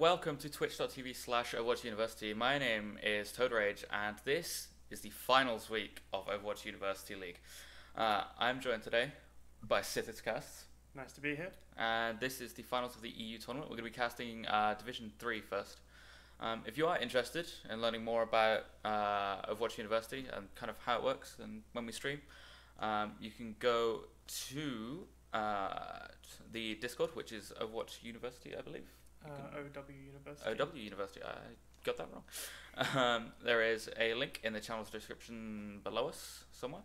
welcome to twitch.tv/Overwatch University. My name is Toad Rage, and this is the finals week of Overwatch University League. I'm joined today by Cast, Nice to be here. and this is the finals of the EU tournament. We're going to be casting Division 3 first. If you are interested in learning more about Overwatch University and kind of how it works and when we stream, you can go to the Discord, which is Overwatch University, I believe. OW University. OW University, I got that wrong. There is a link in the channel's description below us somewhere.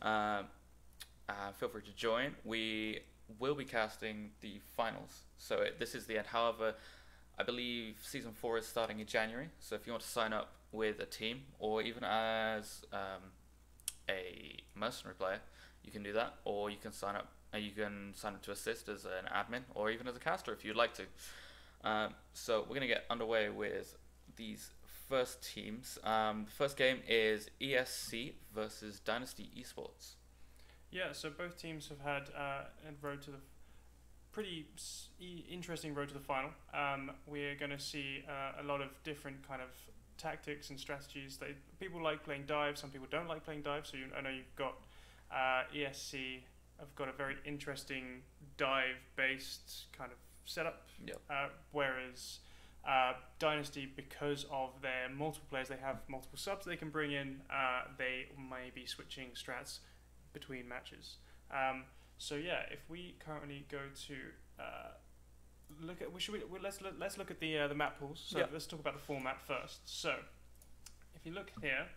Feel free to join. We will be casting the finals, so this is the end. However, I believe Season 4 is starting in January, so if you want to sign up with a team, or even as a mercenary player, you can do that, or you can sign up. You can sign up to assist as an admin, or even as a caster if you'd like to. So we're going to get underway with these first teams. The first game is ESC versus Dynasty Esports. Yeah, so both teams have had a road to the pretty interesting road to the final. We're going to see a lot of different kind of tactics and strategies. People like playing dive, some people don't like playing dive. So I know you've got ESC have got a very interesting dive-based kind of setup. Yep. Whereas Dynasty, because of their multiple players, they have multiple subs they can bring in. They may be switching strats between matches. So yeah, if we currently go to look at, let's look at the map pools. So let's talk about the format first. So if you look here,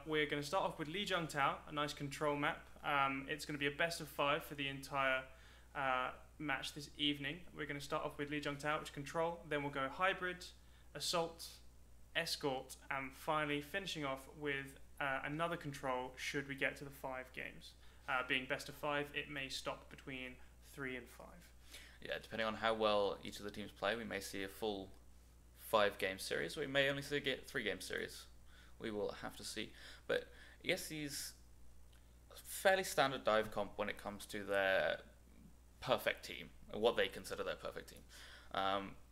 we're going to start off with Lijiang Tao, a nice control map. It's going to be a best of 5 for the entire match this evening. We're going to start off with Lijiang Tao, which is control. Then we'll go hybrid, assault, escort, and finally finishing off with another control should we get to the 5 games. Being best of 5, it may stop between 3 and 5. Yeah, depending on how well each of the teams play, we may see a full 5-game series, or we may only see a 3-game series. We will have to see. But ESC's fairly standard dive comp when it comes to their perfect team, or what they consider their perfect team.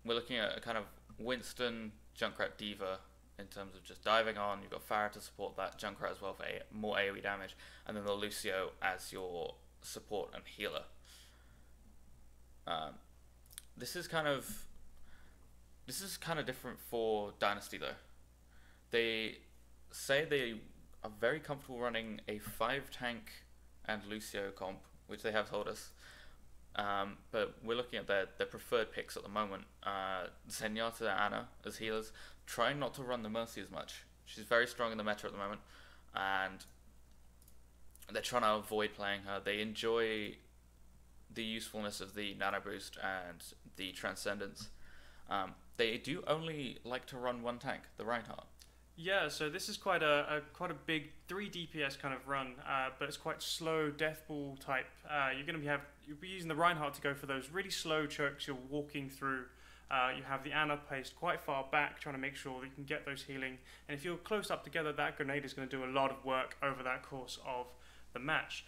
We're looking at a kind of Winston, Junkrat, Diva in terms of just diving on. You've got Farah to support that, Junkrat as well for more AoE damage, and then the Lucio as your support and healer. This is kind of different for Dynasty though. They say they are very comfortable running a 5-tank and Lucio comp, which they have told us. But we're looking at their preferred picks at the moment. Zenyatta and Ana as healers, trying not to run the Mercy as much. She's very strong in the meta at the moment, and they're trying to avoid playing her. They enjoy the usefulness of the Nano Boost and the Transcendence. They do only like to run 1 tank, the Reinhardt. Yeah, so this is quite a big 3 DPS kind of run, but it's quite slow death ball type. You'll be using the Reinhardt to go for those really slow chokes you're walking through. You have the Ana placed quite far back, trying to make sure that you can get those healing. And if you're close up together, that grenade is going to do a lot of work over that course of the match.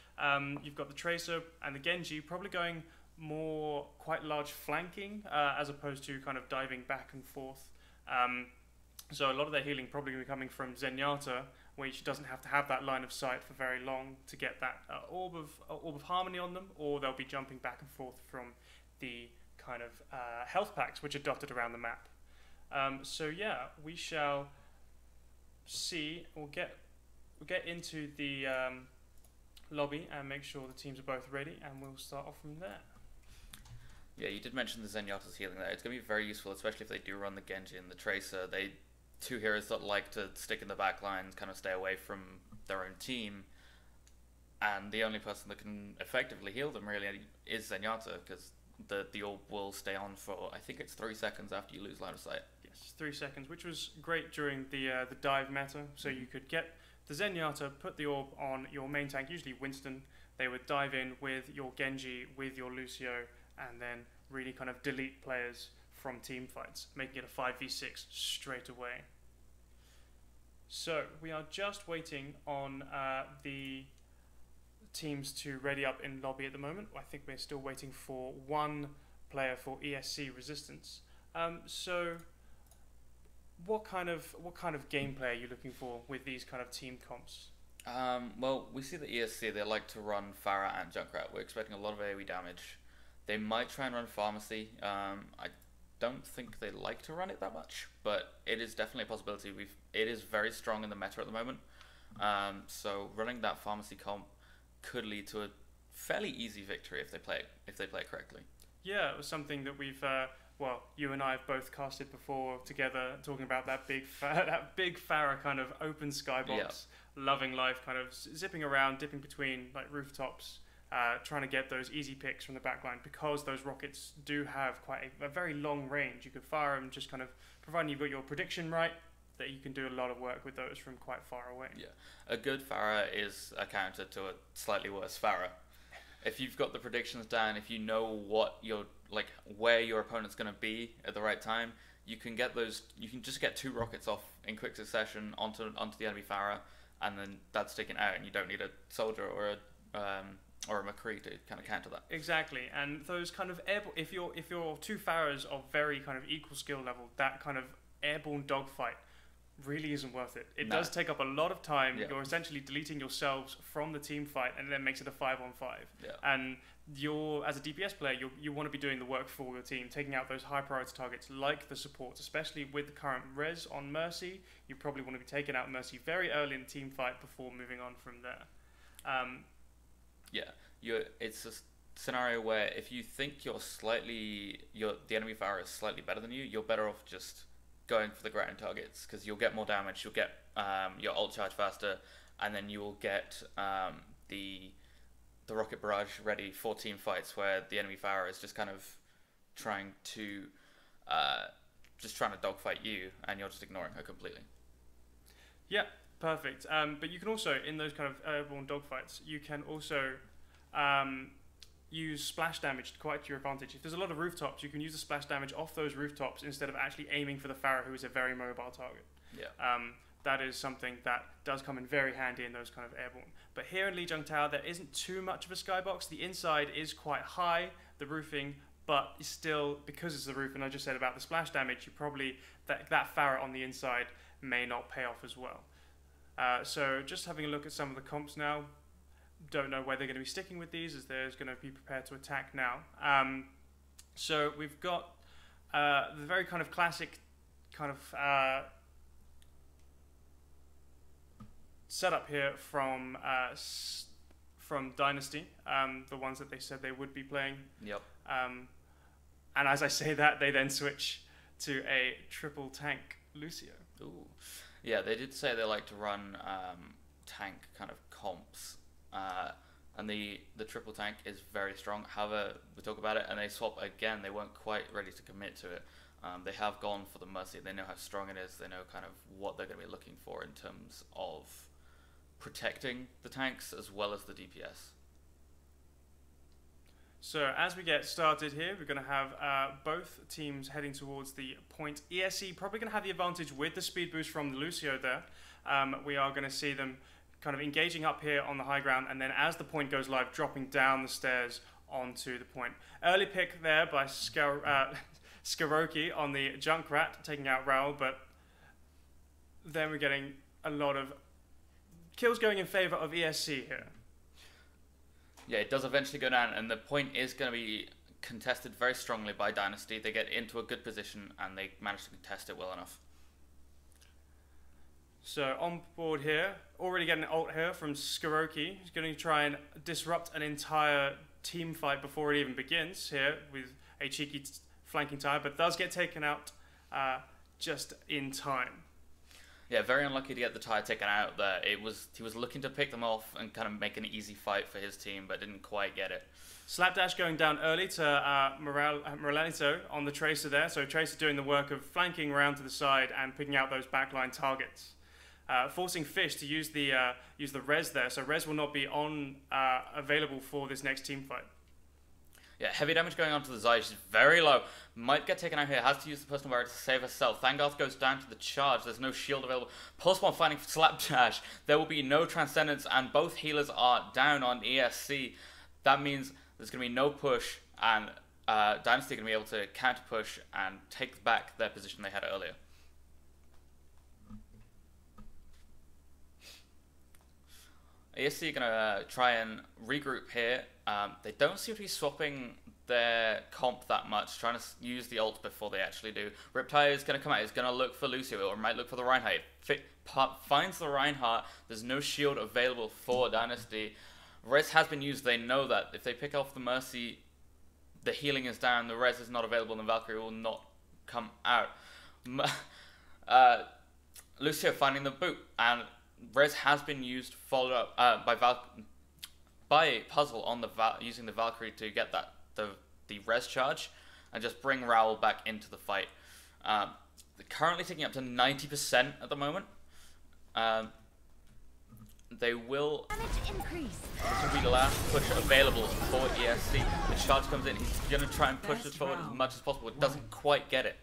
You've got the Tracer and the Genji probably going more quite large flanking as opposed to kind of diving back and forth. So a lot of their healing probably going to be coming from Zenyatta, where she doesn't have to have that line of sight for very long to get that orb of harmony on them, or they'll be jumping back and forth from the kind of health packs which are dotted around the map. So yeah, we shall see. We'll get into the lobby and make sure the teams are both ready, and we'll start off from there. Yeah, you did mention the Zenyatta's healing there. It's going to be very useful, especially if they do run the Genji and the Tracer. They 2 heroes that like to stick in the back lines, kind of stay away from their own team. And the only person that can effectively heal them really is Zenyatta, because the orb will stay on for, I think it's 3 seconds after you lose line of sight. Yes, 3 seconds, which was great during the dive meta. So you could get the Zenyatta, put the orb on your main tank, usually Winston. They would dive in with your Genji, with your Lucio, and then really kind of delete players from team fights, making it a 5v6 straight away. So we are just waiting on the teams to ready up in lobby at the moment. I think we're still waiting for 1 player for ESC Resistance. So what kind of gameplay are you looking for with these kind of team comps? Well, we see the ESC, they like to run Pharah and Junkrat. We're expecting a lot of AoE damage. They might try and run Pharmacy. I don't think they like to run it that much, but it is definitely a possibility. It is very strong in the meta at the moment. So running that Pharmacy comp could lead to a fairly easy victory if they play it correctly. Yeah, it was something that we've well, you and I have both casted before together, talking about that big Pharah kind of open skybox, loving life, kind of zipping around, dipping between like rooftops, trying to get those easy picks from the backline, because those rockets do have quite a very long range. You could fire them just kind of, providing you've got your prediction right, that you can do a lot of work with those from quite far away. Yeah, a good Pharah is a counter to a slightly worse Pharah. If you've got the predictions down, if you know what where your opponent's going to be at the right time, you can get those. You can just get 2 rockets off in quick succession onto the enemy Pharah, and then that's taken out, and you don't need a soldier or a McCree to kind of counter that. Exactly, and those kind of if your 2 Pharahs of very kind of equal skill level, that kind of airborne dogfight really isn't worth it. It does take up a lot of time. Yeah. You're essentially deleting yourselves from the team fight, and then makes it a 5-on-5. Yeah. And as a DPS player, you want to be doing the work for your team, taking out those high priority targets like the supports, especially with the current res on Mercy. You probably want to be taking out Mercy very early in the team fight before moving on from there. It's a scenario where if you think the enemy Pharah is slightly better than you, you're better off just going for the ground targets, because you'll get more damage, you'll get your ult charge faster, and then you will get the rocket barrage ready for team fights where the enemy Pharah is just kind of trying to dogfight you, and you're just ignoring her completely. Yeah, perfect. But you can also, in those kind of airborne dogfights, you can also use splash damage quite to your advantage. If there's a lot of rooftops, you can use the splash damage off those rooftops instead of actually aiming for the Pharah, who is a very mobile target. Yeah. That is something that does come in very handy in those kind of airborne. But here in Lijiang Tower, there isn't too much of a skybox. The inside is quite high, the roofing, but still, because it's the roof, and I just said about the splash damage, you probably, that Pharah on the inside may not pay off as well. So just having a look at some of the comps now. Don't know where they're going to be sticking with these, as they're going to be prepared to attack now. So we've got the very kind of classic kind of setup here from Dynasty, the ones that they said they would be playing. Yep. And as I say that, they then switch to a triple tank Lucio. Ooh. Yeah, they did say they like to run tank kind of comps. And the triple tank is very strong. However, we talk about it, and they swap again. They weren't quite ready to commit to it. They have gone for the Mercy. They know how strong it is. They know kind of what they're going to be looking for in terms of protecting the tanks as well as the DPS. So as we get started here, we're going to have both teams heading towards the point. ESC probably going to have the advantage with the speed boost from the Lucio there. We are going to see them kind of engaging up here on the high ground, and then as the point goes live, dropping down the stairs onto the point. Early pick there by Skaroki on the Junkrat, taking out Raoul, but then we're getting a lot of kills going in favor of ESC here. Yeah, it does eventually go down, and the point is going to be contested very strongly by Dynasty. They get into a good position, and they manage to contest it well enough. So on board here, already getting an ult here from Skaroki. He's going to try and disrupt an entire team fight before it even begins here with a cheeky flanking tire, but does get taken out just in time. Yeah, very unlucky to get the tire taken out there. He was looking to pick them off and kind of make an easy fight for his team, but didn't quite get it. Slapdash going down early to Moralito on the Tracer there. So Tracer doing the work of flanking around to the side and picking out those backline targets. Forcing Fish to use the res there, so res will not be available for this next team fight. Yeah, heavy damage going on to the Zai. She's very low. Might get taken out here. Has to use the personal barrier to save herself. Thangarth goes down to the charge. There's no shield available. Pulse Bomb finding Slapdash. There will be no Transcendence, and both healers are down on ESC. That means there's going to be no push, and Dynasty are going to be able to counter push and take back their position they had earlier. ESC are going to try and regroup here. They don't seem to be swapping their comp that much, trying to use the ult before they actually do. Riptide is going to come out, he's going to look for Lucio, or might look for the Reinhardt. Finds the Reinhardt, there's no shield available for Dynasty. Res has been used, they know that. If they pick off the Mercy, the healing is down, the res is not available, and the Valkyrie will not come out. Lucio finding the boot, and res has been used, followed up by Puzzle on the using the Valkyrie to get that the res charge and just bring Raoul back into the fight. They're currently taking up to 90% at the moment. They will. This will be the last push available for ESC. The charge comes in. He's going to try and push it forward as much as possible. It doesn't quite get it.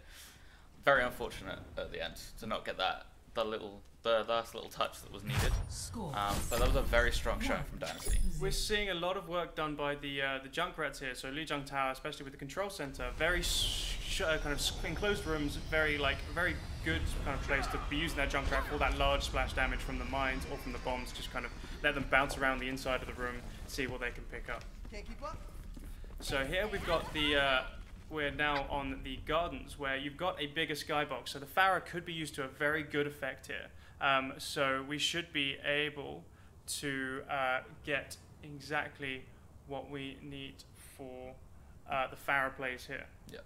Very unfortunate at the end to not get that the last little touch that was needed. But that was a very strong shot from Dynasty. We're seeing a lot of work done by the Junkrats here. So Lijiang Tower, especially with the control center, very kind of enclosed rooms, very good kind of place to be using that Junkrat for that large splash damage from the mines or from the bombs. Just kind of let them bounce around the inside of the room, see what they can pick up. So here we've got we're now on the gardens where you've got a bigger skybox. So the Pharah could be used to a very good effect here. So we should be able to get exactly what we need for the Pharah plays here. Yeah.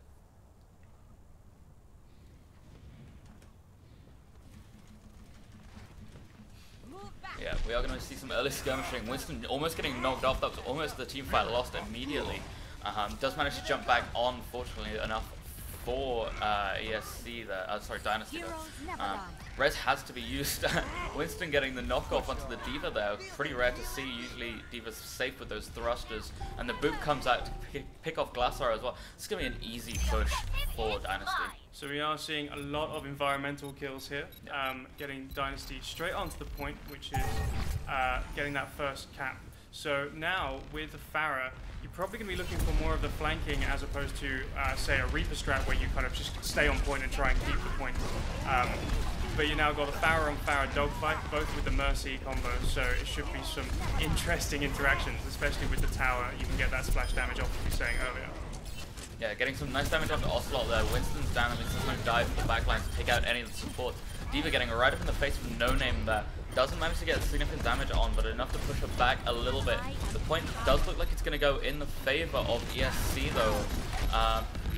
Yeah, we are going to see some early skirmishing. Winston almost getting knocked off. That was almost the team fight lost immediately. Does manage to jump back on, fortunately enough, for ESC there. Sorry, Dynasty there. Res has to be used. Winston getting the knockoff onto the D.Va there. Pretty rare to see. Usually D.Va's safe with those thrusters. And the boot comes out to pick off Glassar as well. It's going to be an easy push for Dynasty. So we are seeing a lot of environmental kills here. Getting Dynasty straight onto the point, which is getting that first cap. So now with the Pharah, you're probably going to be looking for more of the flanking as opposed to, say, a Reaper strat where you kind of just stay on point and try and keep the point. But you now got a Pharah on Pharah dogfight, both with the Mercy combo, so it should be some interesting interactions, especially with the tower. You can get that splash damage off, as you were saying earlier. Yeah, getting some nice damage onto Ocelot there. Winston's down and there's no dive for the backline to take out any of the support. D.Va getting right up in the face with no name there. Doesn't manage to get significant damage on, but enough to push her back a little bit. The point does look like it's going to go in the favor of ESC though.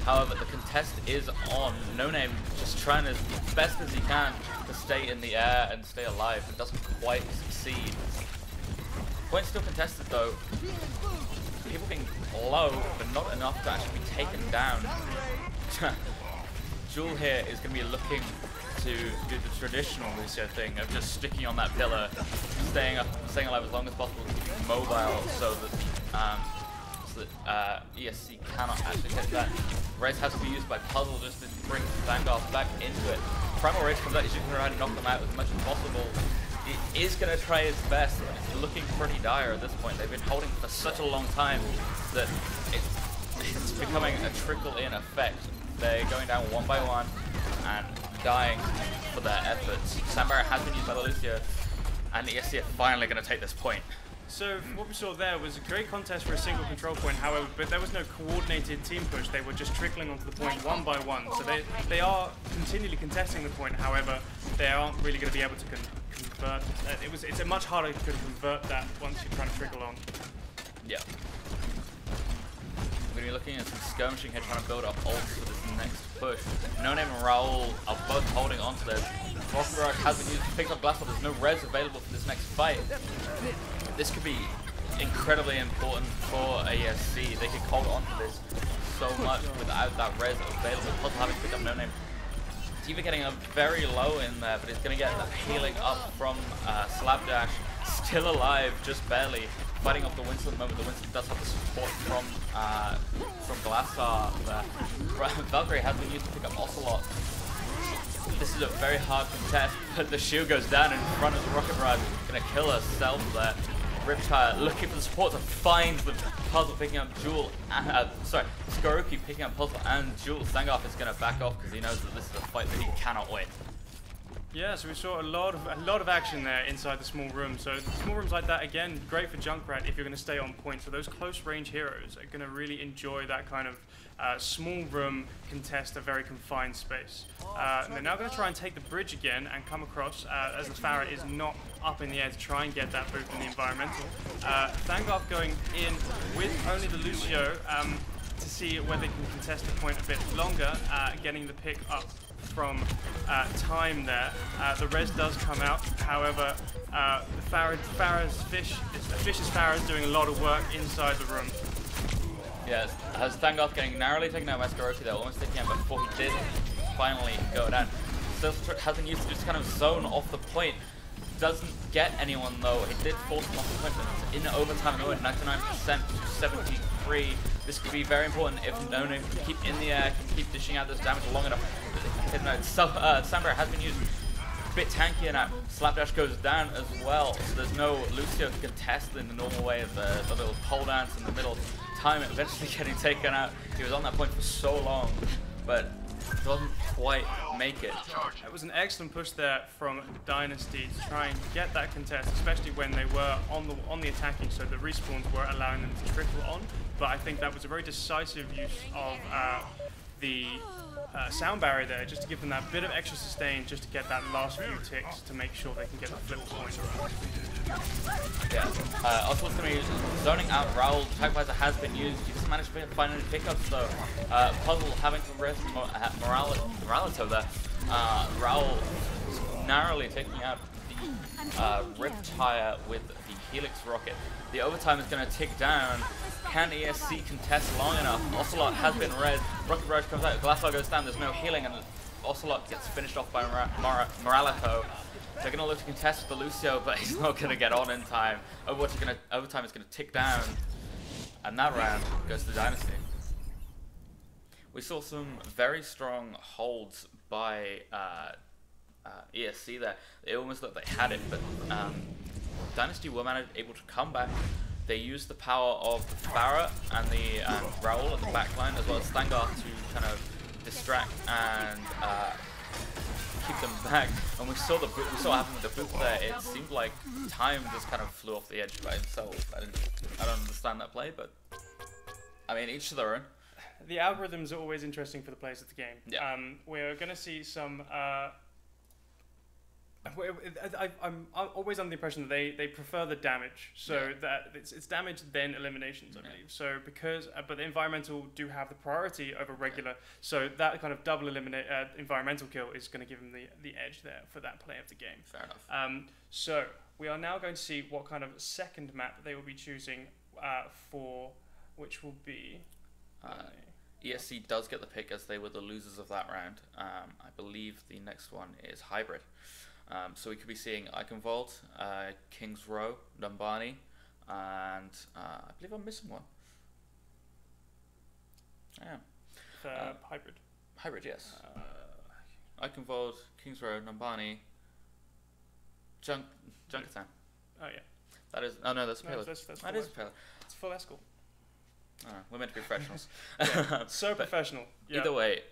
However, the contest is on. No Name just trying as best as he can to stay in the air and stay alive. It doesn't quite succeed. Point still contested though. People being low, but not enough to actually be taken down. Jewel here is going to be looking to do the traditional Lucio thing of just sticking on that pillar, staying alive as long as possible, keeping mobile so that ESC cannot actually hit that. Race has to be used by Puzzle just to bring Vanguard back into it. Primal Rage comes out, he's just going to try to knock them out as much as possible. He is going to try his best, but it's looking pretty dire at this point. They've been holding for such a long time that it's becoming a trickle-in effect. They're going down one by one and dying for their efforts. Sambara has been used by the Lucio, and ESC are finally going to take this point. So what we saw there was a great contest for a single control point, however, but there was no coordinated team push. They were just trickling onto the point one by one. So they are continually contesting the point, however, they aren't really going to be able to convert. It's a much harder to convert that once you're trying to trickle on. Yeah. We're going to be looking at some skirmishing here, trying to build up ults for this next push. No Name and Raoul are both holding on to this. Rocket Barrage has been used to pick up Glasswell. There's no res available for this next fight. This could be incredibly important for ESC. They could hold on to this so much without that res available. Puzzle having to pick up No Name. D.Va getting a very low in there, but he's going to get that healing up from Slapdash. Still alive, just barely. Fighting off the Winston at the moment. The Winston does have the support from Glassar there. Valkyrie has been used to pick up Ocelot. This is a very hard contest, but the shield goes down in front of the Rocket Barrage. Gonna kill herself there. Riptire looking for the support to find the puzzle, picking up Jewel. Skoroki picking up puzzle and Jewel. Zangoff is going to back off because he knows that this is a fight that he cannot win. Yeah, so we saw a lot of action there inside the small room. So small rooms like that, again, great for Junkrat if you're going to stay on point. So those close range heroes are going to really enjoy that kind of small room contest, a very confined space. And they're now going to try and take the bridge again and come across as the Farah is not up in the air to try and get that boost in the environmental. Thangoff going in with only the Lucio to see whether they can contest the point a bit longer, getting the pick up from time there. The res does come out, however, Vicious Farah is doing a lot of work inside the room. Yes, as Thangoff getting narrowly taken out by Skoroki there, almost taking out before he did finally go down. Still hasn't used to just kind of zone off the point. Doesn't get anyone though. It did force him off the point, but in overtime though at 99% to 73. This could be very important if Nona can keep in the air, can keep dishing out this damage long enough. Sambra has been used a bit tankier now. Slapdash goes down as well, so there's no Lucio to contest in the normal way of the little pole dance in the middle. Time eventually getting taken out. He was on that point for so long, but doesn't quite make it. It was an excellent push there from Dynasty to try and get that contest, especially when they were on the attacking, so the respawns were allowing them to trickle on. But I think that was a very decisive use of the sound barrier there, just to give them that bit of extra sustain, just to get that last few ticks to make sure they can get the flip point. Yeah. Also, what's going to be zoning out Raul. Tagvisor has been used. He just managed to find any pickups though. Puzzle having to risk Moralito there. Raul narrowly taking out the Riptire with the Helix rocket. The overtime is going to tick down. Can ESC contest long enough? Ocelot has been red. Rocket Barrage comes out. Glassar goes down. There's no healing, and Ocelot gets finished off by Moralito. They're going to look to contest with the Lucio, but he's not going to get on in time. Overtime is going to tick down, and that round goes to Dynasty. We saw some very strong holds by ESC there. It almost looked like they had it, but Dynasty were able to come back. They used the power of Farah and the Raul at the backline, as well as Stangar to kind of distract and keep them back. And we saw what happened with the boot there. It seemed like time just kind of flew off the edge by itself. I don't understand that play, but I mean, each to their own. The algorithms are always interesting for the players of the game. Yeah. We're going to see some. I'm always under the impression that they prefer the damage, so that it's damage then eliminations, I believe. So but the environmental do have the priority over regular, so that kind of double environmental kill is going to give them the edge there for that play of the game. Fair enough. So we are now going to see what kind of second map they will be choosing for, which will be. ESC does get the pick as they were the losers of that round. I believe the next one is Hybrid. So we could be seeing Iconvolt, King's Row, Numbani, and I believe I'm missing one. I am. Hybrid. Hybrid, yes. Iconvolt, King's Row, Numbani, Junkatan. Oh yeah. That is. Oh no, that's a payload. That is a payload. It's full escort. We're meant to be professionals. So professional. Yeah. Either way,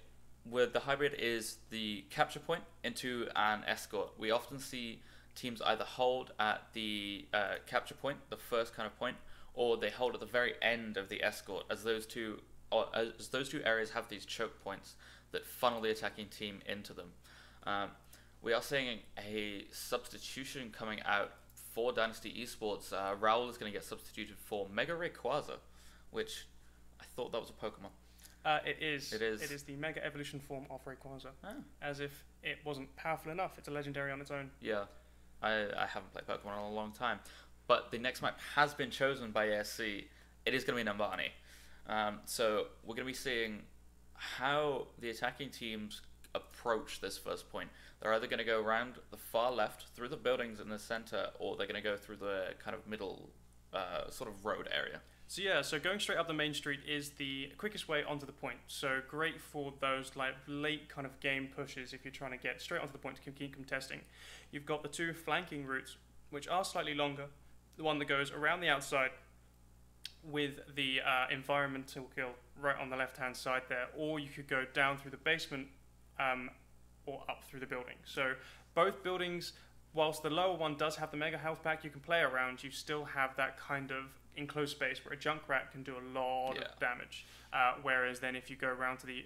with the Hybrid is the capture point into an escort. We often see teams either hold at the capture point, the first kind of point, or they hold at the very end of the escort, as those two areas have these choke points that funnel the attacking team into them. We are seeing a substitution coming out for Dynasty Esports. Raul is going to get substituted for Mega Rayquaza, which I thought that was a Pokemon. It is. It is. It is the Mega Evolution form of Rayquaza. Oh. As if it wasn't powerful enough. It's a legendary on its own. Yeah. I haven't played Pokemon in a long time. But the next map has been chosen by ESC. It is going to be Numbani. So we're going to be seeing how the attacking teams approach this first point. They're either going to go around the far left, through the buildings in the center, or they're going to go through the kind of middle sort of road area. So yeah, so going straight up the main street is the quickest way onto the point. So great for those like late kind of game pushes if you're trying to get straight onto the point to keep contesting. You've got the two flanking routes, which are slightly longer, the one that goes around the outside with the environmental kill right on the left-hand side there, or you could go down through the basement or up through the building. So both buildings, whilst the lower one does have the mega health pack you can play around, you still have that kind of enclosed space where a Junkrat can do a lot of damage. Whereas then if you go around to the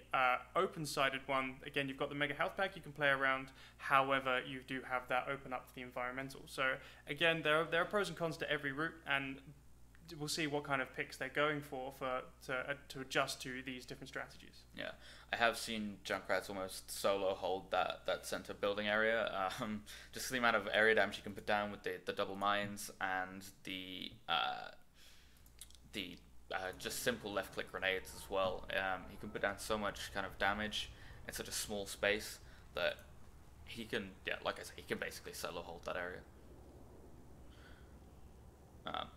open-sided one, again, you've got the mega health pack you can play around. However, you do have that open up to the environmental. So again, there are pros and cons to every route, and we'll see what kind of picks they're going for to adjust to these different strategies. Yeah, I have seen Junkrats almost solo hold that center building area. Just the amount of area damage you can put down with the double mines and the just simple left click grenades as well. He can put down so much kind of damage in such a small space that he can, like I say, he can basically solo hold that area.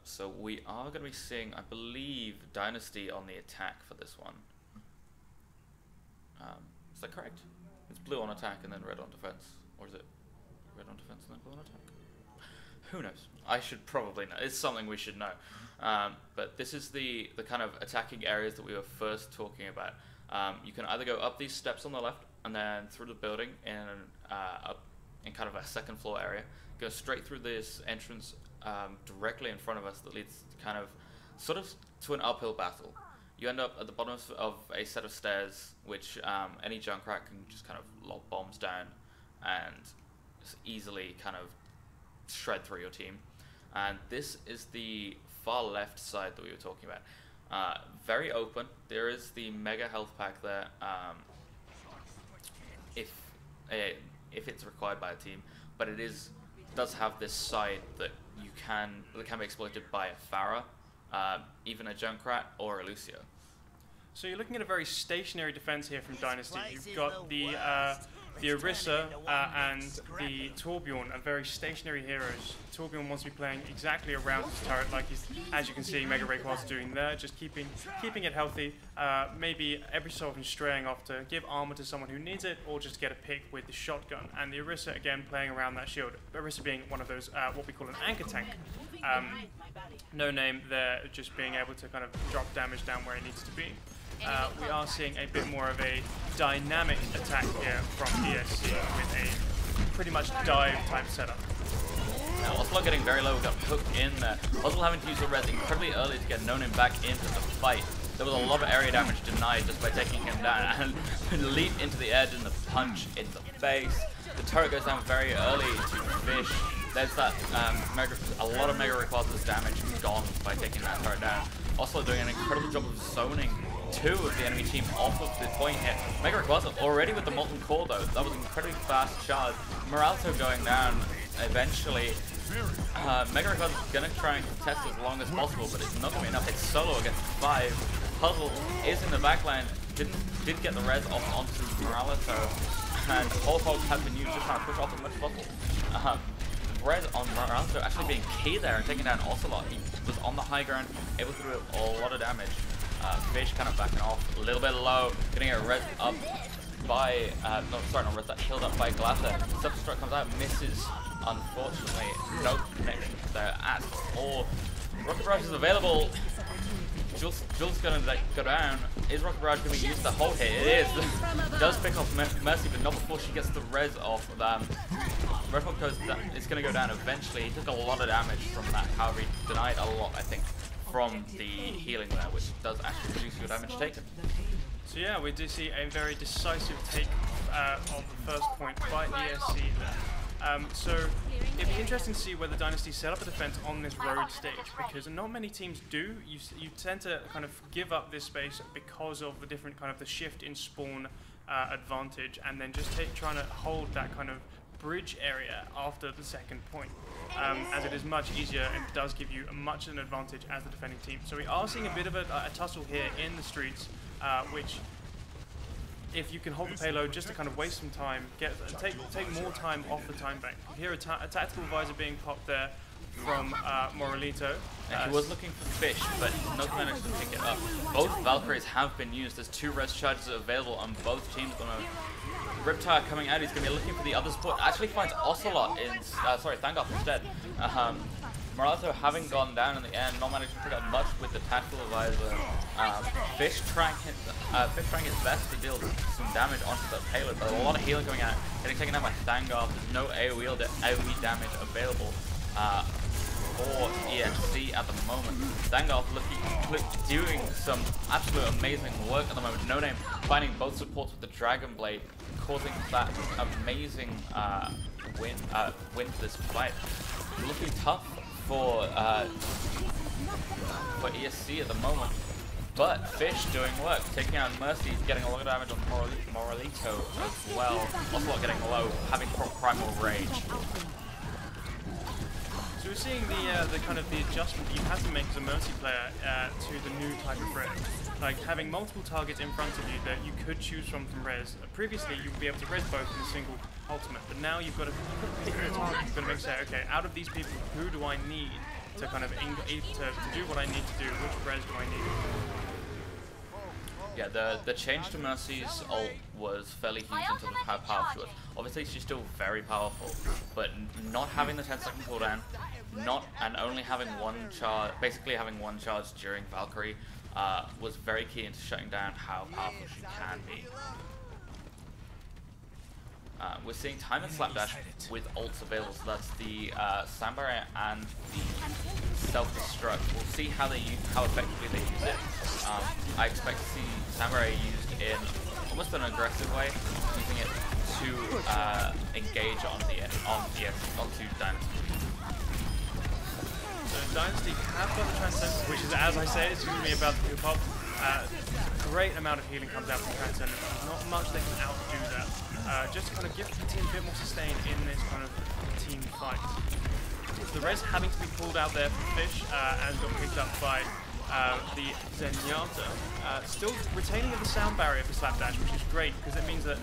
So we are going to be seeing, I believe, Dynasty on the attack for this one. Is that correct? It's blue on attack and then red on defense. Or is it red on defense and then blue on attack? Who knows? I should probably know. It's something we should know. But this is the kind of attacking areas that we were first talking about. You can either go up these steps on the left and then through the building and up in kind of a second floor area. Go straight through this entrance directly in front of us that leads kind of sort of to an uphill battle. You end up at the bottom of a set of stairs which any Junkrat can just kind of lob bombs down and just easily kind of shred through your team. And this is the far left side that we were talking about. Very open. There is the mega health pack there if it's required by a team, but it does have this side that can be exploited by a Pharah, even a Junkrat or a Lucio. So you're looking at a very stationary defense here from Dynasty. You've got the Orisa and the Torbjorn are very stationary heroes. Torbjorn wants to be playing exactly around his turret, like he's, as you can see, Mega Rayquaza's doing there, just keeping it healthy. Maybe every so often straying off to give armor to someone who needs it, or just get a pick with the shotgun. And the Orisa again playing around that shield. Orisa being one of those what we call an anchor tank. No name there, just being able to kind of drop damage down where it needs to be. We are seeing a bit more of a dynamic attack here from ESC with a pretty much dive type setup. Now Oslo getting very low, got hooked in there. Oslo having to use the res incredibly early to get No-Name back into the fight. There was a lot of area damage denied just by taking him down, and leap into the edge and the punch in the face. The turret goes down very early to Fish. There's that a lot of Mega Rayquaza's damage gone by taking that turret down. Oslo doing an incredible job of zoning two of the enemy team off of the point here. Mega Rayquaza already with the Molten Core though. That was an incredibly fast charge. Moralto going down eventually. Mega Rayquaza's gonna try and contest as long as possible, but it's not gonna be enough. It's solo against 5. Puzzle is in the backline. Did get the res off onto Moralto, and Whole Hog has been used to try and push off as much as possible. Res on Moralto actually being key there and taking down Ocelot. He was on the high ground, able to do a lot of damage. Fish kind of backing off a little bit low, getting a res up by, not res, that killed up by Glatter. Self-destruct comes out, misses, unfortunately. No connection there at all. Rocket Barrage is available. Jules gonna go down. Is Rocket Barrage gonna be used to hold here? It is. Does pick off Mercy, but not before she gets the res off of them. Red Hawk is gonna go down eventually. He took a lot of damage from that, however he denied a lot, I think, from the healing there, which does actually reduce your damage taken. So yeah, we do see a very decisive take of the first point by ESC there. So it'd be interesting to see whether Dynasty set up a defense on this road stage, because not many teams do. You tend to kind of give up this space because of the different kind of the shift in spawn advantage, and then just trying to hold that kind of bridge area after the second point, as it is much easier and does give you much of an advantage as the defending team. So we are seeing a bit of a tussle here in the streets, which, if you can hold the payload just to kind of waste some time, take more time off the time bank. Here a tactical visor being popped there from Moralito. And he was looking for Fish, but not managed to pick it up. Both Valkyries have been used. There's 2 res charges available on both teams at the moment. Riptire coming out, he's going to be looking for the other support. Actually finds Ocelot in, Thangoth instead. Morales having gone down in the end, not managing to pick up much with the tactical advisor. Fish trying his best to deal some damage onto the payload, but a lot of healing going out, getting taken out by Thangoth. No AoE damage available for ESC at the moment. Thangoth doing some absolute amazing work at the moment. No Name finding both supports with the Dragon Blade, causing that amazing win to this fight. Looking tough for ESC at the moment, but Fish doing work, taking out Mercy, getting a lot of damage on Moralito as well. Ocelot getting low, having primal rage. So we're seeing the kind of the adjustment you have to make as a Mercy player to the new type of res. Like having multiple targets in front of you that you could choose from res. Previously you would be able to res both in a single ultimate, but now you've got to pick your target. You've got to make say, okay, out of these people, who do I need to kind of to do what I need to do? Which res do I need? Yeah, the change to Mercy's ult was fairly huge in terms of how powerful she was. Obviously, she's still very powerful, but not having the 10-second cooldown, and only having one charge, basically having one charge during Valkyrie, was very key into shutting down how powerful she can be. We're seeing time and slapdash with ults available, so that's the Sound Barrier and the self-destruct. We'll see how effectively they use it. I expect to see Sound Barrier used in almost an aggressive way, using it to engage onto Dynasty. So Dynasty have got the Transcendence, which is, as I said, it's usually about the pop. Great amount of healing comes out from Transcendence. Not much they can outdo that. Just to kind of give the team a bit more sustain in this kind of team fight. The res having to be pulled out there from Fish and got picked up by the Zenyatta. Still retaining the sound barrier for Slapdash, which is great because it means that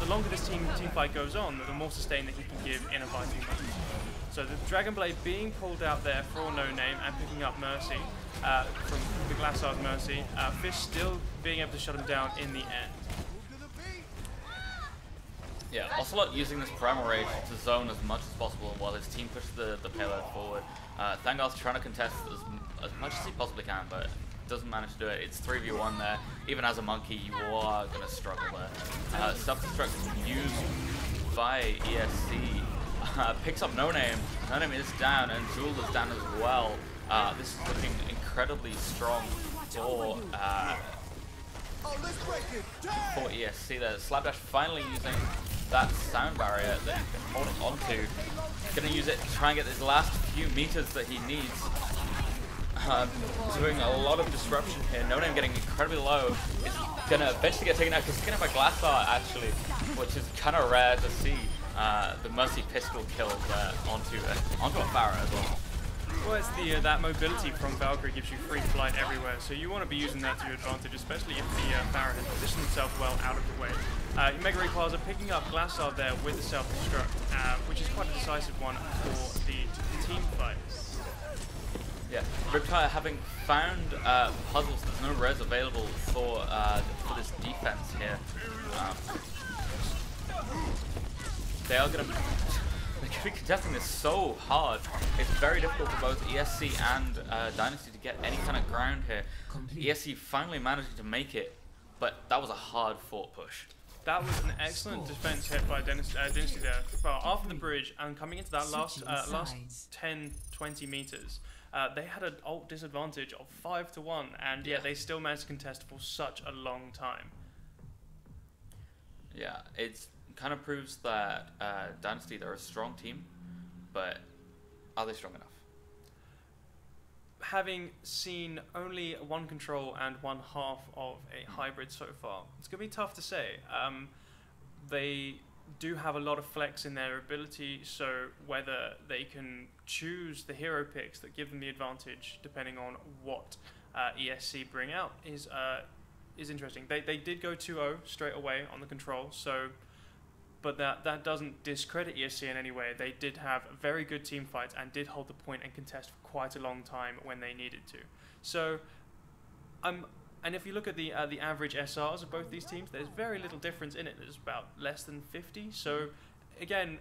the longer this team fight goes on, the more sustain that he can give in a fighting mode. So the Dragon Blade being pulled out there for No Name and picking up Mercy from the Glassard's Mercy. Fish still being able to shut him down in the end. Yeah, Ocelot using this Primal Rage to zone as much as possible while his team pushes the payload forward. Thangoth's trying to contest as much as he possibly can, but doesn't manage to do it. It's 3v1 there. Even as a monkey, you are going to struggle there. Self-destruct used by ESC. Picks up No Name. No Name is down, and Jewel is down as well. This is looking incredibly strong for ESC there. Slapdash finally using that sound barrier that he's been holding onto. Gonna use it to try and get these last few meters that he needs. Doing a lot of disruption here. No Name getting incredibly low. Is gonna eventually get taken out because he's taken out by Glassar actually, which is kind of rare to see. The Mercy pistol kill onto a Pharah as well. Well, it's that mobility from Valkyrie gives you free flight everywhere, so you want to be using that to your advantage, especially if the Pharah has positioned himself well out of the way. Mega Rayquaza picking up Glassard there with the self-destruct, which is quite a decisive one for the team fight. Yeah, Riptire having found puzzles, there's no res available for this defense here. They're going to be contesting this so hard. It's very difficult for both ESC and Dynasty to get any kind of ground here. ESC finally managing to make it, but that was a hard-fought push. That was an excellent defense hit by Dynasty there. Well, after the bridge and coming into that last 10-20 meters, they had an ult disadvantage of 5-1, and yeah, they still managed to contest for such a long time. Yeah, it's kind of proves that Dynasty, they're a strong team, but are they strong enough? Having seen only one control and one half of a hybrid so far, it's going to be tough to say. They do have a lot of flex in their ability, so whether they can choose the hero picks that give them the advantage, depending on what ESC bring out, is interesting. They did go 2-0 straight away on the control, so. But that doesn't discredit ESC in any way. They did have very good team fights and did hold the point and contest for quite a long time when they needed to. So, and if you look at the average SRs of both these teams, there's very little difference in it. There's about less than 50. So, again,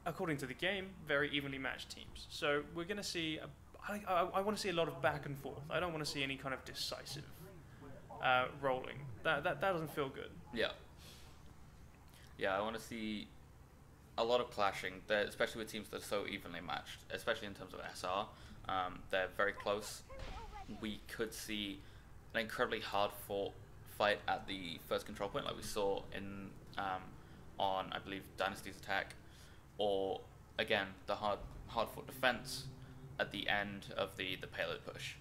according to the game, very evenly matched teams. So we're going to see, I want to see a lot of back and forth. I don't want to see any kind of decisive rolling. That doesn't feel good. Yeah. Yeah, I want to see a lot of clashing, especially with teams that are so evenly matched, especially in terms of SR. They're very close. We could see an incredibly hard-fought fight at the first control point, like we saw in on, I believe, Dynasty's attack, or again the hard-fought defense at the end of the payload push.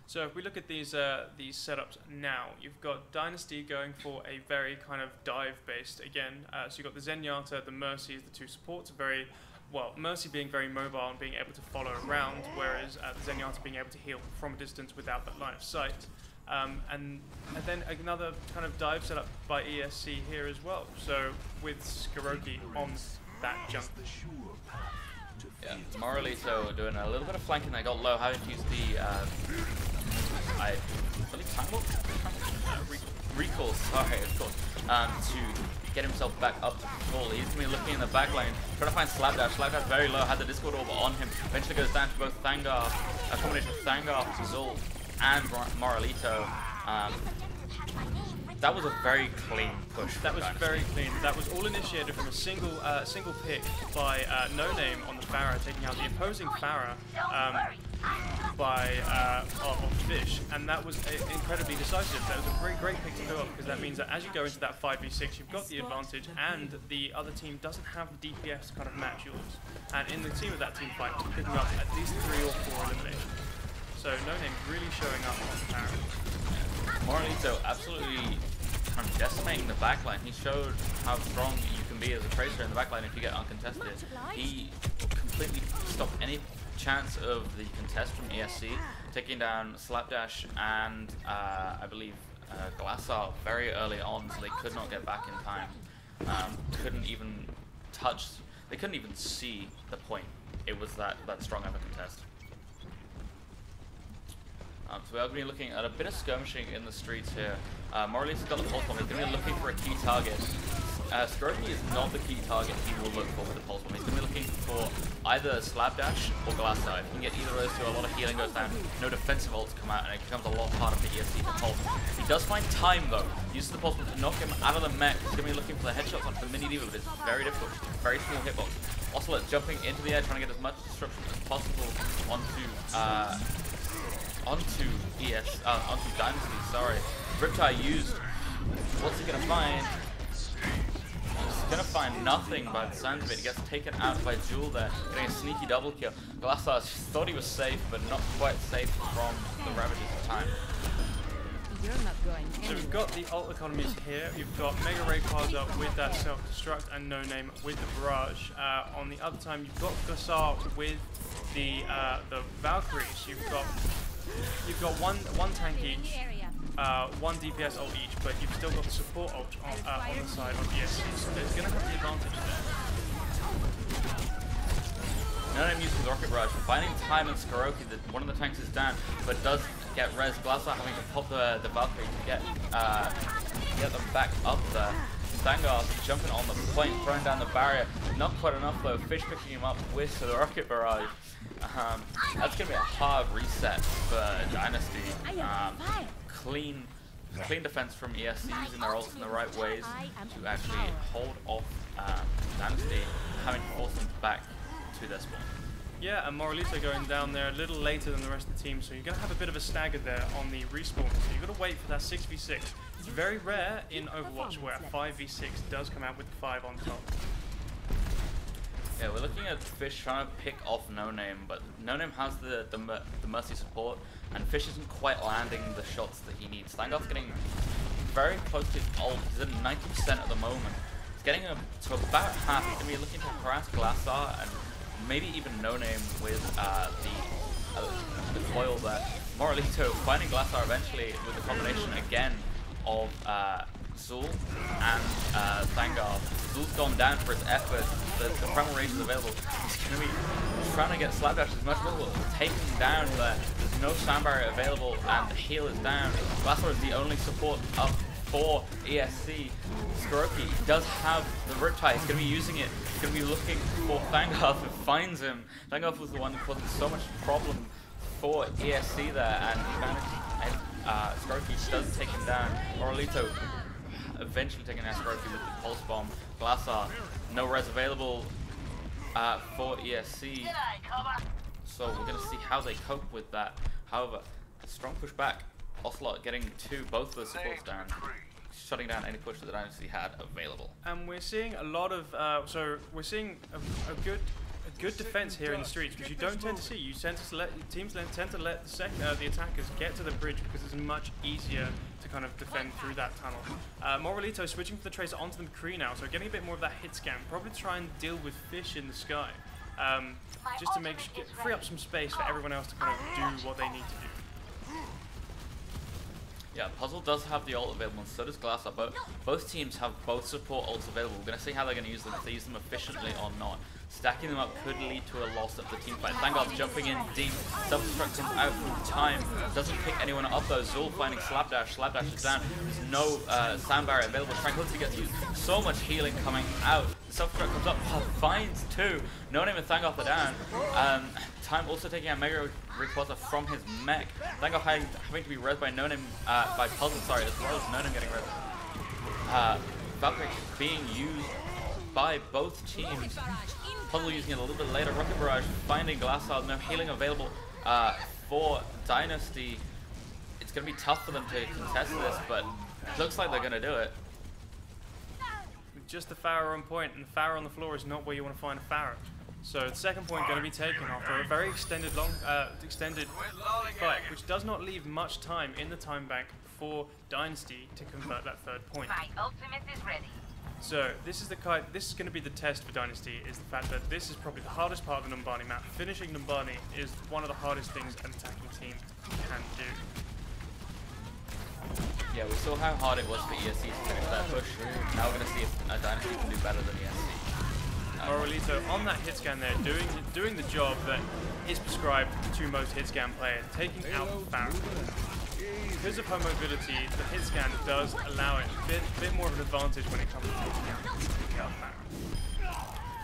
So if we look at these setups now, you've got Dynasty going for a very kind of dive-based again. So you've got the Zenyatta, the Mercy as the two supports, very well, Mercy being very mobile and being able to follow around, whereas the Zenyatta being able to heal from a distance without that line of sight. And then another kind of dive setup by ESC here as well. So with Skiroki on that jump. Yeah, Moralito doing a little bit of flanking. They got low, having to use the I believe time walk? Recall, sorry, of course, to get himself back up to full. He's going to be looking in the back lane, trying to find Slapdash. Slapdash very low, had the Discord Orb on him. Eventually goes down to both Thangar, a combination of Thangar, Zul, and Moralito. That was a very clean push. That was very clean. That was all initiated from a single pick by No Name on the Pharah, taking out the opposing Pharah of Fish, and that was incredibly decisive. That was a great pick to go up, because that means that as you go into that 5v6, you've got the advantage, and the other team doesn't have the DPS to kind of match yours. And in the team of that team fight, was picking up at least 3 or 4 eliminations. So No Name really showing up on the Pharah. Moralito absolutely kind of decimating the backline. He showed how strong you can be as a tracer in the backline if you get uncontested. He completely stopped any chance of the contest from ESC, taking down Slapdash and I believe Glassar very early on, so they could not get back in time. Couldn't even touch, they couldn't even see the point. It was that strong of a contest. So we are going to be looking at a bit of skirmishing in the streets here. Moralito's got the pulse bomb. He's going to be looking for a key target. Skiroki is not the key target he will look for with the pulse bomb. He's going to be looking for either Slapdash or Glassar. If you can get either of those two, a lot of healing goes down. No defensive ults come out, and it becomes a lot harder for ESC to pulse. He does find time though. He uses the pulse bomb to knock him out of the mech. He's going to be looking for the headshots onto the mini diva, but it's very difficult. Very small hitbox. Ocelot jumping into the air, trying to get as much disruption as possible onto Dynasty, sorry. Riptide used. What's he gonna find? He's gonna find nothing by the sounds of it. He gets taken out by Jewel there, getting a sneaky double kill. Glassar thought he was safe, but not quite safe from the ravages of time. So we've got the ult economies here. You've got Mega Ray Quasar with that self-destruct and No Name with the barrage. On the other time, you've got Glassar with the Valkyries. You've got one tank each, one DPS ult each, but you've still got the support ult on the side of ESC, so they're going to have the advantage there. No Name uses the Rocket Barrage, finding time in Skiroki that one of the tanks is down, but does get res. Glassar having to pop the Valkyrie to get them back up there. Thangar jumping on the point, throwing down the barrier. Not quite enough though. Fish picking him up with the Rocket Barrage. That's going to be a hard reset for Dynasty. Clean defense from ESC, using their ults in the right ways to actually hold off Dynasty, having to force them back to their spawn. Yeah, and Moralito going down there a little later than the rest of the team, so you're going to have a bit of a stagger there on the respawn. So you've got to wait for that 6v6. It's very rare in Overwatch where a 5v6 does come out with 5 on top. Yeah, we're looking at Fish trying to pick off No Name, but No Name has the Mercy support, and Fish isn't quite landing the shots that he needs. Thangar's getting very close to his ult. He's at 90% at the moment. He's getting him to about half. He's going to be looking to harass Glassar and maybe even No Name with the coil there. Moralito finding Glassar eventually with a combination again of Zul and Thangar. Zul's gone down for his effort. The primal rage is available. He's going to be trying to get Slapdash as much as possible. Taking down there. There's no sound barrier available, and the heal is down. Glassar is the only support up for ESC. Skoroki does have the Riptide. He's going to be using it. He's going to be looking for Thangarth, who finds him. Thangarth was the one who caused so much problem for ESC there, and he managed, and Skoroki does take him down. Moralito eventually taking down Skoroki with the Pulse Bomb. Glassar, no res available for ESC. So we're going to see how they cope with that. However, strong push back. Ocelot getting to both of the supports down, shutting down any push that the Dynasty had available. And we're seeing a lot of, so we're seeing a good defense here in the streets, which you don't tend to see. You tend to let teams tend to let the attackers get to the bridge because it's much easier to kind of defend through that tunnel. Moralito switching from the Tracer onto the McCree now, so getting a bit more of that hit scan, probably to try and deal with fish in the sky, just to free up some space for everyone else to kind of do what they need to do. Yeah, Puzzle does have the ult available, and so does Glassar, but both teams have both support ults available. We're going to see how they're going to use them, if they use them efficiently or not. Stacking them up could lead to a loss of the team fight. Thangarth jumping in deep, self-destruct comes out from time, doesn't pick anyone up though. Zul finding Slapdash, Slapdash is down, there's no sound barrier available. Tranquility gets used, so much healing coming out. Self-destruct comes up, finds two. No Name and Thangarth are down. Time also taking out Mega Rayquaza from his mech. Thangarth having to be res by No Name, by Puzzle, sorry, as well as No Name getting res. Valkyrie being used by both teams. Puzzle using it a little bit later. Rocket Barrage finding Glassard. No healing available for Dynasty. It's going to be tough for them to contest this, but it looks like they're going to do it. Just the Pharah on point, and the Pharah on the floor is not where you want to find a Pharah. So the second point going to be taken after a very extended fight, which does not leave much time in the time bank for Dynasty to convert that third point. My ultimate is ready. So this is going to be the test for Dynasty, is the fact that this is probably the hardest part of the Numbani map. Finishing Numbani is one of the hardest things an attacking team can do. Yeah, we saw how hard it was for ESC to finish that push. Now we're going to see if Dynasty can do better than ESC. Moralito on that hit scan there, doing the job that is prescribed to most hit scan players, taking out Pharah. Because of her mobility, the hit scan does allow it a bit more of an advantage when it comes to taking out Pharah.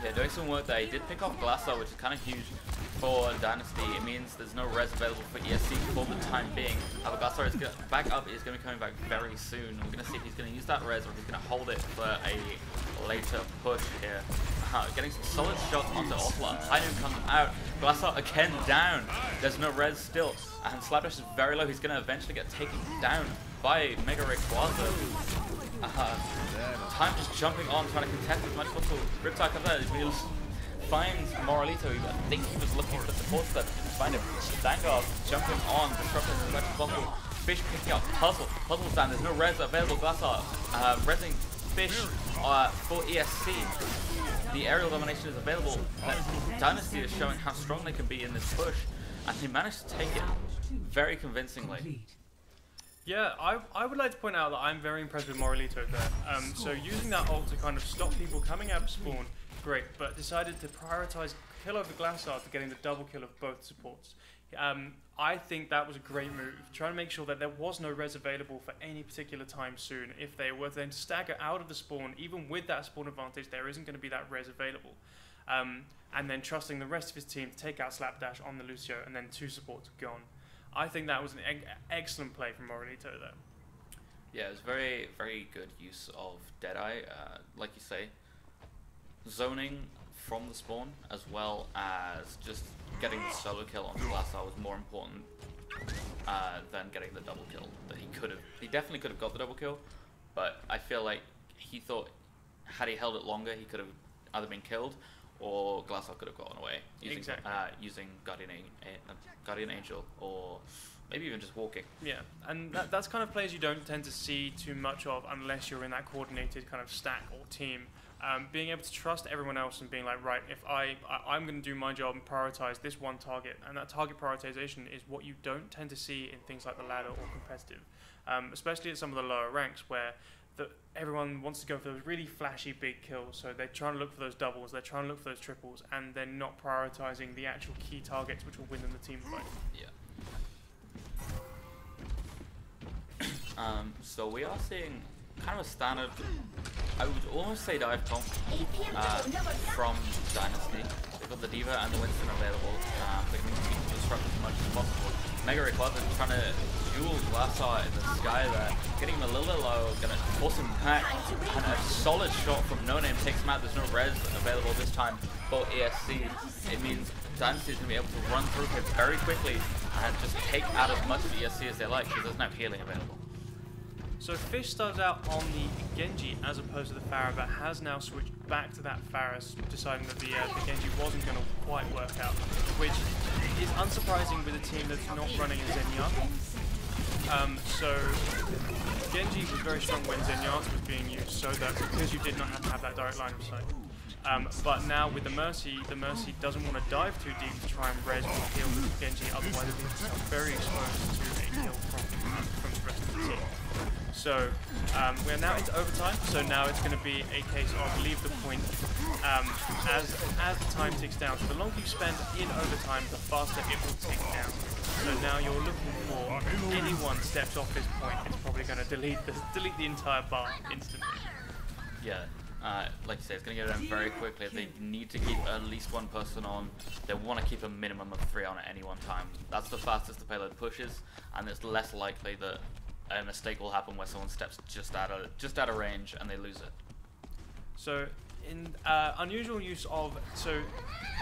Yeah, doing some work there. He did pick off Glassar, which is kind of huge for Dynasty. It means there's no res available for ESC for the time being. But Glassar is back up. Is going to be coming back very soon. We're going to see if he's going to use that res or if he's going to hold it for a later push here. Getting some solid shots onto Ocelot. Tidum comes out. Glassar again down. There's no res still. And Slapdash is very low. He's going to eventually get taken down by Mega Rayquaza. Time just jumping on, trying to contest as much as possible. Riptide comes out. He finds Moralito. I think he was looking for support step. Find him. Thangarth jumping on, disrupting as much as possible. Fish picking up Puzzle. Puzzle's down. There's no res available. Glassar resing Fish for ESC. The aerial domination is available. Dynasty is showing how strong they can be in this push, and they managed to take it very convincingly. Yeah, I would like to point out that I'm very impressed with Moralito there. So using that ult to kind of stop people coming out of spawn, great, but decided to prioritize kill over Glassard to getting the double kill of both supports. I think that was a great move, trying to make sure that there was no res available for any particular time soon. If they were then to stagger out of the spawn, even with that spawn advantage, there isn't going to be that res available. And then trusting the rest of his team to take out Slapdash on the Lucio, and then two supports gone. I think that was an excellent play from Moralito there. Yeah, it was very, very good use of Deadeye. Like you say, zoning from the spawn as well as just getting the solo kill on Glassar was more important than getting the double kill that he could have. He definitely could have got the double kill, but I feel like he thought had he held it longer, he could have either been killed or Glassar could have gotten away using Guardian Angel, or maybe even just walking. Yeah, and that's kind of plays you don't tend to see too much of unless you're in that coordinated kind of stack or team. Being able to trust everyone else and being like, right, if I'm going to do my job and prioritize this one target, and that target prioritization is what you don't tend to see in things like the ladder or competitive, especially at some of the lower ranks where everyone wants to go for those really flashy big kills, so they're trying to look for those doubles, they're trying to look for those triples, and they're not prioritizing the actual key targets which will win them the team fight. Yeah. So we are seeing kind of a standard, I would almost say dive comp from Dynasty. They've got the Diva and the Winston available. They can disrupt as much as possible. Mega Rayquaza trying to duel Glassar in the sky there, getting him a little bit low, gonna force him back, and a solid shot from No Name takes him out. There's no res available this time for ESC. It means Dynasty is gonna be able to run through him very quickly and just take out as much of ESC as they like because there's no healing available. So Fish starts out on the Genji as opposed to the Pharah, but has now switched back to that Pharah, deciding that the Genji wasn't going to quite work out, which is unsurprising with a team that's not running a Zenyatta. So Genji was very strong when Zenyatta was being used, so that because you did not have to have that direct line of sight. But now with the Mercy doesn't want to dive too deep to try and res or heal the Genji, otherwise it is very exposed to a kill from the rest of the team. So we're now into overtime, so now it's going to be a case of leave the point as the time ticks down. So the longer you spend in overtime, the faster it will tick down. So now you're looking for anyone steps off this point, it's probably going to delete the entire bar instantly. Yeah. Like you say, it's going to get done very quickly. They need to keep at least one person on. They want to keep a minimum of 3 on at any one time. That's the fastest the payload pushes, and it's less likely that a mistake will happen where someone steps just out of range and they lose it. So in unusual use of, so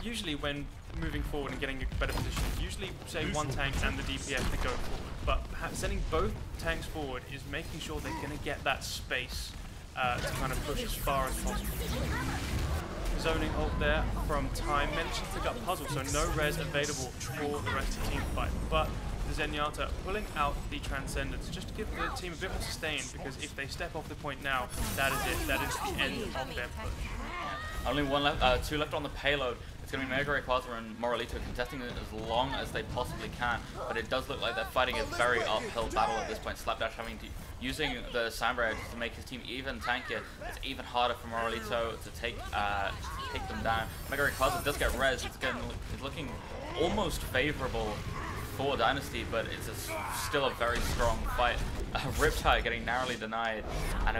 usually when moving forward and getting a better position, usually say one tank and the DPS that go forward, but sending both tanks forward is making sure they're going to get that space to kind of push as far as possible. Zoning ult there from Time, managed to pick up Puzzle, so no res available for the rest of the team fight, but the Zenyatta pulling out the Transcendence just to give the team a bit more sustain, because if they step off the point now, that is it, that is the end of their push. Only one left, 2 left on the payload. It's going to be Mega Rayquaza and Moralito contesting it as long as they possibly can, but it does look like they're fighting a very uphill battle at this point. Slapdash using the Sombra to make his team even tankier. It's even harder for Moralito to take them down. Mega Rayquaza does get res. It's looking almost favourable for Dynasty, but it's still a very strong fight. Riptide getting narrowly denied, and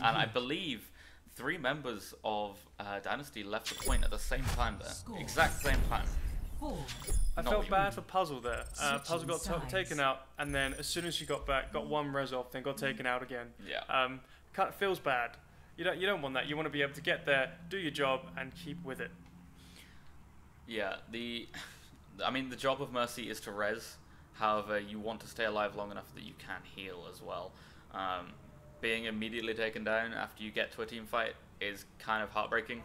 I believe 3 members of Dynasty left the point at the same time there. Exact same time. I felt bad for Puzzle there. Puzzle got taken out, and then as soon as she got back, got 1 res off, then got taken out again. Yeah. Kind of feels bad. You don't want that. You want to be able to get there, do your job, and keep with it. Yeah. The job of Mercy is to res. However, you want to stay alive long enough that you can heal as well. Being immediately taken down after you get to a team fight is kind of heartbreaking,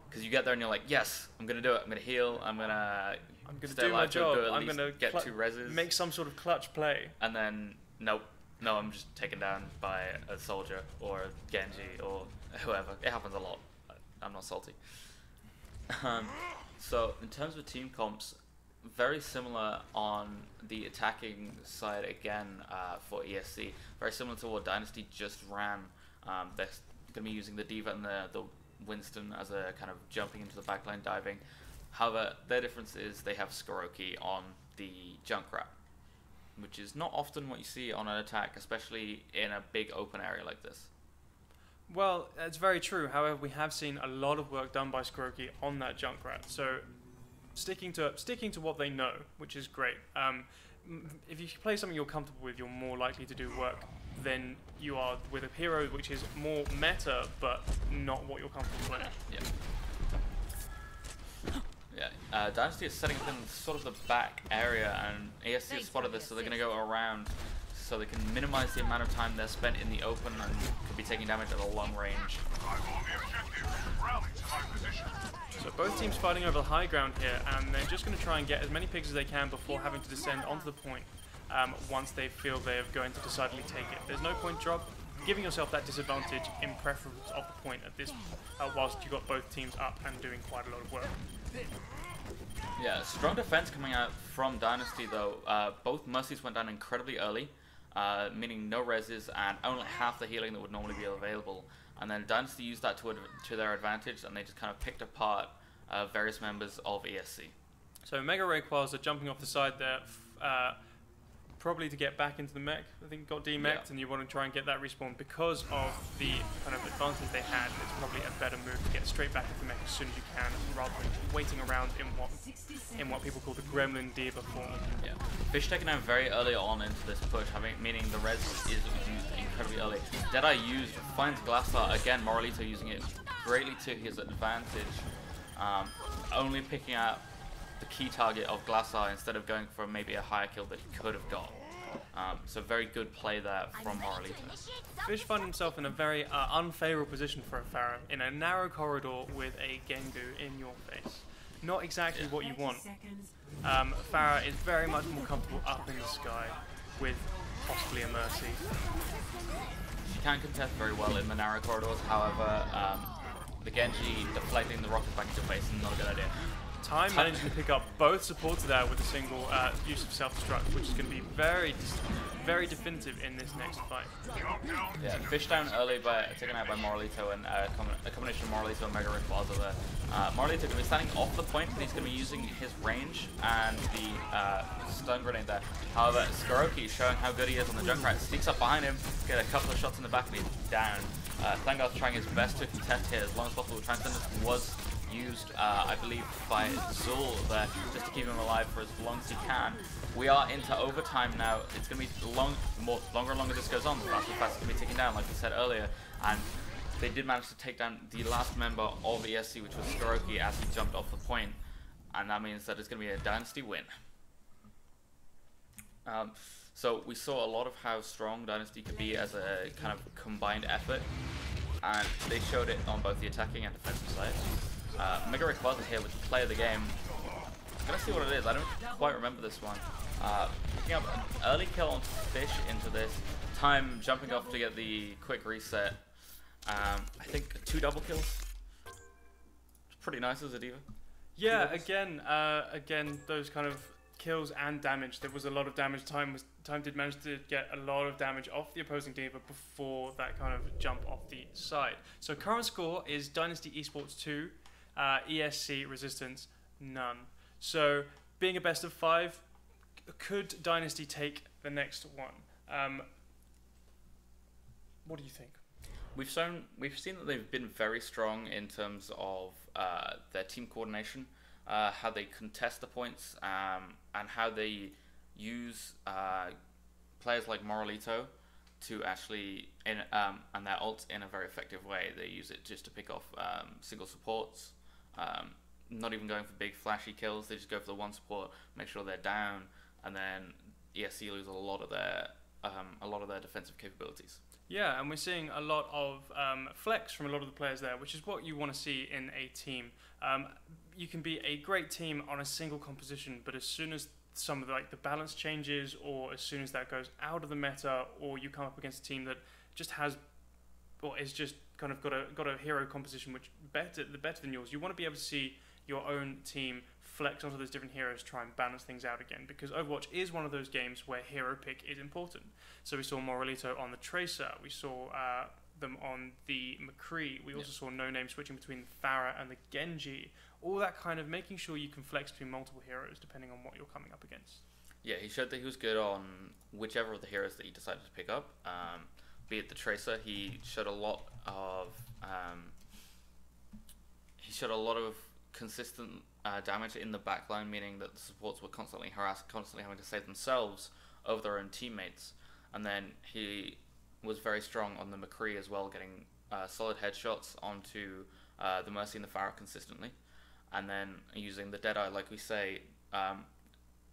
because you get there and you're like, yes, I'm gonna do it. I'm gonna heal. I'm gonna stay do my alive job. I'm gonna get 2 reses. Make some sort of clutch play. And then no, I'm just taken down by a soldier or a Genji or whoever. It happens a lot. I'm not salty. So in terms of team comps, very similar on the attacking side again for ESC. Very similar to what Dynasty just ran. They're going to be using the Diva and the Winston as a kind of jumping into the backline diving. However, their difference is they have Skoroki on the Junkrat, which is not often what you see on an attack, especially in a big open area like this. Well, that's very true. However, we have seen a lot of work done by Skoroki on that Junkrat. So sticking to what they know, which is great. If you play something you're comfortable with, you're more likely to do work than you are with a hero which is more meta, but not what you're comfortable playing. Yeah. Dynasty is setting up in sort of the back area, and ESC has spotted this, so they're going to go around so they can minimize the amount of time they're spent in the open and could be taking damage at a long range. So both teams fighting over the high ground here, and they're just going to try and get as many pigs as they can before having to descend onto the point once they feel they're going to decidedly take it. There's no point giving yourself that disadvantage in preference of the point at this, whilst you've got both teams up and doing quite a lot of work. Yeah, strong defense coming out from Dynasty though. Both Mercies went down incredibly early, meaning no reses and only half the healing that would normally be available. And then Dynasty used that to their advantage, and they just kind of picked apart various members of ESC. So Mega Rayquaza jumping off the side there, probably to get back into the mech. I think got demeched, and you want to try and get that respawn because of the kind of advantage they had. It's probably a better move to get straight back into the mech as soon as you can, rather than waiting around in what people call the Gremlin Diva form. Yeah, Fish taken out very early on into this push, meaning the res is used incredibly early. Deadeye finds Glassar again. Moralito using it greatly to his advantage, only picking out the key target of Glassar instead of going for maybe a higher kill that he could have got. So very good play there from Moralito. Fish found himself in a very unfavorable position for a Pharah, in a narrow corridor with a Gengu in your face. Not exactly what you want. Pharah is very much more comfortable up in the sky with possibly a Mercy. She can contest very well in the narrow corridors, however, the Genji deflecting the rockets back into face is not a good idea. Time managing to pick up both supports there with a single use of self-destruct, which is going to be very, very definitive in this next fight. Yeah, Fish down early by taken out by Moralito, and a combination of Moralito and Mega Rayquaza there. Moralito going to be standing off the point, but he's going to be using his range and the stun grenade there. However, Skuroki showing how good he is on the Junkrat, sneaks up behind him, get a couple of shots in the back, and he's down. Thangar's trying his best to contest here as long as possible. Transcendence was used, I believe, by Zul there, just to keep him alive for as long as he can. We are into overtime now. It's going to be longer and longer this goes on. The faster and faster it's going to be ticking down, like we said earlier. And they did manage to take down the last member of ESC, which was Skuroki, as he jumped off the point. And that means that it's going to be a Dynasty win. So we saw a lot of how strong Dynasty could be as a kind of combined effort. And they showed it on both the attacking and defensive side. Mega Rayquaza here with the play of the game. I'm gonna see what it is. I don't quite remember this one. Picking up an early kill on Fish into this. Time jumping off to get the quick reset. I think 2 double kills. It's pretty nice as a diva. Yeah, again, those kind of kills and damage. There was a lot of damage. Time did manage to get a lot of damage off the opposing diva before that kind of jump off the side. So current score is Dynasty Esports 2. ESC Resistance, none. So, being a best of 5, could Dynasty take the next one? What do you think? We've seen that they've been very strong in terms of their team coordination, how they contest the points, and how they use players like Moralito to actually, and their ult in a very effective way. They use it just to pick off single supports. Not even going for big flashy kills, they just go for the one support, make sure they're down, and then ESC lose a lot of their defensive capabilities. Yeah, and we're seeing a lot of flex from a lot of the players there, which is what you want to see in a team. You can be a great team on a single composition, but as soon as some of the balance changes, or as soon as that goes out of the meta, or you come up against a team that just has, or is just kind of got a hero composition which better than yours, you want to be able to see your own team flex onto those different heroes, try and balance things out again, because Overwatch is one of those games where hero pick is important. So we saw Moralito on the Tracer, we saw them on the McCree, we also saw No Name switching between Pharah and the Genji, all that kind of making sure you can flex between multiple heroes depending on what you're coming up against. Yeah, he showed that he was good on whichever of the heroes that he decided to pick up. Be it the Tracer, he showed a lot of consistent damage in the backline, meaning that the supports were constantly harassed, constantly having to save themselves over their own teammates. And then he was very strong on the McCree as well, getting solid headshots onto the Mercy and the Pharah consistently. And then using the Deadeye, like we say, time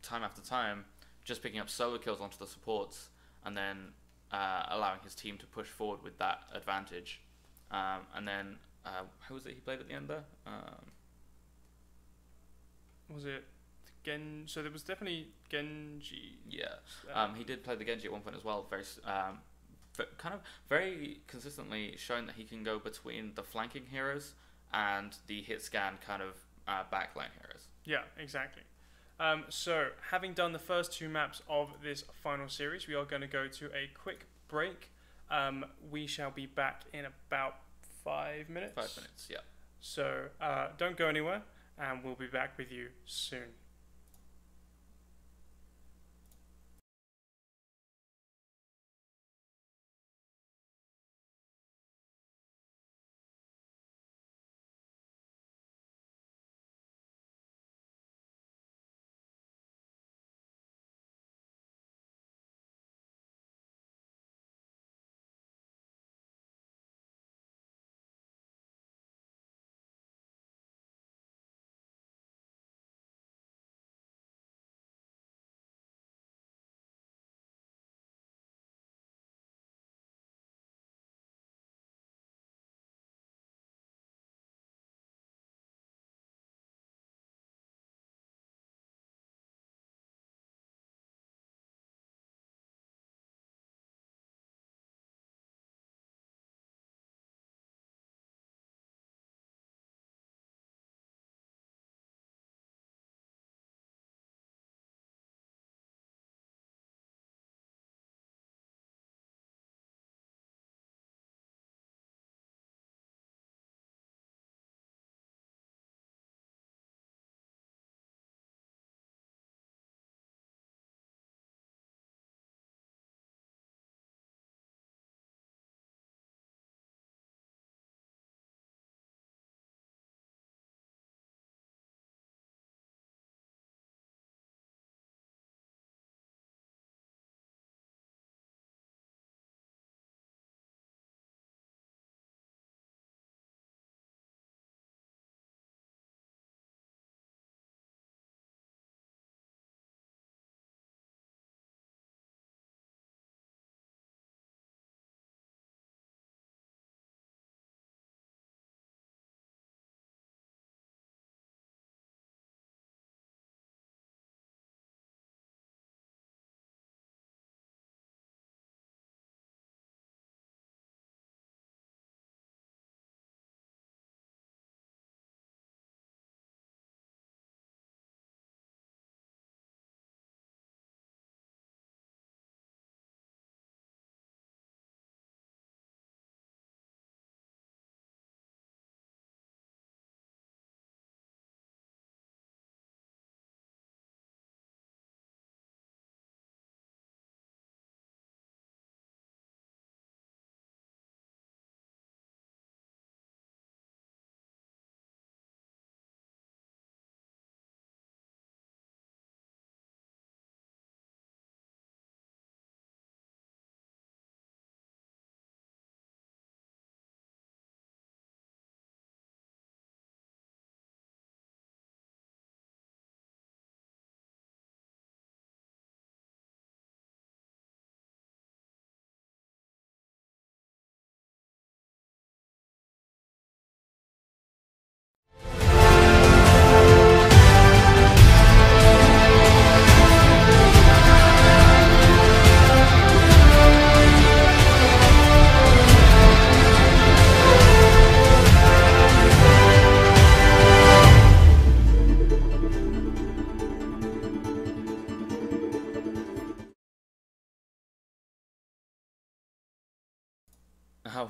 after time, just picking up solo kills onto the supports, and then allowing his team to push forward with that advantage. And then, who was it he played at the end there? Was it so there was definitely Genji. Yeah, he did play the Genji at one point as well. Very consistently showing that he can go between the flanking heroes and the hit scan kind of backline heroes. Yeah, exactly. So, having done the first 2 maps of this final series, we are going to go to a quick break. We shall be back in about 5 minutes. 5 minutes, yeah. So, don't go anywhere, and we'll be back with you soon.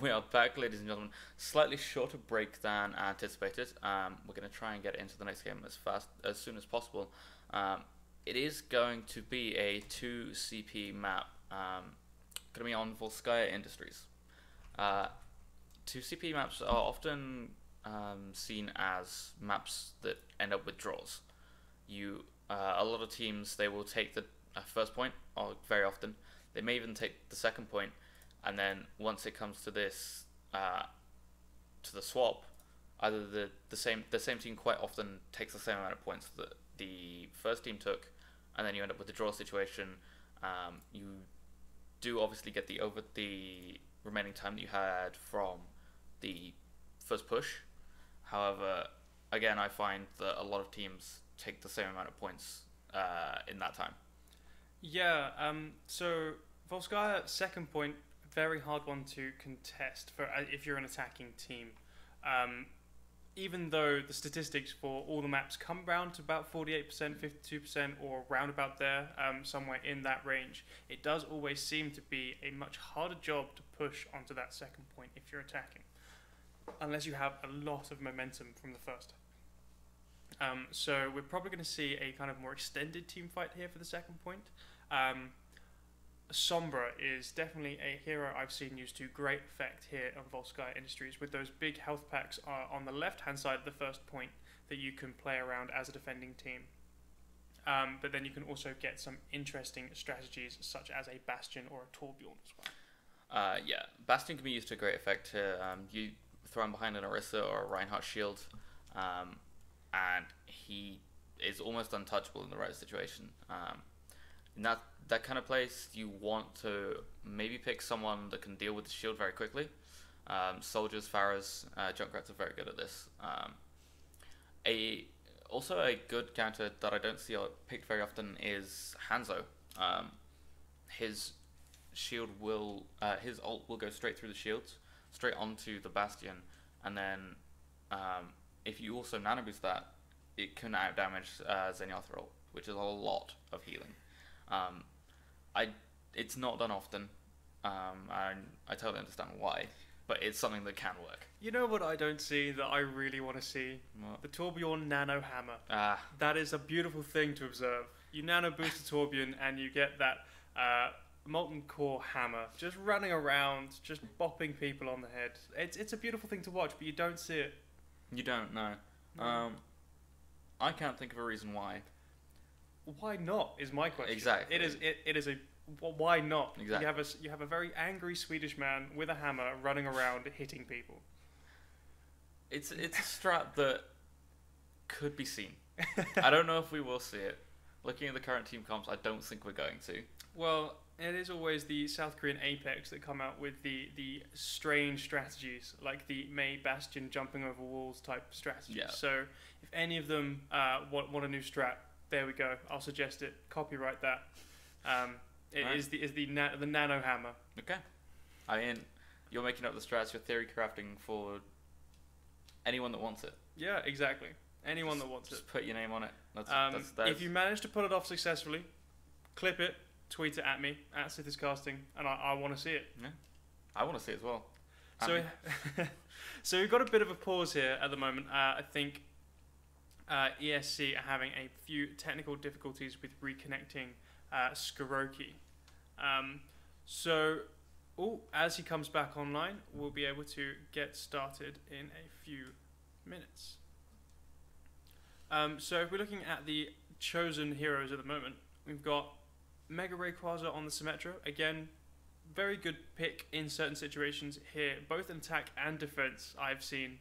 We are back, ladies and gentlemen. Slightly shorter break than anticipated. We're going to try and get into the next game as soon as possible. It is going to be a 2 CP map. Going to be on Volskaya Industries. 2 CP maps are often seen as maps that end up with draws. A lot of teams, they will take the first point, or very often they may even take the second point. And then once it comes to this, to the swap, either the same team quite often takes the same amount of points that the first team took, and then you end up with the draw situation. You do obviously get the remaining time that you had from the first push. However, again, I find that a lot of teams take the same amount of points in that time. Yeah. So Volskaya second point. Very hard one to contest for if you're an attacking team. Even though the statistics for all the maps come round to about 48%, 52%, or round about there, somewhere in that range, it does always seem to be a much harder job to push onto that second point if you're attacking, unless you have a lot of momentum from the first. So we're probably going to see a kind of more extended team fight here for the second point. Sombra is definitely a hero I've seen used to great effect here on Volskaya Industries, with those big health packs on the left-hand side of the first point that you can play around as a defending team. But then you can also get some interesting strategies such as a Bastion or a Torbjorn as well. Yeah, Bastion can be used to great effect here. You throw him behind an Orisa or a Reinhardt shield, and he is almost untouchable in the right situation. In that kind of place, you want to maybe pick someone that can deal with the shield very quickly. Soldiers, Pharahs, Junkrats are very good at this. Also a good counter that I don't see picked very often is Hanzo. His shield will, his ult will go straight through the shields, straight onto the Bastion, and then if you also nano boost that, it can out damage Zenyatta ult, which is a lot of healing. It's not done often, and I totally understand why, but it's something that can work. You know what I don't see that I really want to see? What? The Torbjorn Nano Hammer. That is a beautiful thing to observe. You nano boost a Torbjorn and you get that molten core hammer just running around, just bopping people on the head. It's a beautiful thing to watch, but you don't see it. You don't know. I can't think of a reason why. Why not is my question. Exactly. It is a why not? Exactly. You have a very angry Swedish man with a hammer running around hitting people. It's a strat that could be seen. I don't know if we will see it. Looking at the current team comps, I don't think we're going to. Well, it is always the South Korean Apex that come out with the strange strategies, like the Mei Bastion jumping over walls type strategies. Yeah. So if any of them want a new strat, there we go. I'll suggest it. Copyright that. It right. is the nano hammer. Okay. I mean, you're making up the strats, you're theory crafting for anyone that wants it. Yeah, exactly. Anyone that wants it. Just put your name on it. That's if you manage to pull it off successfully, clip it, tweet it at me, at SithisCasting, and I want to see it. Yeah. I want to see it as well. So we've got a bit of a pause here at the moment. I think ESC are having a few technical difficulties with reconnecting Skoroki. As he comes back online, we'll be able to get started in a few minutes. So if we're looking at the chosen heroes at the moment, we've got Mega Rayquaza on the Symmetra. Again, very good pick in certain situations here, both in attack and defense. I've seen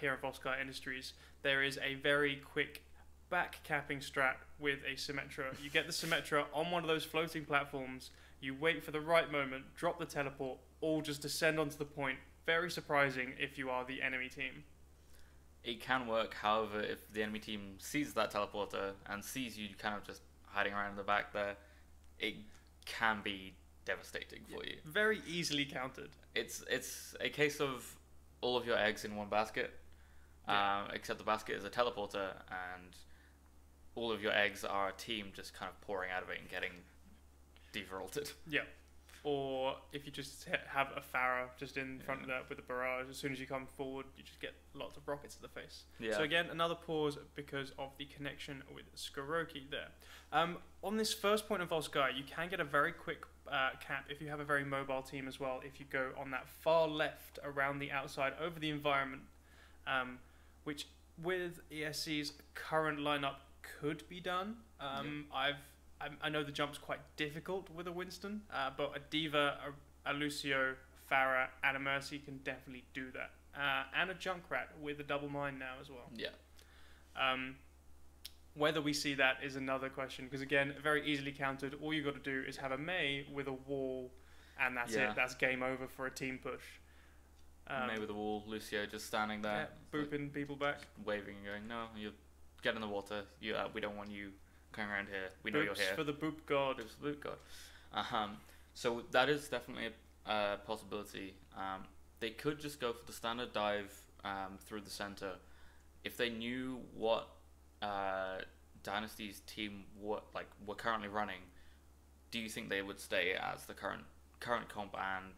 here at Volskaya Industries, there is a very quick back capping strat with a Symmetra. You get the Symmetra on one of those floating platforms, you wait for the right moment, drop the teleport, all just descend onto the point. Very surprising if you are the enemy team. It can work, however, if the enemy team sees that teleporter and sees you kind of just hiding around in the back there, it can be devastating for you. Very easily countered. It's a case of all of your eggs in one basket, except the basket is a teleporter, and all of your eggs are a team just kind of pouring out of it and getting devaulted. Yeah. or if you just have a Farah just in front of that with a barrage, as soon as you come forward, you just get lots of rockets to the face. Yeah. So again, another pause because of the connection with Skoroki there. On this first point of Volsky, you can get a very quick cap if you have a very mobile team as well, if you go on that far left around the outside over the environment, which with ESC's current lineup could be done. I know the jump's quite difficult with a Winston, but a D.Va, a Lucio, Farah, and a Mercy can definitely do that. And a Junkrat with a double mine now as well. Yeah. Whether we see that is another question, because again, very easily countered. All you got to do is have a Mei with a wall, and that's it. That's game over for a team push. Mei with a wall, Lucio just standing there, booping people back, waving and going, "No, you get in the water. We don't want you coming around here. We know you're here." For the boop god. Boops for the boop god. So that is definitely a possibility. They could just go for the standard dive through the center. If they knew what Dynasty's team were currently running, do you think they would stay as the current comp and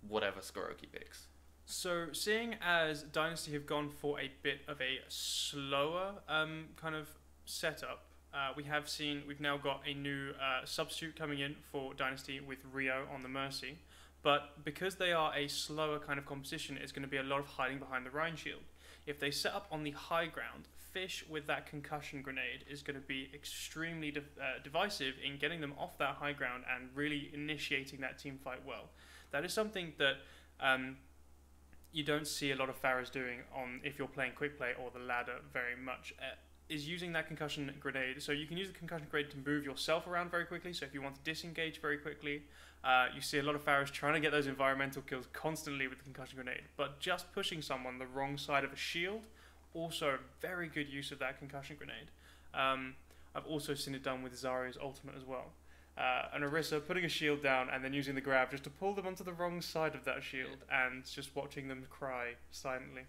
whatever Skoroki picks? So, seeing as Dynasty have gone for a bit of a slower kind of setup, we've now got a new substitute coming in for Dynasty with Rio on the Mercy. But because they are a slower kind of composition, it's going to be a lot of hiding behind the Rhine Shield. If they set up on the high ground, Fish with that concussion grenade is going to be extremely divisive in getting them off that high ground and really initiating that team fight well. That is something that you don't see a lot of Farahs doing if you're playing quick play or the ladder very much, is using that concussion grenade. So you can use the concussion grenade to move yourself around very quickly. So if you want to disengage very quickly, you see a lot of Farahs trying to get those environmental kills constantly with the concussion grenade. But just pushing someone the wrong side of a shield, also very good use of that concussion grenade. I've also seen it done with Zarya's ultimate as well. And Orisa putting a shield down and then using the grab just to pull them onto the wrong side of that shield and just watching them cry silently.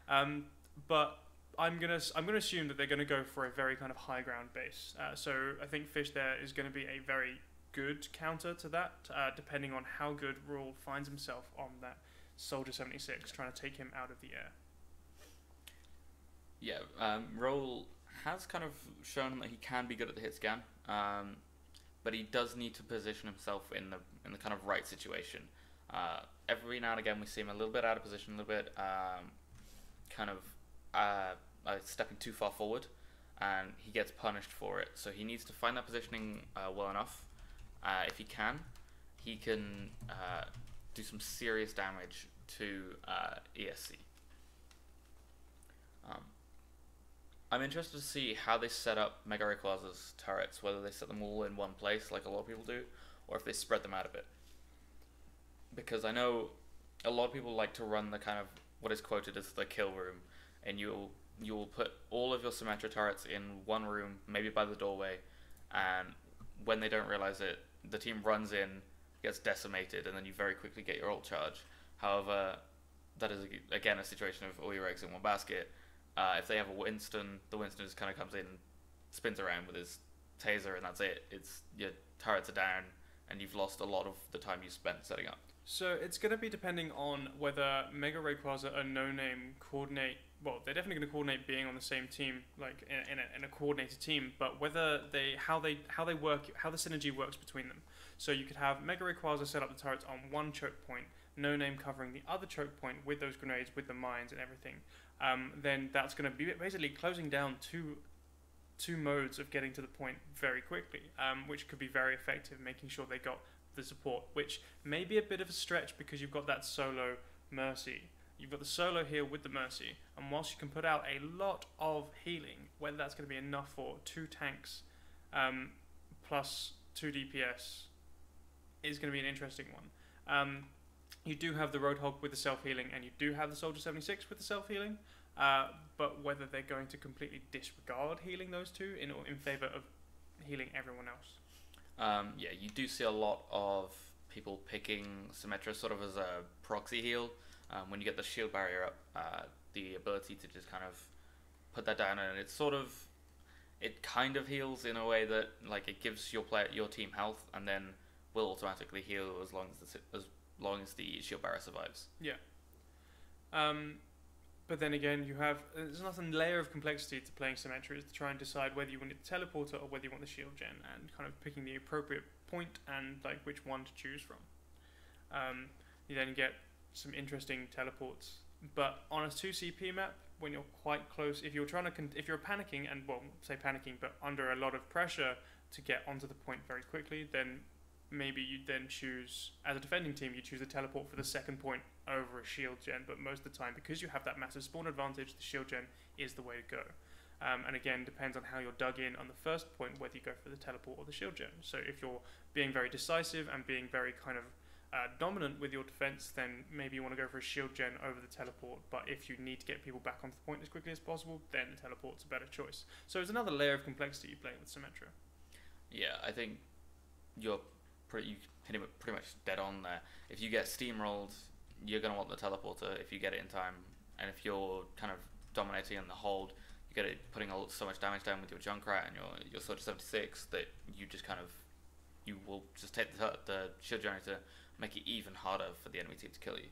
But I'm gonna assume that they're gonna go for a very kind of high ground base. So I think Fish there is going to be a very good counter to that, depending on how good Rule finds himself on that Soldier 76, trying to take him out of the air. Yeah, Roll has kind of shown that he can be good at the hit scan. But he does need to position himself in the kind of right situation. Every now and again we see him a little bit out of position, a little bit stepping too far forward, and he gets punished for it. So he needs to find that positioning well enough. If he can do some serious damage to ESC. I'm interested to see how they set up Mega Rayquaza's turrets, whether they set them all in one place like a lot of people do, or if they spread them out a bit. Because I know a lot of people like to run the kind of what is quoted as the kill room, and you'll put all of your Symmetra turrets in one room, maybe by the doorway, and when they don't realize it, the team runs in, gets decimated, and then you very quickly get your ult charge. However, that is again a situation of all your eggs in one basket. If they have a Winston, the Winston just kind of comes in, spins around with his taser, and that's it. Your turrets are down, and you've lost a lot of the time you spent setting up. So it's going to be depending on whether Mega Rayquaza and No Name coordinate. Well, they're definitely going to coordinate being on the same team, like in a coordinated team. But whether how the synergy works between them. So you could have Mega Rayquaza set up the turrets on one choke point, No Name covering the other choke point with those grenades, with the mines and everything. Then that's going to be basically closing down two modes of getting to the point very quickly, which could be very effective, making sure they got the support, which may be a bit of a stretch because you've got that solo Mercy. You've got the solo here with the Mercy, and whilst you can put out a lot of healing, whether that's going to be enough for 2 tanks plus 2 DPS is going to be an interesting one. You do have the Roadhog with the self-healing, and you do have the Soldier 76 with the self-healing, but whether they're going to completely disregard healing those two in favour of healing everyone else. Yeah, you do see a lot of people picking Symmetra sort of as a proxy heal. When you get the shield barrier up, the ability to just kind of put that down, and it kind of heals in a way that like it gives your team health, and then will automatically heal as long as the shield bearer survives. Yeah. But then again, there's another layer of complexity to playing Symmetra is to try and decide whether you want the teleporter or whether you want the shield gen, and kind of picking the appropriate point and like which one to choose from. You then get some interesting teleports, but on a 2 CP map, when you're quite close, if you're panicking and panicking, but under a lot of pressure to get onto the point very quickly, then maybe you then choose, as a defending team, you choose a teleport for the second point over a shield gen, but most of the time, because you have that massive spawn advantage, the shield gen is the way to go. And again, depends on how you're dug in on the first point, whether you go for the teleport or the shield gen. So if you're being very decisive and being very kind of dominant with your defense, then maybe you want to go for a shield gen over the teleport. But if you need to get people back onto the point as quickly as possible, then the teleport's a better choice. So it's another layer of complexity you play with Symmetra. Yeah, I think you hit it pretty much dead on there. If you get steamrolled, you're going to want the teleporter if you get it in time. And if you're kind of dominating in the hold, you get it putting so much damage down with your Junkrat and your Soldier 76 that you will just take the shield generator, make it even harder for the enemy team to kill you.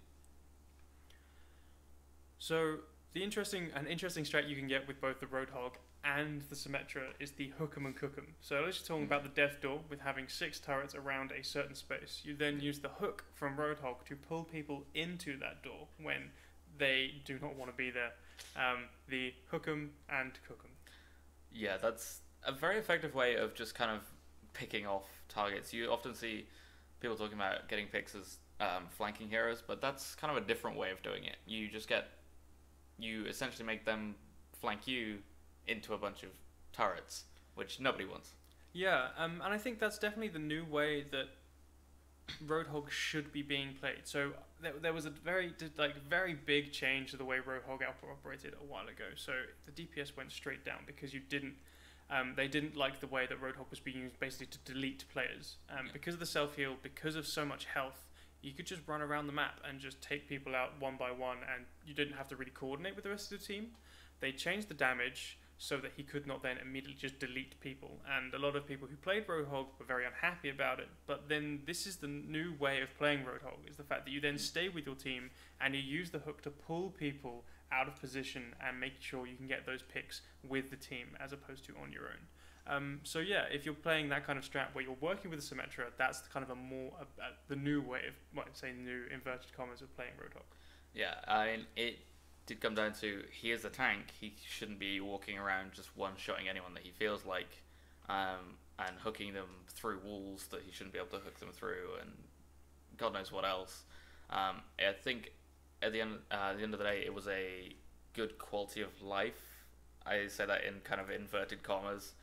So an interesting strat you can get with both the Roadhog and the Symmetra is the Hook'em and Cook'em. So let's just talk about the Death Door with having 6 turrets around a certain space. You then use the hook from Roadhog to pull people into that door when they do not want to be there. The Hook'em and Cook'em. Yeah, that's a very effective way of just kind of picking off targets. You often see people talking about getting picks as flanking heroes, but that's kind of a different way of doing it. You essentially make them flank you into a bunch of turrets, which nobody wants. Yeah, and I think that's definitely the new way that Roadhog should be being played. So there was a very big change to the way Roadhog operated a while ago. So the DPS went straight down because they didn't like the way that Roadhog was being used basically to delete players. Because of the self-heal, because of so much health, you could just run around the map and just take people out one by one, and you didn't have to really coordinate with the rest of the team. They changed the damage so that he could not then immediately just delete people. And a lot of people who played Roadhog were very unhappy about it. But then this is the new way of playing Roadhog, is the fact that you then stay with your team and you use the hook to pull people out of position and make sure you can get those picks with the team as opposed to on your own. So yeah, if you're playing that kind of strat where you're working with a Symmetra, that's kind of the new way of, new inverted commas of playing Roadhog. Yeah, I mean, it did come down to, he is a tank, he shouldn't be walking around just one-shotting anyone that he feels like, and hooking them through walls that he shouldn't be able to hook them through, and God knows what else. I think at the end of the day, it was a good quality of life. I say that in kind of inverted commas.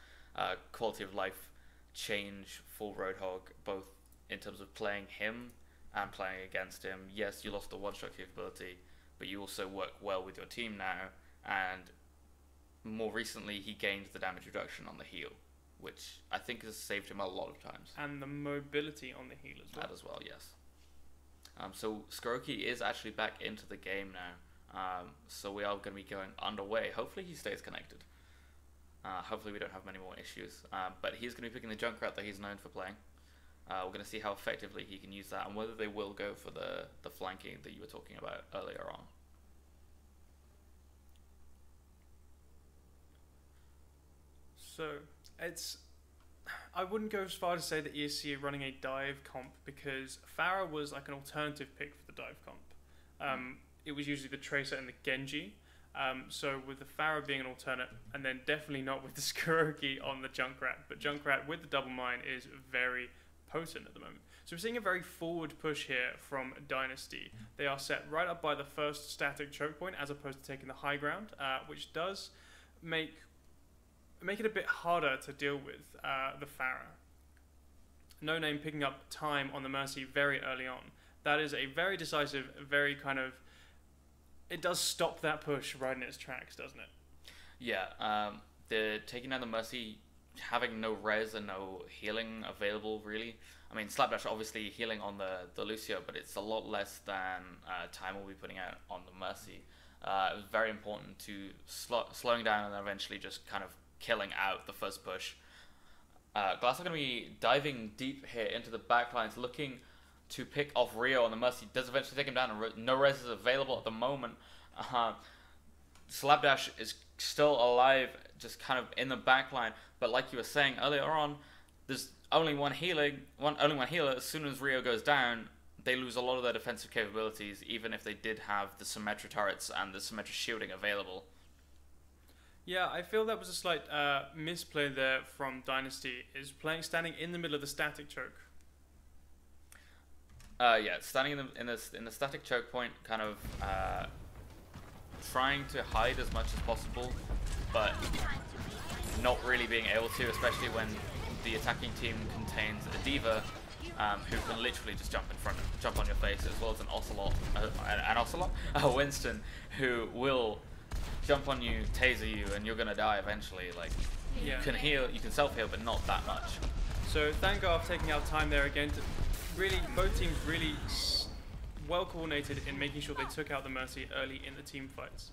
Quality of life change for Roadhog, both in terms of playing him and playing against him. Yes, you lost the one-shot capability, but you also work well with your team now, and more recently he gained the damage reduction on the heal, which I think has saved him a lot of times. And the mobility on the heal as well. That as well, yes. So Skoroki is actually back into the game now, so we are going to be going underway. Hopefully he stays connected. Hopefully we don't have many more issues, but he's going to be picking the Junkrat that he's known for playing. We're going to see how effectively he can use that, and whether they will go for the flanking that you were talking about earlier on. So I wouldn't go as far to say that ESC are running a dive comp, because Pharah was like an alternative pick for the dive comp. It was usually the Tracer and the Genji. So with the Pharah being an alternate, and then definitely not with the Skoroki on the Junkrat, but Junkrat with the double mine is very potent at the moment. So we're seeing a very forward push here from Dynasty. They are set right up by the first static choke point as opposed to taking the high ground, which does make it a bit harder to deal with the Pharah. No Name picking up time on the Mercy very early on. That is a very decisive, very kind of... It does stop that push right in its tracks, doesn't it? Yeah, the taking down the Mercy, having no res and no healing available, really. I mean, Slapdash obviously healing on the Lucio, but it's a lot less than time we'll be putting out on the Mercy. It was very important to slowing down and then eventually just kind of killing out the first push. Glass are going to be diving deep here into the backlines, looking to pick off Rio on the Mercy. Does eventually take him down, and no res is available at the moment. Slapdash is still alive, just kind of in the backline. But like you were saying earlier on, there's only one healer. As soon as Rio goes down, they lose a lot of their defensive capabilities, even if they did have the Symmetra turrets and the Symmetra shielding available. Yeah, I feel that was a slight misplay there from Dynasty, is standing in the middle of the static choke. Yeah, standing in the static choke point, kind of trying to hide as much as possible, but not really being able to, especially when the attacking team contains a diva who can literally just jump on your face, as well as a Winston who will jump on you, taser you, and you're gonna die eventually. Like, yeah. You can heal, you can self-heal, but not that much. So Thangarth taking out time there again to really, both teams really well coordinated in making sure they took out the Mercy early in the team fights,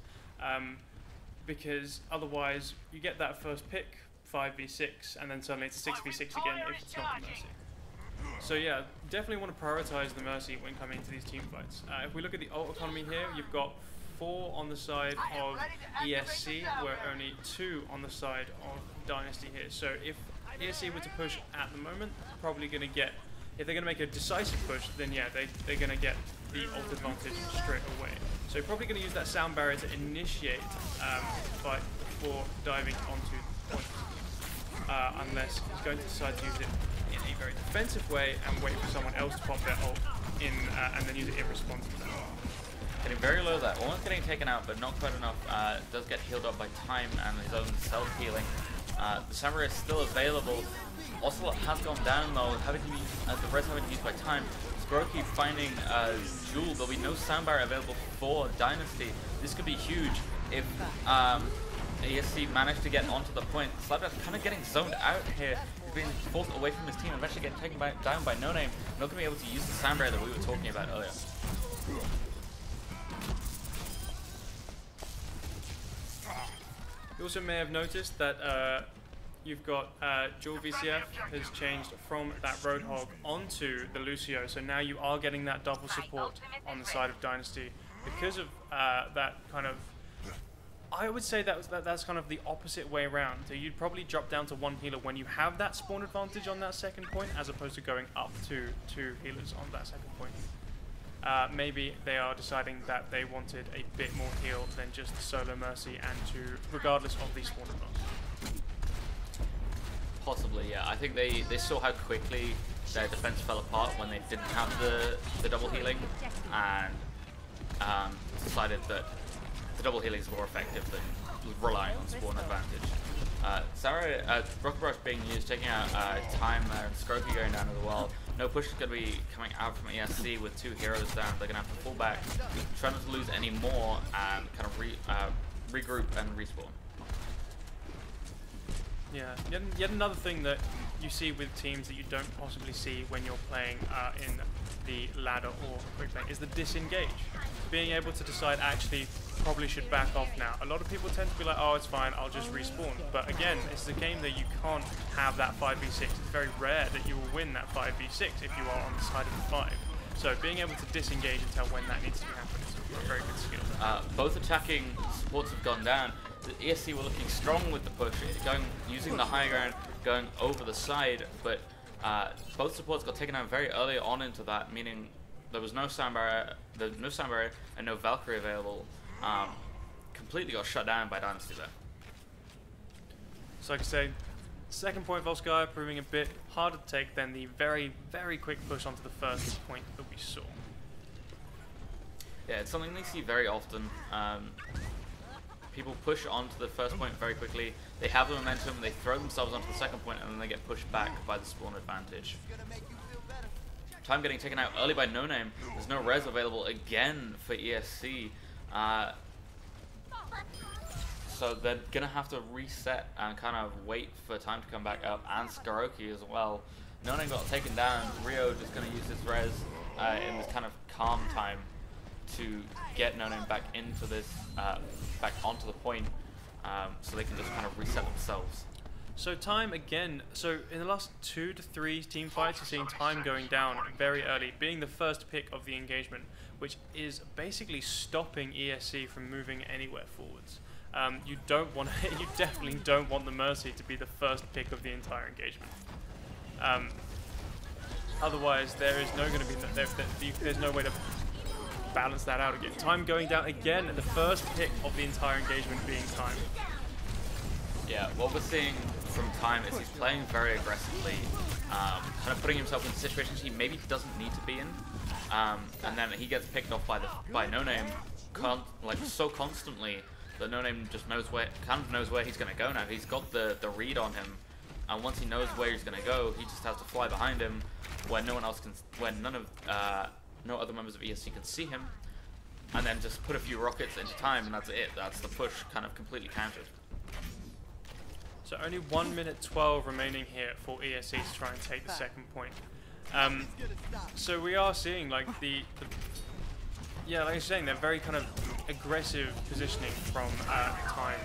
because otherwise you get that first pick 5v6 and then suddenly it's 6v6 again if it's not the Mercy. So yeah, definitely want to prioritize the Mercy when coming into these team fights. If we look at the ult economy here, you've got 4 on the side of ESC, where only 2 on the side of Dynasty here. So if ESC were to push at the moment, probably going to get, if they're going to make a decisive push, then yeah, they're going to get the ult advantage straight away. So probably going to use that sound barrier to initiate the fight before diving onto the point. Unless he's going to decide to use it in a very defensive way and wait for someone else to pop their ult in and then use it in response to that. Getting very low there, almost getting taken out, but not quite enough. Does get healed up by time and his own self-healing. The Samurai is still available. Ocelot has gone down though, the res having to be used by time. Skoroki finding Jewel. There'll be no sound barrier available for Dynasty. This could be huge if ESC managed to get onto the point. Slapdash kind of getting zoned out here. He's being forced away from his team, eventually getting taken down by No Name. Not going to be able to use the sound barrier that we were talking about earlier. You also may have noticed that you've got Dual VCF has changed from that Roadhog onto the Lucio, so now you are getting that double support on the side of Dynasty because of that kind of. I would say that's kind of the opposite way around. So you'd probably drop down to 1 healer when you have that spawn advantage on that second point, as opposed to going up to 2 healers on that second point. Maybe they are deciding that they wanted a bit more heal than just solo Mercy, and regardless of the spawn advantage. Possibly, yeah. I think they saw how quickly their defense fell apart when they didn't have the double healing, and decided that the double healing is more effective than relying on spawn advantage. Rocket Rush being used, taking out Time there, and Skoroki going down as well. No push is going to be coming out from ESC with 2 heroes down. They're going to have to pull back, try not to lose any more, and kind of regroup and respawn. Yeah, yet another thing that you see with teams that you don't possibly see when you're playing in the ladder or quick lane is the disengage. Being able to decide, actually, probably should back off now. A lot of people tend to be like, oh, it's fine, I'll just respawn. But again, it's a game that you can't have that 5v6. It's very rare that you will win that 5v6 if you are on the side of the 5. So being able to disengage and tell when that needs to happen is a very good skill. Both attacking supports have gone down. The ESC were looking strong with the push, using the high ground, going over the side, but both supports got taken out very early on into that, meaning there was no sound barrier, and no Valkyrie available. Completely got shut down by Dynasty there. So like I say, second point Volskaya proving a bit harder to take than the very, very quick push onto the first point that we saw. Yeah, it's something they see very often. People push onto the first point very quickly, they have the momentum, they throw themselves onto the second point, and then they get pushed back by the spawn advantage. Time getting taken out early by No Name. There's no res available again for ESC. So they're gonna have to reset and kind of wait for time to come back up, and Skoroki as well. No Name got taken down. Rio just gonna use his res in this kind of calm time to get No Name back into this, back onto the point, so they can just kind of reset themselves. So time again, so in the last 2 to 3 team fights, you're seeing time going down very early, being the first pick of the engagement, which is basically stopping ESC from moving anywhere forwards. You don't want, you definitely don't want the Mercy to be the first pick of the entire engagement. Otherwise, there is no going to be there's no way to balance that out again. Time going down again, and the first pick of the entire engagement being time. Yeah, what we're seeing from Time is he's playing very aggressively, kind of putting himself in situations he maybe doesn't need to be in, and then he gets picked off by No Name, like so constantly that No Name just knows where he's gonna go now. He's got the read on him, and once he knows where he's gonna go, he just has to fly behind him, where no other members of ESC can see him, and then just put a few rockets into Time, and that's it. That's the push kind of completely countered. So only 1 minute 12 remaining here for ESC to try and take the second point. So we are seeing like yeah, like I was saying, they're very kind of aggressive positioning from Time.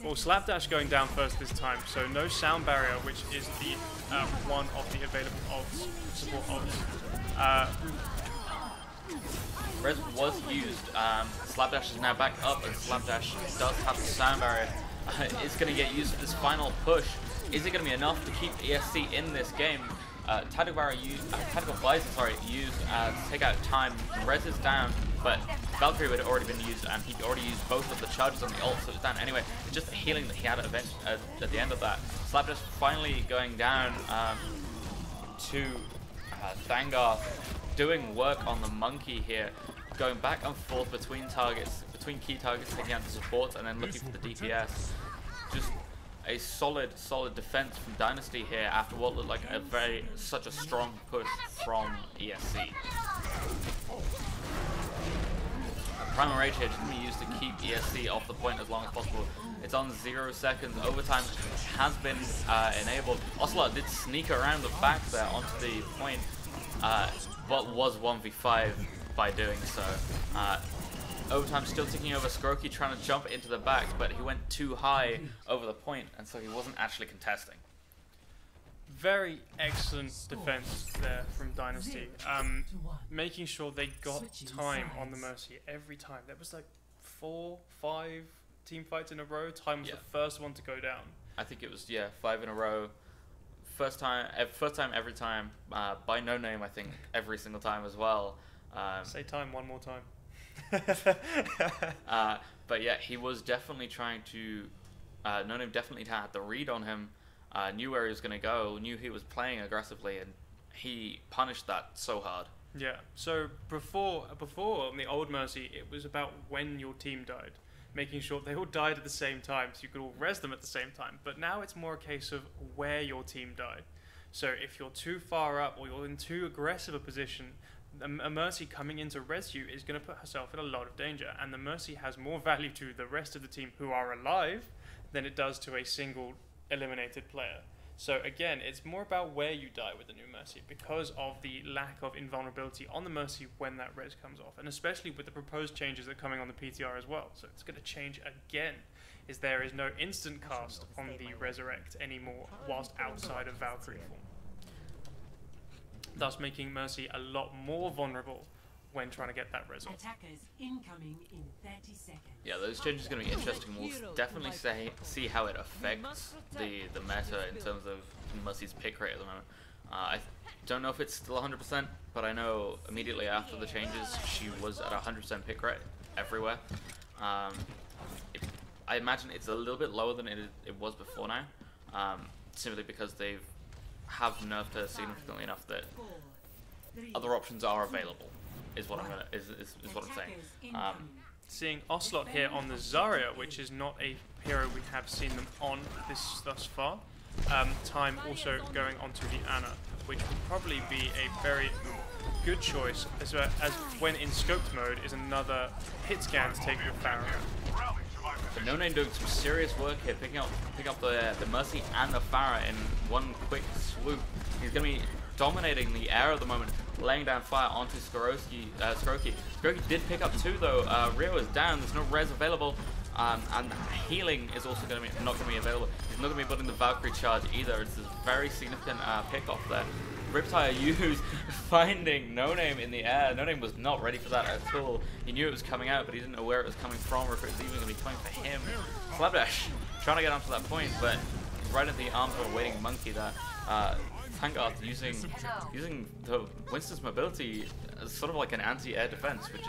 Well, Slapdash going down first this time, so no sound barrier, which is the one of the available ults, support ults. Res was used. Slapdash is now back up, and Slapdash does have the sound barrier. It's going to get used for this final push. Is it going to be enough to keep ESC in this game? Tactical Visor, used to take out Time. Res is down, but Valkyrie had already been used, and he'd already used both of the charges on the ult, so it's down anyway. It's just the healing that he had at the end of that. Slapdash finally going down to Thangarth, doing work on the monkey here, going back and forth between targets, between key targets, taking out the supports, and then looking for the DPS. Just a solid defense from Dynasty here after what looked like such a strong push from ESC. Primal Rage here just going to be used to keep ESC off the point as long as possible. It's on 0 seconds. Overtime has been enabled. Ocelot did sneak around the back there onto the point, but was 1v5 by doing so. Overtime still ticking over. Skroki trying to jump into the back, but he went too high over the point, and so he wasn't actually contesting. Very excellent defense there from Dynasty. Making sure they got time on the Mercy every time. There was like 4, 5 team fights in a row. Time was the first one to go down. I think it was 5 in a row. First time every time. By No Name, I think every single time as well. Say time one more time. But yeah, he was definitely trying to. No Name definitely had the read on him. Knew where he was going to go. Knew he was playing aggressively, and he punished that so hard. Yeah. So before on the old Mercy, it was about when your team died, making sure they all died at the same time, so you could all res them at the same time. But now it's more a case of where your team died. So if you're too far up or you're in too aggressive a position, a Mercy coming in to res you is going to put herself in a lot of danger, and the Mercy has more value to the rest of the team who are alive than it does to a single eliminated player. So again, it's more about where you die with the new Mercy because of the lack of invulnerability on the Mercy when that res comes off, and especially with the proposed changes that are coming on the PTR as well. So it's going to change again, is there is no instant cast on the Resurrect anymore whilst outside of Valkyrie form, thus making Mercy a lot more vulnerable when trying to get that res off. Attackers incoming in 30 seconds. Yeah, those changes are going to be interesting. We'll definitely see how it affects the meta in terms of Mercy's pick rate at the moment. I don't know if it's still 100%, but I know immediately after the changes, she was at 100% pick rate everywhere. I imagine it's a little bit lower than it was before now, simply because they have nerfed her significantly enough that other options are available. Is what I'm saying. Seeing Ocelot here on the Zarya, which is not a hero we have seen them on thus far. Time also going onto the Ana, which would probably be a very good choice, as when in scoped mode is another hit scan to take your Pharah. So No Name doing some serious work here, picking up the Mercy and the Pharah in one quick swoop. He's going to be dominating the air at the moment, laying down fire onto Skroki. Skroki did pick up 2 though. Rio is down. There's no res available. And healing is also not going to be available. He's not going to be building the Valkyrie charge either. It's a very significant pick-off there. Riptire used finding No Name in the air. No Name was not ready for that at all. He knew it was coming out, but he didn't know where it was coming from or if it was even going to be coming for him. Slapdash trying to get onto that point, but right at the arms of a waiting monkey there. Vanguard using the Winston's mobility as sort of like an anti-air defense, which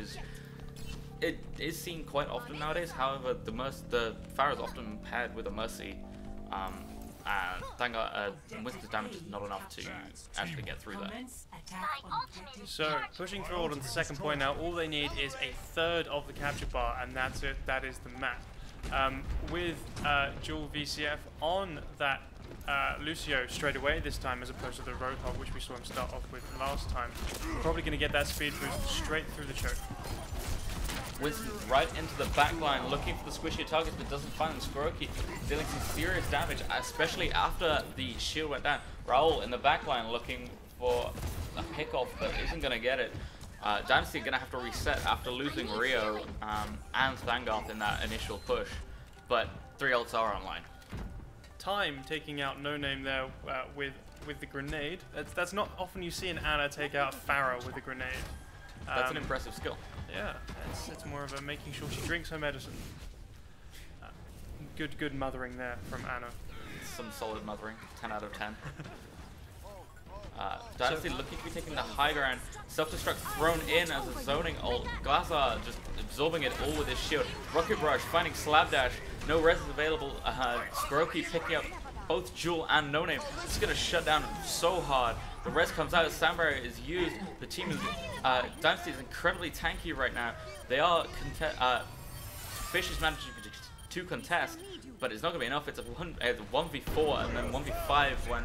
is seen quite often nowadays. However, the Pharah is often paired with a Mercy, and Vanguard Winston's damage is not enough to actually get through that. So pushing forward on the second point now, all they need is a third of the capture bar, and that's it. That is the map. With dual VCF on that Lucio straight away this time, as opposed to the Roadhog, which we saw him start off with last time. Probably going to get that speed boost straight through the choke. Winston right into the back line, looking for the squishy targets, but doesn't find them. Skoroki dealing some serious damage, especially after the shield went down. Raul in the back line looking for a pick-off, but isn't going to get it. Dynasty going to have to reset after losing Rio and Vanguard in that initial push, but 3 ults are online. Time taking out No Name there with the grenade. That's not often you see an Ana take out Pharah with a grenade. That's an impressive skill. Yeah, it's more of a making sure she drinks her medicine. Good mothering there from Ana. Some solid mothering, 10 out of 10. Dynasty looking to be taking the high ground. Self-destruct thrown in as a zoning ult. Glaza just absorbing it all with his shield. Rocket Barrage finding Slapdash. No res is available. Skoroki picking up both Jewel and No Name. This is going to shut down so hard. The res comes out. Sand Barrier is used. The team is Dynasty is incredibly tanky right now. They are Fish is managing to contest, but it's not going to be enough. It's a 1v4 and then 1v5 when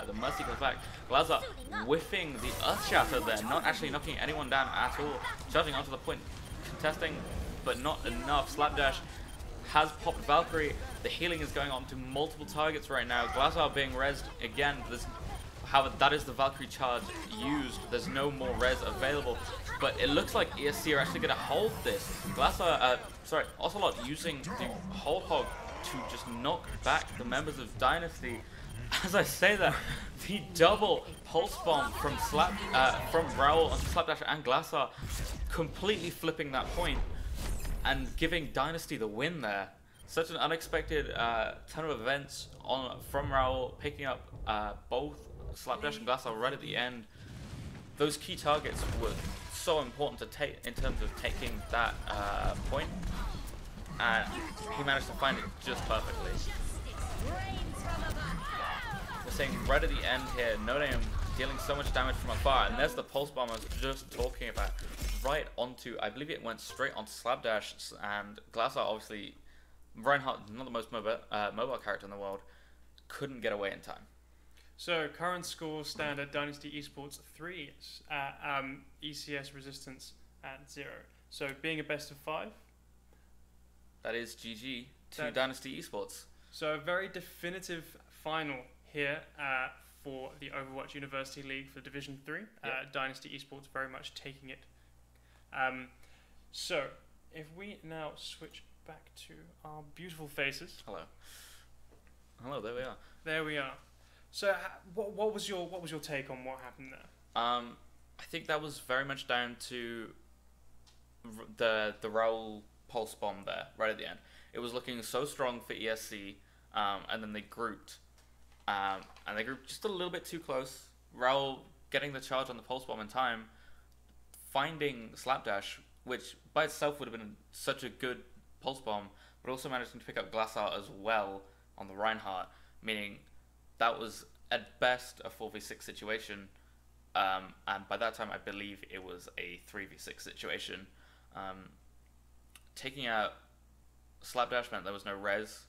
the Mercy comes back. Glaza whiffing the Earth Shatter there, not actually knocking anyone down at all. Charging onto the point, contesting, but not enough. Slapdash has popped Valkyrie. The healing is going on to multiple targets right now. Glaza being rezzed again. However, that is the Valkyrie charge used. There's no more res available. But it looks like ESC are actually going to hold this. Ocelot using the whole hog to just knock back the members of Dynasty. As I say that, the double pulse bomb from Raul onto Slapdash and Glassar, completely flipping that point and giving Dynasty the win there. Such an unexpected turn of events from Raul, picking up both Slapdash and Glassar right at the end. Those key targets were so important to take in terms of taking that point, and he managed to find it just perfectly. We're seeing right at the end here, No Name dealing so much damage from afar, and there's the pulse bomb I was just talking about, right onto, I believe it went straight onto Slapdash, and Glassar obviously, Reinhardt, not the most mobile character in the world, couldn't get away in time. So current scores stand at Dynasty Esports 3, ECS Resistance at 0. So being a best of 5. That is GG to Dynasty Esports. So a very definitive final here for the Overwatch University League for Division 3. Yep. Dynasty Esports very much taking it. So if we now switch back to our beautiful faces. Hello, there we are. There we are. So, what was your take on what happened there? I think that was very much down to the Raul pulse bomb there, right at the end. It was looking so strong for ESC, and then they grouped, and they grouped just a little bit too close. Raul getting the charge on the pulse bomb in time, finding Slapdash, which by itself would have been such a good pulse bomb, but also managing to pick up Glassar as well on the Reinhardt, meaning that was at best a 4v6 situation, and by that time I believe it was a 3v6 situation. Taking out Slapdash meant there was no res,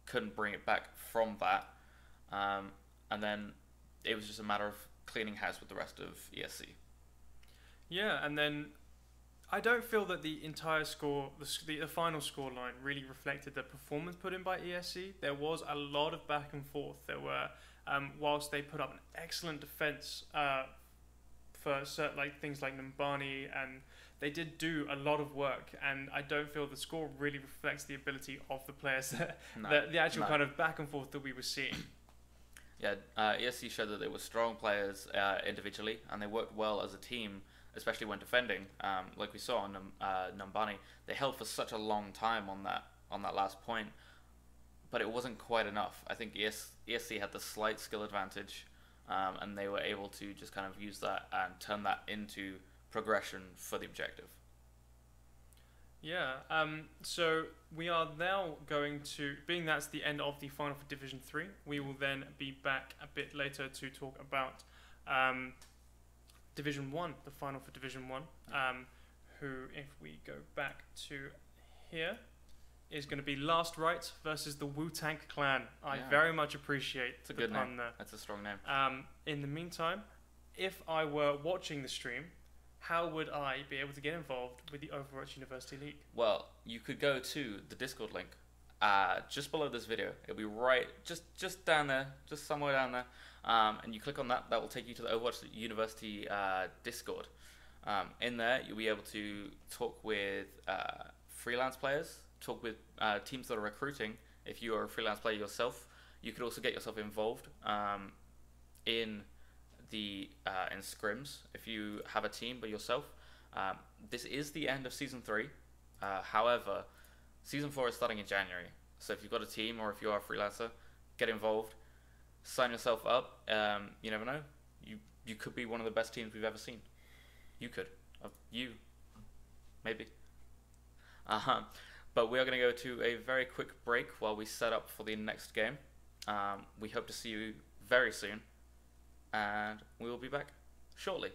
couldn't bring it back from that, and then it was just a matter of cleaning house with the rest of ESC. Yeah, and then I don't feel that the entire score, the final score line really reflected the performance put in by ESC. There was a lot of back and forth. There were, whilst they put up an excellent defense for certain, like things like Numbani, and they did do a lot of work. And I don't feel the score really reflects the ability of the players, No, the actual no. kind of back and forth that we were seeing. Yeah, ESC showed that they were strong players individually, and they worked well as a team, especially when defending. Like we saw on Numbani, they held for such a long time on that last point, but it wasn't quite enough. I think ESC had the slight skill advantage, and they were able to just kind of use that and turn that into progression for the objective. Yeah. So we are now going to, being that's the end of the final for Division 3, we will then be back a bit later to talk about Division 1, the final for Division 1, who, if we go back to here, is going to be Last Rites versus the Wu-Tang Clan. I Yeah. very much appreciate It's a the good pun name. there. That's a strong name. In the meantime, if I were watching the stream, how would I be able to get involved with the Overwatch University League? Well, you could go to the Discord link, just below this video. It'll be right, just down there, just somewhere down there, and you click on that. That will take you to the Overwatch University Discord. In there, you'll be able to talk with freelance players, talk with teams that are recruiting. If you are a freelance player yourself, you could also get yourself involved in in scrims if you have a team by yourself. This is the end of season 3. However, season 4 is starting in January. So if you've got a team or if you are a freelancer, get involved, sign yourself up. You never know. You could be one of the best teams we've ever seen. You could. Maybe. But we are going to go to a very quick break while we set up for the next game. We hope to see you very soon, and we will be back shortly.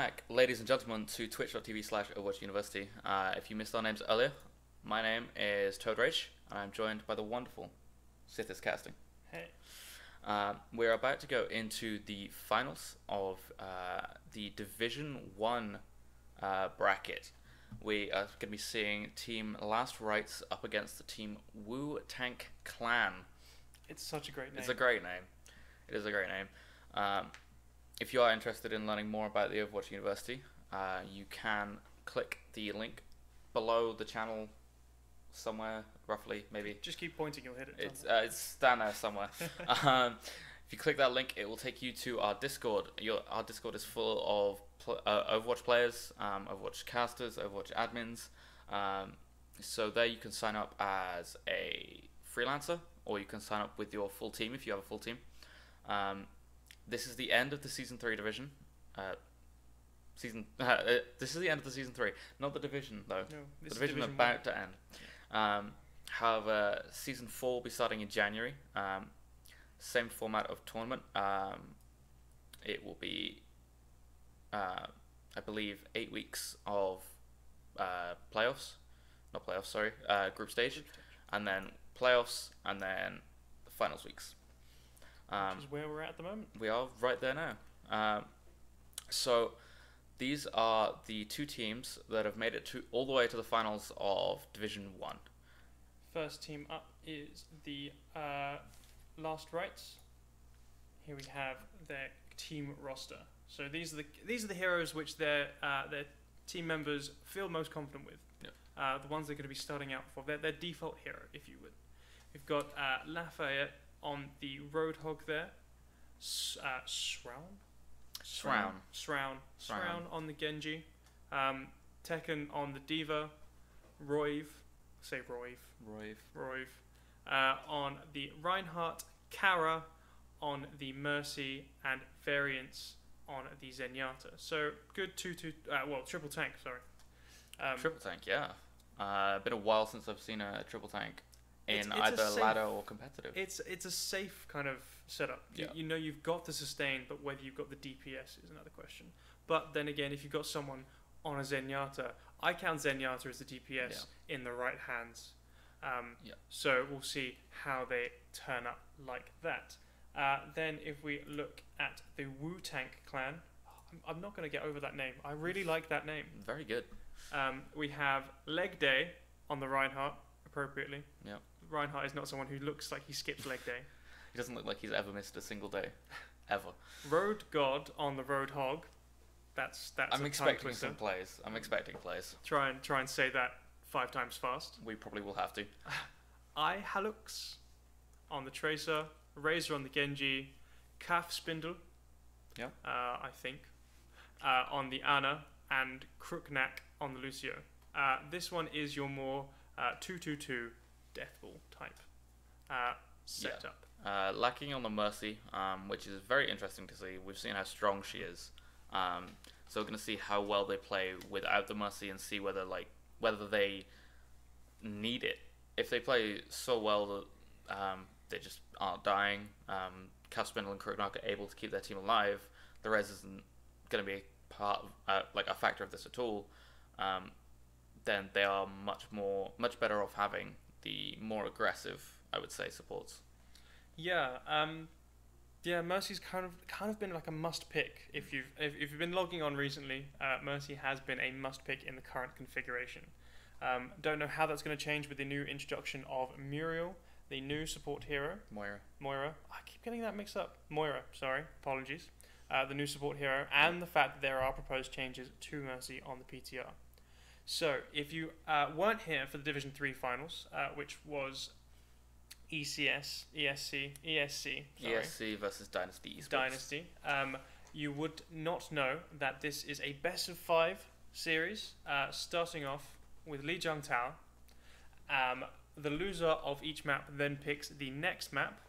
back, ladies and gentlemen, to twitch.tv/Overwatch University. If you missed our names earlier, my name is Toad Rage, and I'm joined by the wonderful Sithis Casting. Hey. We're about to go into the finals of the Division 1 bracket. We are going to be seeing Team Last Rites up against the Team Wu Tank Clan. It's such a great name. It's a great name. It is a great name. If you are interested in learning more about the Overwatch University, you can click the link below the channel somewhere, roughly, maybe. Just keep pointing, you'll hit it. It's down there somewhere. If you click that link, it will take you to our Discord. Our Discord is full of Overwatch players, Overwatch casters, Overwatch admins. So there you can sign up as a freelancer, or you can sign up with your full team if you have a full team. This is the end of the Season 3 division. This is the end of the Season 3. Not the division, though. No, the division is about to end. However, Season 4 will be starting in January. Same format of tournament. It will be, I believe, 8 weeks of playoffs. Not playoffs, sorry. Group stage. And then playoffs, and then the finals weeks. Which is where we're at the moment. We are right there now. So these are the two teams that have made it all the way to the finals of Division 1. First team up is the Last Rites. Here we have their team roster. So these are the heroes which their team members feel most confident with. Yep. The ones they're going to be starting out for. Their default hero, if you would. We've got Lafayette on the Roadhog there. Shroud on the Genji. Tekken on the Diva. Roiv. On the Reinhardt. Kara on the Mercy. And Variants on the Zenyatta. So good triple tank, sorry. Triple tank, yeah. Been a while since I've seen a triple tank in it's either ladder or competitive. It's a safe kind of setup. Yeah. You know you've got the sustain, but whether you've got the DPS is another question. But then again, if you've got someone on a Zenyatta, I count Zenyatta as the DPS in the right hands. So we'll see how they turn up like that. Then if we look at the Wu Tank clan, I'm not going to get over that name. I really like that name. Very good. We have Leg Day on the Reinhardt, appropriately. Yeah. Reinhardt is not someone who looks like he skips leg day. He doesn't look like he's ever missed a single day, ever. Road God on the Roadhog. That's. I'm a expecting tongue twister. I'm expecting plays. Try and say that 5 times fast. We probably will have to. I Halux on the Tracer. Razor on the Genji. Calf Spindle. Yeah. I think. On the Ana, and Crooknack on the Lucio. This one is your more 2-2-2 Deathball type setup. Lacking on the Mercy, which is very interesting to see. We've seen how strong she is. So we're going to see how well they play without the Mercy and see whether they need it. If they play so well that they just aren't dying, Caspindle and Crooknack are able to keep their team alive, the res isn't going to be a factor of this at all, then they are much better off having the more aggressive, I would say, supports. Yeah, Mercy's kind of been like a must pick. If you've been logging on recently, Mercy has been a must pick in the current configuration. Don't know how that's going to change with the new introduction of Muriel, the new support hero. Moira. I keep getting that mixed up. Moira, sorry, apologies. The new support hero, and the fact that there are proposed changes to Mercy on the PTR. So, if you weren't here for the Division 3 finals, which was ESC versus Dynasty Esports. Dynasty, you would not know that this is a best of 5 series, starting off with Li Jiangtao. The loser of each map then picks the next map.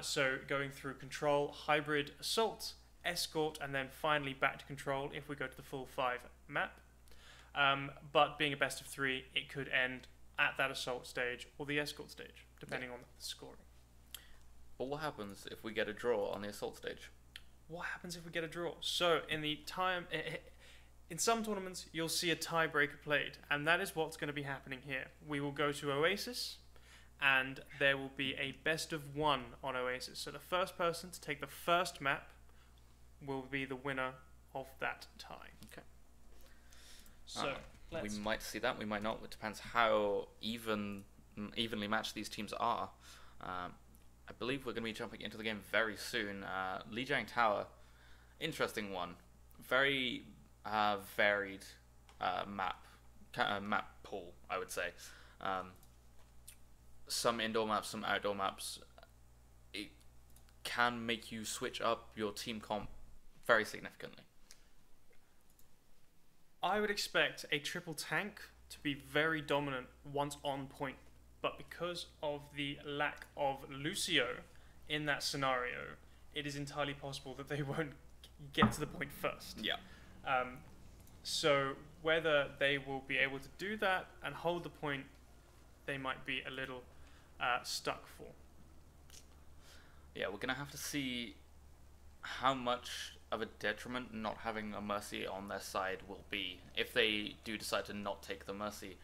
So, going through Control, Hybrid, Assault, Escort, and then finally back to Control if we go to the full 5 map. But being a best of 3, it could end at that Assault stage or the Escort stage, depending on the scoring. But what happens if we get a draw on the Assault stage? what happens if we get a draw? So in some tournaments, you'll see a tiebreaker played, and that is what's going to be happening here. We will go to Oasis, and there will be a best of 1 on Oasis. So the first person to take the first map will be the winner of that tie. Okay. So we might see that, we might not. It depends how evenly matched these teams are. I believe we're going to be jumping into the game very soon. Lijiang Tower, interesting one. Very varied map pool, I would say. Some indoor maps, some outdoor maps. It can make you switch up your team comp very significantly. I would expect a triple tank to be very dominant once on point, but because of the lack of Lucio in that scenario, it is entirely possible that they won't get to the point first. Yeah. So whether they will be able to do that and hold the point, they might be a little stuck for. Yeah, we're going to have to see how much of a detriment not having a Mercy on their side will be if they do decide to not take the Mercy,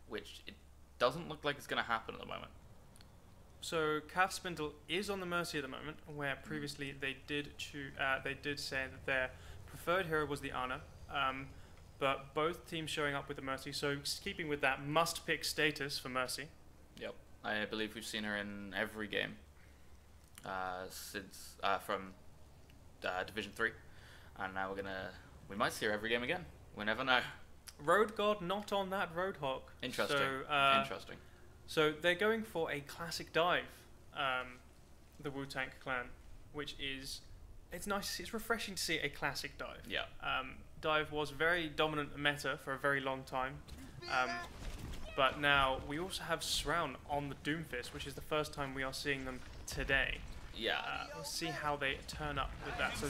which it doesn't look like it's going to happen at the moment. So Calf Spindle is on the Mercy at the moment, where previously they did say that their preferred hero was the Ana, but both teams showing up with the Mercy. So keeping with that must-pick status for Mercy. Yep, I believe we've seen her in every game since from Division 3, and now we might see her every game again. We never know. Road God not on that Roadhog. Interesting. Interesting. So they're going for a classic dive, the Wu-Tang clan, which is, it's nice, it's refreshing to see a classic dive. Yeah. Dive was very dominant meta for a very long time, but now we also have Shroud on the Doomfist, which is the first time we are seeing them today. Yeah. We'll see how they turn up with that. So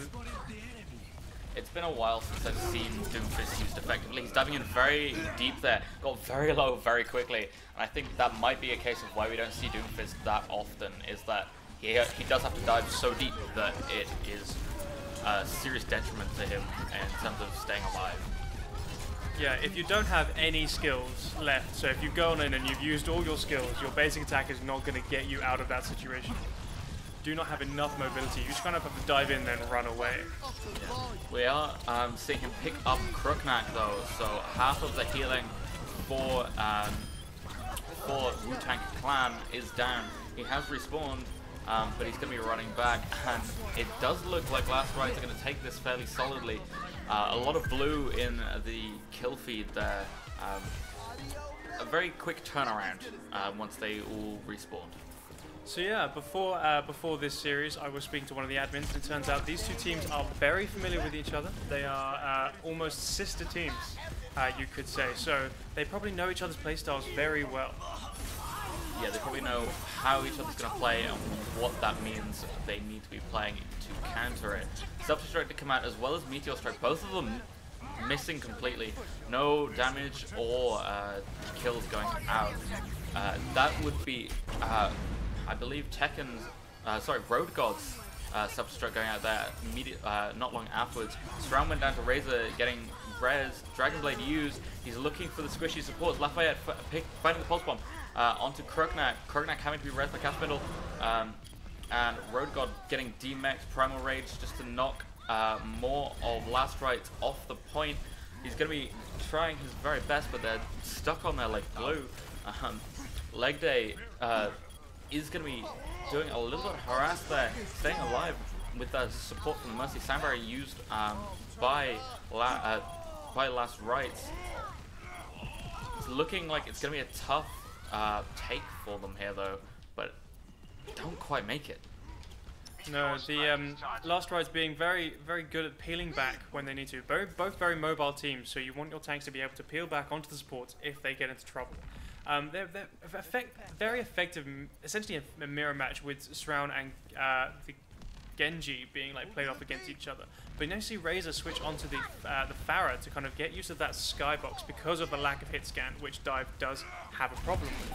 it's been a while since I've seen Doomfist used effectively. He's diving in very deep there, got very low very quickly, and I think that might be a case of why we don't see Doomfist that often, is that he does have to dive so deep that it is a serious detriment to him in terms of staying alive. yeah, if you don't have any skills left, so if you've gone in and you've used all your skills, your basic attack is not going to get you out of that situation. Do not have enough mobility. You just kind of have to dive in and run away. Yeah. We are seeing him pick up Crooknack though, so half of the healing for Wu-Tang Clan is down. He has respawned, but he's going to be running back, and it does look like Last Rites are going to take this fairly solidly. A lot of blue in the kill feed there. A very quick turnaround once they all respawned. So yeah, before this series, I was speaking to one of the admins, and it turns out these two teams are very familiar with each other. They are almost sister teams, you could say. So they probably know each other's playstyles very well. Yeah, they probably know how each other's going to play and what that means they need to be playing to counter it. Self-Destruct to come out as well as Meteor Strike, both of them missing completely. No damage or kills going out. That would be... I believe Road God's Self-Destruct going out there not long afterwards. Shroud went down to Razor, getting res, Dragonblade used. He's looking for the squishy supports. Lafayette finding the Pulse Bomb onto Crooknack. Crooknack having to be res by Caspindle. And Road God getting D-Mexed Primal Rage just to knock more of Last Rites off the point. He's going to be trying his very best, but they're stuck on there like glue. Leg Day is going to be doing a little bit of harass there, staying alive with the support from the Mercy Sandberry used by Last Rites. It's looking like it's going to be a tough take for them here though, but don't quite make it. No, the Last Rites being very, very good at peeling back when they need to. Both very mobile teams, so you want your tanks to be able to peel back onto the supports if they get into trouble. They're very effective, essentially a mirror match with Shroud and the Genji being like played off against each other. But you now see Razor switch onto the Pharah to kind of get used to that skybox because of the lack of hit scan, which Dive does have a problem with.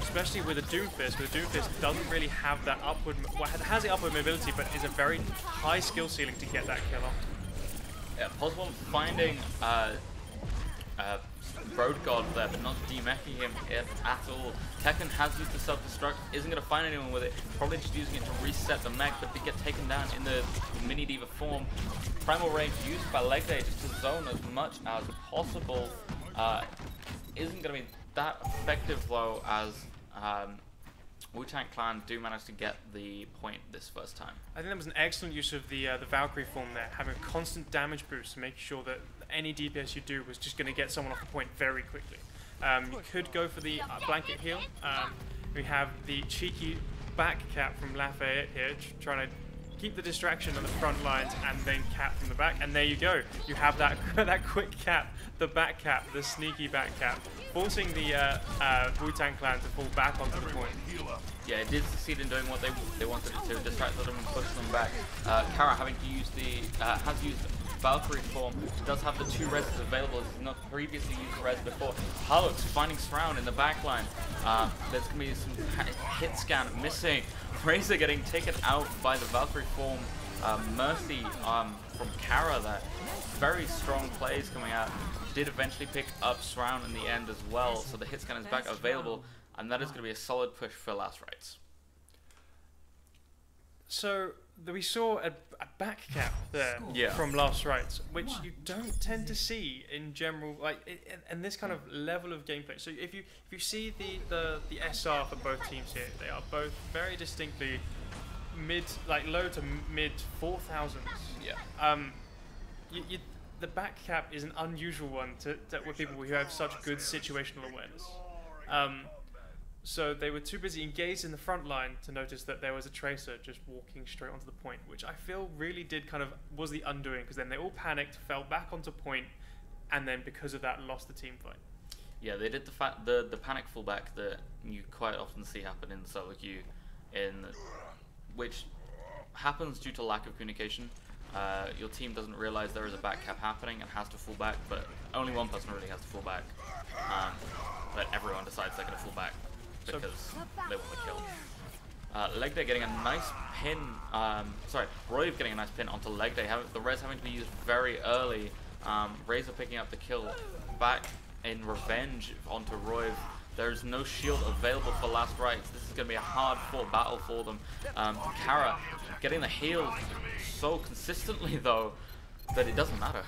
especially with a Doomfist. But the Doomfist doesn't really have that upward, well, it has the upward mobility, but is a very high skill ceiling to get that kill off. Yeah, possible finding Road God there, but not demeching him at all. Tekken has used the self-destruct, isn't going to find anyone with it, probably just using it to reset the mech, but to get taken down in the mini diva form. Primal Rage used by Leg Day just to zone as much as possible. Isn't going to be that effective though, as Wu-Tang Clan do manage to get the point this first time. I think that was an excellent use of the Valkyrie form there, having a constant damage boost to make sure that any DPS you do was just going to get someone off the point very quickly. You could go for the blanket heal. We have the cheeky back cap from Lafayette here, trying to keep the distraction on the front lines and then cap from the back. And there you go. You have that that quick cap, the back cap, the sneaky back cap, forcing the Wu-Tang Clan to fall back onto the point. Yeah, it did succeed in doing what they wanted it to, distract them and push them back. Kara having to use the, has used Valkyrie form, does have the 2 reses available, has not previously used res before. Halux finding Shroud in the backline. There's going to be some hit scan missing. Razor getting taken out by the Valkyrie form. Mercy from Kara there. Very strong plays coming out. Did eventually pick up Shroud in the end as well, so the hit scan is back available, and that is going to be a solid push for Last Rites. So we saw a back cap there from Last Rites, which you don't tend to see in general, like in this kind of level of gameplay. So if you see the SR for both teams here, they are both very distinctly low to mid 4,000s. Yeah. The back cap is an unusual one with people who have such good situational awareness. So they were too busy engaged in the front line to notice that there was a Tracer just walking straight onto the point, which I feel really did was the undoing, because then they all panicked, fell back onto point, and then because of that lost the team fight. Yeah, they did the panic fallback that you quite often see happen in solo queue, which happens due to lack of communication. Your team doesn't realize there is a back cap happening and has to fall back, but only one person really has to fall back. But everyone decides they're going to fall back because they want the kill. Leg Day getting a nice pin, Roiv getting a nice pin onto Leg Day, the res having to be used very early. Razor picking up the kill back in revenge onto Roiv. There's no shield available for Last Rites. This is going to be a hard-fought battle for them. Kara getting the heal so consistently though that it doesn't matter.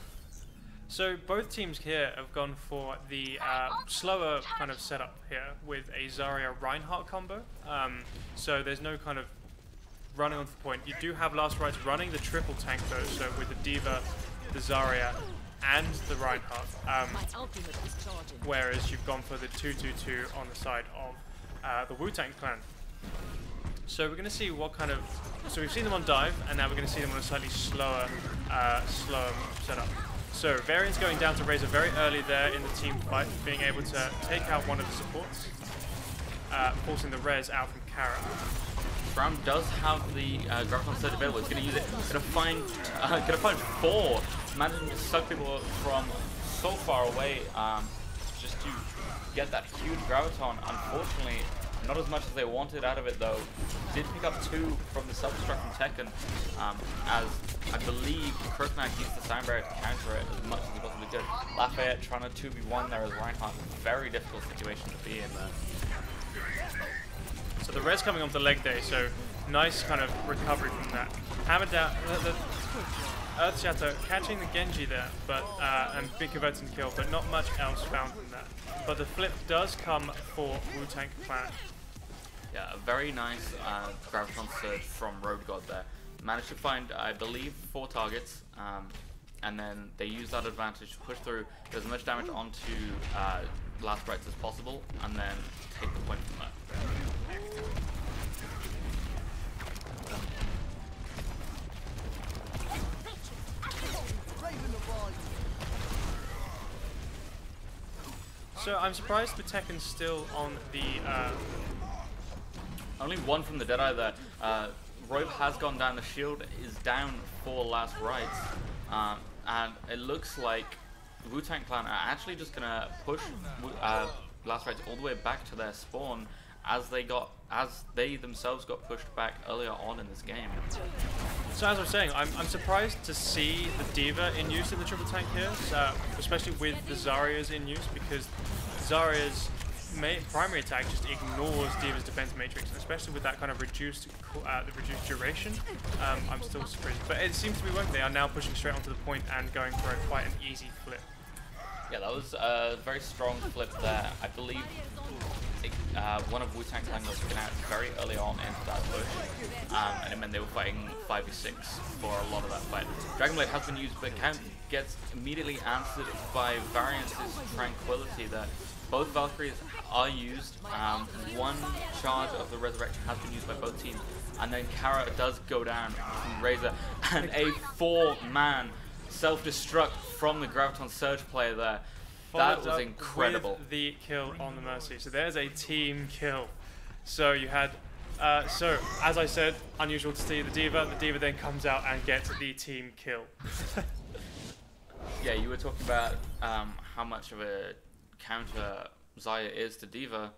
So both teams here have gone for the slower kind of setup here with a Zarya Reinhardt combo. So there's no kind of running onto the point. You do have Last Rites running the triple tank though, so with the Diva, the Zarya, and the Reinhardt. Whereas you've gone for the 2-2-2 on the side of the Wu-Tang Clan. So we're going to see what kind of... So we've seen them on dive, and now we're going to see them on a slightly slower setup. So Variant's going down to Razor very early there in the team fight, being able to take out one of the supports, forcing the res out from Kara. Brown does have the Graviton Surge available. He's going to use it. Going to find 4. Managing to suck people from so far away just to get that huge Graviton. Unfortunately, not as much as they wanted out of it though. Did pick up 2 from the self-destruct from Tekken, as I believe Kirknack used the sound barrier to counter it as much as he possibly could. Lafayette trying to 2v1 there as Reinhardt. Very difficult situation to be in there. So the res coming onto Leg Day, so nice kind of recovery from that. Hammered down, the Earth Shatter catching the Genji there, but and big converting kill, but not much else found from that. But the flip does come for Wu-Tang Clan. Yeah, a very nice Graviton Surge from Road God there. Managed to find, I believe, 4 targets, and then they use that advantage to push through as much damage onto Last Rites as possible, and then take the point from there. So I'm surprised the Tekken's still on the... Only 1 from the Deadeye there. Roib has gone down, the shield is down for Last Rites, and it looks like Wu-Tang Clan are actually just going to push Last Rites all the way back to their spawn as they themselves got pushed back earlier on in this game. So as I was saying, I'm surprised to see the D.Va in use in the triple tank here, especially with the Zaryas in use, because Zarya's primary attack just ignores D.Va's defense matrix, and especially with that kind of reduced duration. I'm still surprised, but it seems to be working. They are now pushing straight onto the point and going for quite an easy flip. Yeah, that was a very strong flip there. I believe one of Wu-Tang Clan was taken out very early on into that push, and it meant they were fighting 5v6 for a lot of that fight. Dragonblade has been used, but gets immediately answered by Variance's Tranquility there. Both Valkyries are used. One charge of the Resurrection has been used by both teams, and then Kara does go down from Razor, and a 4-man self-destruct from the Graviton Surge player there. That was incredible. With the kill on the Mercy. So there's a team kill. So you had, so as I said, unusual to see the D.Va. The D.Va then comes out and gets the team kill. Yeah, you were talking about how much of a counter Xayah is to D.Va,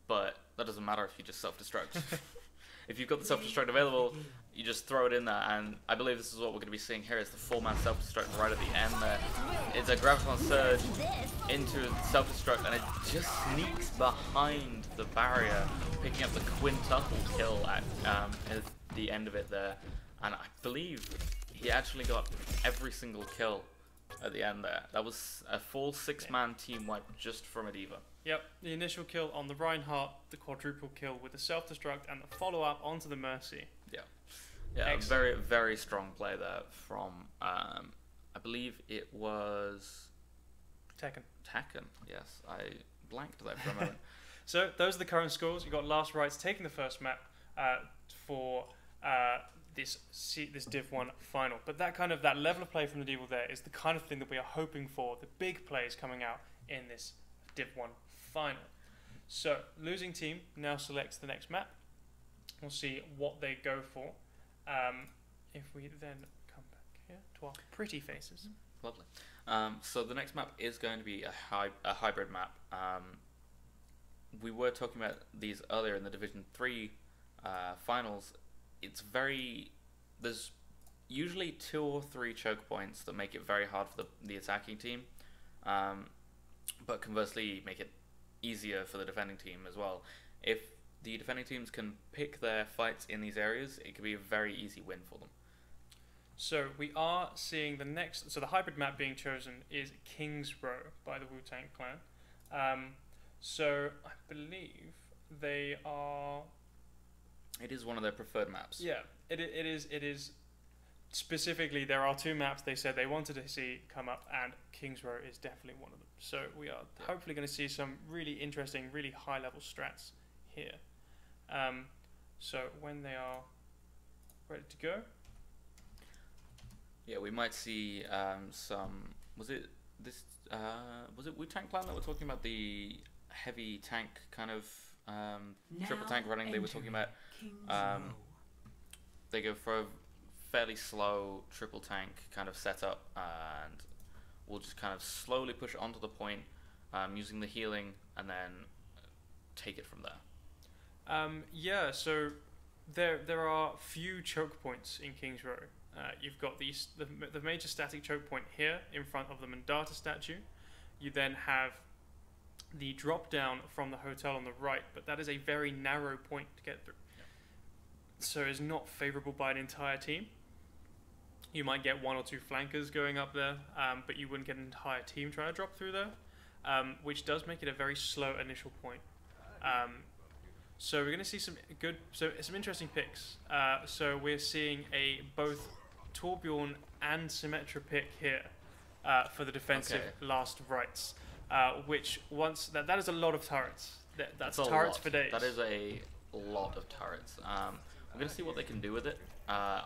but that doesn't matter if you just self-destruct. If you've got the self-destruct available, you just throw it in there, and I believe this is what we're going to be seeing here, is the 4-man self-destruct right at the end there. It's a Graviton Surge into self-destruct, and it just sneaks behind the barrier, picking up the quintuple kill at the end of it there. And I believe he actually got every single kill at the end there. That was a full 6-man team wipe just from a D.Va. Yep, the initial kill on the Reinhardt, the quadruple kill with the self-destruct, and the follow-up onto the Mercy. Yeah. Yeah, very, very strong play there from, I believe it was... Tekken. Tekken, yes. I blanked there for a moment. So, those are the current scores. You've got Last Rites taking the first map for this Div 1 final. But that level of play from the D.Va there is the kind of thing that we are hoping for. The big plays coming out in this Div 1 final. So, losing team now selects the next map. We'll see what they go for. If we then come back here to our pretty faces. Lovely. So the next map is going to be a hybrid map. We were talking about these earlier in the Division 3 finals. There's usually 2 or 3 choke points that make it very hard for the attacking team, but conversely make it easier for the defending team as well. If the defending teams can pick their fights in these areas, it could be a very easy win for them. So we are seeing the next... So the hybrid map being chosen is King's Row by the Wu-Tang Clan. So I believe they are... It is one of their preferred maps. Yeah, it is. Specifically, there are 2 maps they said they wanted to see come up, and King's Row is definitely one of them. So we are hopefully going to see some really interesting, really high-level strats here. So when they are ready to go, yeah, we might see some. Was it Wu-Tang Clan that were talking about the heavy tank kind of triple tank running? They were talking about they go for a fairly slow triple tank kind of setup, and we'll just kind of slowly push it onto the point using the healing, and then take it from there. Yeah, so there are few choke points in King's Row. You've got the major static choke point here in front of the Mandata statue. You then have the drop down from the hotel on the right, but that is a very narrow point to get through. Yeah. So it's not favourable by an entire team. You might get 1 or 2 flankers going up there, but you wouldn't get an entire team trying to drop through there, which does make it a very slow initial point. So we're going to see some interesting picks. So we're seeing both Torbjorn and Symmetra pick here for the defensive Last Rites, which that is a lot of turrets. That's turrets for days. That is a lot of turrets. We're going to see what they can do with it.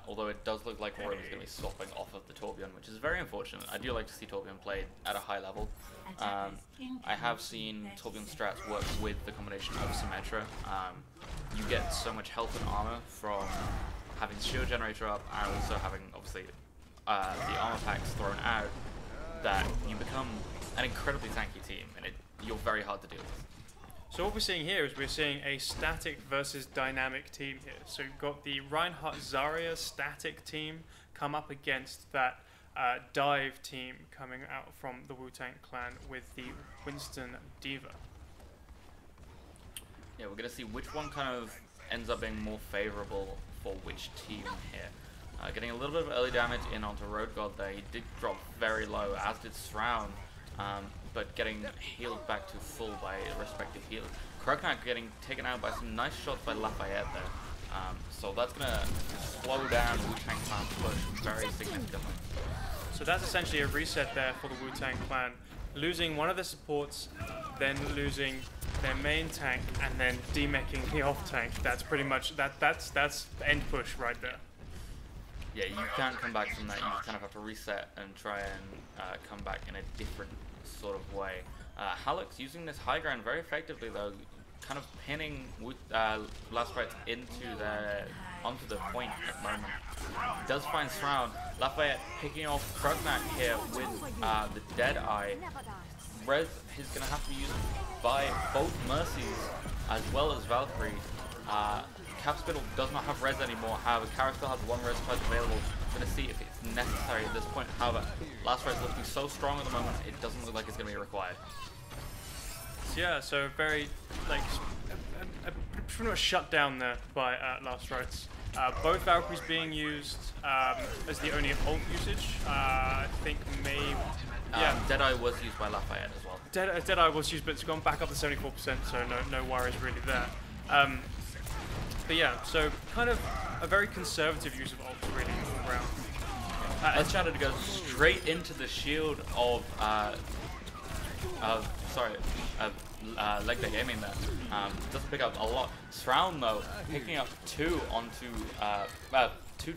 Although it does look like Aurum is going to be swapping off of the Torbjorn, which is very unfortunate. I do like to see Torbjorn played at a high level. I have seen Torbjorn strats work with the combination of Symmetra. You get so much health and armor from having the shield generator up, and also having, obviously, the armor packs thrown out, that you become an incredibly tanky team, and you're very hard to deal with. So what we're seeing here is we're seeing a static versus dynamic team here. So you've got the Reinhardt Zarya static team come up against that dive team coming out from the Wu-Tang Clan with the Winston Diva. Yeah, we're going to see which one kind of ends up being more favorable for which team here. Getting a little bit of early damage in onto Road God there. He did drop very low, as did Shroud, but getting healed back to full by respective healers. Krognak getting taken out by some nice shots by Lafayette there. So that's going to slow down Wu-Tang Clan's push very significantly. So that's essentially a reset there for the Wu-Tang Clan. Losing one of the supports, then losing their main tank, and then demeching the off tank. That's pretty much that's end push right there. Yeah, you can't come back from that. You just kind of have to reset and try and come back in a different sort of way. Hallex using this high ground very effectively though, kind of pinning Last Rites onto the point at the moment. Does find Shroud. Lafayette picking off Krognak here with the Deadeye. Res is going to have to be used by both Mercies as well as Valkyrie. Capspittle does not have res anymore, however Kara still has one res card available. We're going to see if it's necessary at this point. However, Last Res looking so strong at the moment, it doesn't look like it's going to be required. Yeah, so very, like, pretty much shut down there by Last Rites. Both Valkyries being used as the only ult usage. I think maybe... Yeah. Deadeye was used by Lafayette as well. Deadeye was used, but it's gone back up to 74%, so no worries really there. But yeah, so kind of a very conservative use of ults really all around. Let's try to go straight into the shield of Leg Day Gaming there. Doesn't pick up a lot. Shroud though, picking up two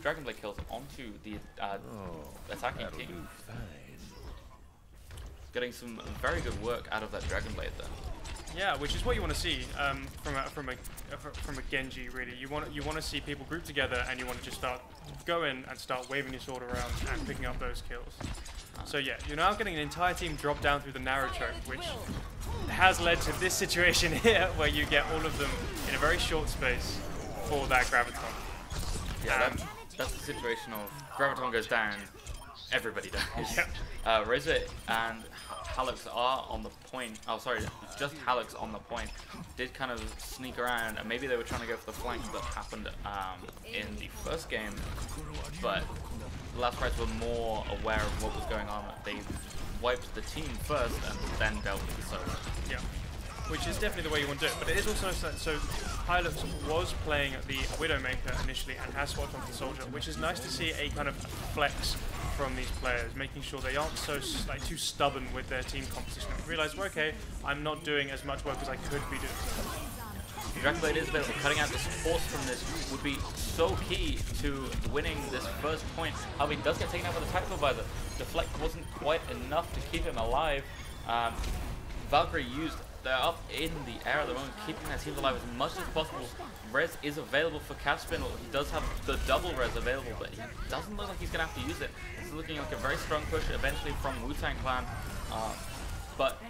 Dragon Blade kills onto the attacking team. Getting some very good work out of that Dragon Blade there. Yeah, which is what you want to see from a Genji really. You want to see people group together and you want to just go in and start waving your sword around and picking up those kills. So yeah, you're now getting an entire team drop down through the narrow choke, which has led to this situation here where you get all of them in a very short space for that Graviton. Yeah, that's the situation of Graviton goes down, everybody dies. Yeah. Reza and Hallex are on the point. Oh, sorry, just Hallex on the point. Did kind of sneak around, and maybe they were trying to go for the flanks that happened in the first game, but the Last Rites were more aware of what was going on. They wiped the team first and then dealt with the solo. Yeah, which is definitely the way you want to do it. But it is also so Hallex was playing the Widowmaker initially and has swapped onto the Soldier, which is nice to see a kind of flex from these players, making sure they aren't so too stubborn with their team composition. Realize, well, okay, I'm not doing as much work as I could be doing. Dragon Blade is available. Cutting out this force from this would be so key to winning this first point. However, he does get taken out with a tactical visor. Deflect wasn't quite enough to keep him alive. Valkyrie used, they're up in the air at the moment, keeping their teams alive as much as possible. Res is available for Capspinel. He does have the double res available, but he doesn't look like he's going to have to use it. It's looking like a very strong push eventually from Wu-Tang Clan. But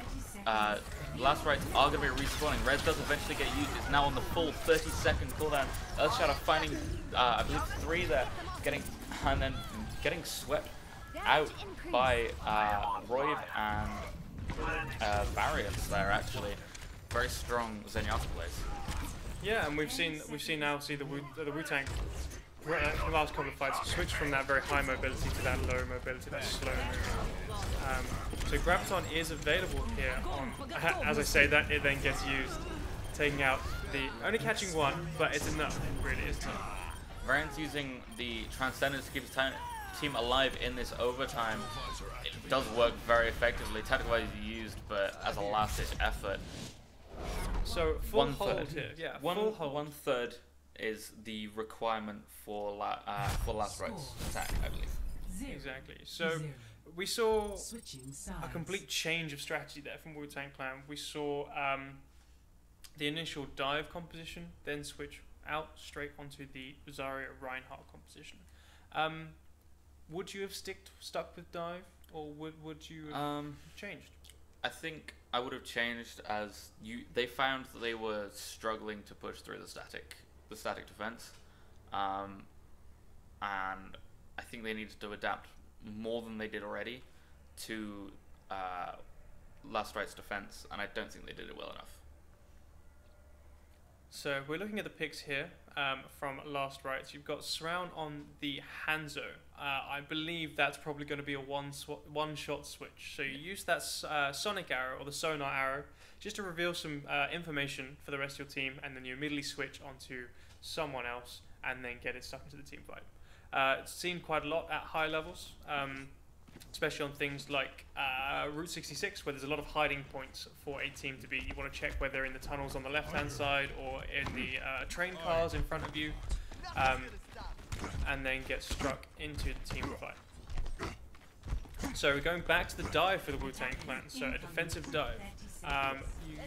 Last Rites are going to be respawning. Res does eventually get used. It's now on the full 30-second cooldown. Earthshadow finding, I believe, 3 there, and then getting swept out by Roiv and Variance there. Actually, very strong Zenyatta plays. Yeah, and we've seen the Wu-Tang the last couple of fights switch from that very high mobility to that low mobility, that slow moving. So Graviton is available here on, as I say that, it then gets used, taking out only catching one, but it's enough, it really is enough. Variance using the Transcendence to keep his team alive in this overtime. It does work very effectively. Tactical is used, but as a last-ditch effort. So full hold here, yeah. One third is the requirement for Last Rites attack, I believe. Exactly. So we saw a complete change of strategy there from Wu-Tang Clan. We saw the initial dive composition, then switch out straight onto the Zarya Reinhardt composition. Would you have stuck with dive, or would you have changed? I think I would have changed as they found that they were struggling to push through the static defense, and I think they needed to adapt more than they did already to Last Right's defense, and I don't think they did it well enough. So we're looking at the picks here from Last Rights. You've got Surround on the Hanzo. I believe that's probably going to be a one-shot switch. So you use that sonic arrow or the sonar arrow just to reveal some information for the rest of your team, and then you immediately switch onto someone else and then get it stuck into the team fight. It's seen quite a lot at high levels, especially on things like Route 66, where there's a lot of hiding points for a team to be. You want to check whether they're in the tunnels on the left-hand side or in the train cars in front of you, and then get struck into the team fight. So we're going back to the dive for the Wu-Tang Clan, so a defensive dive. You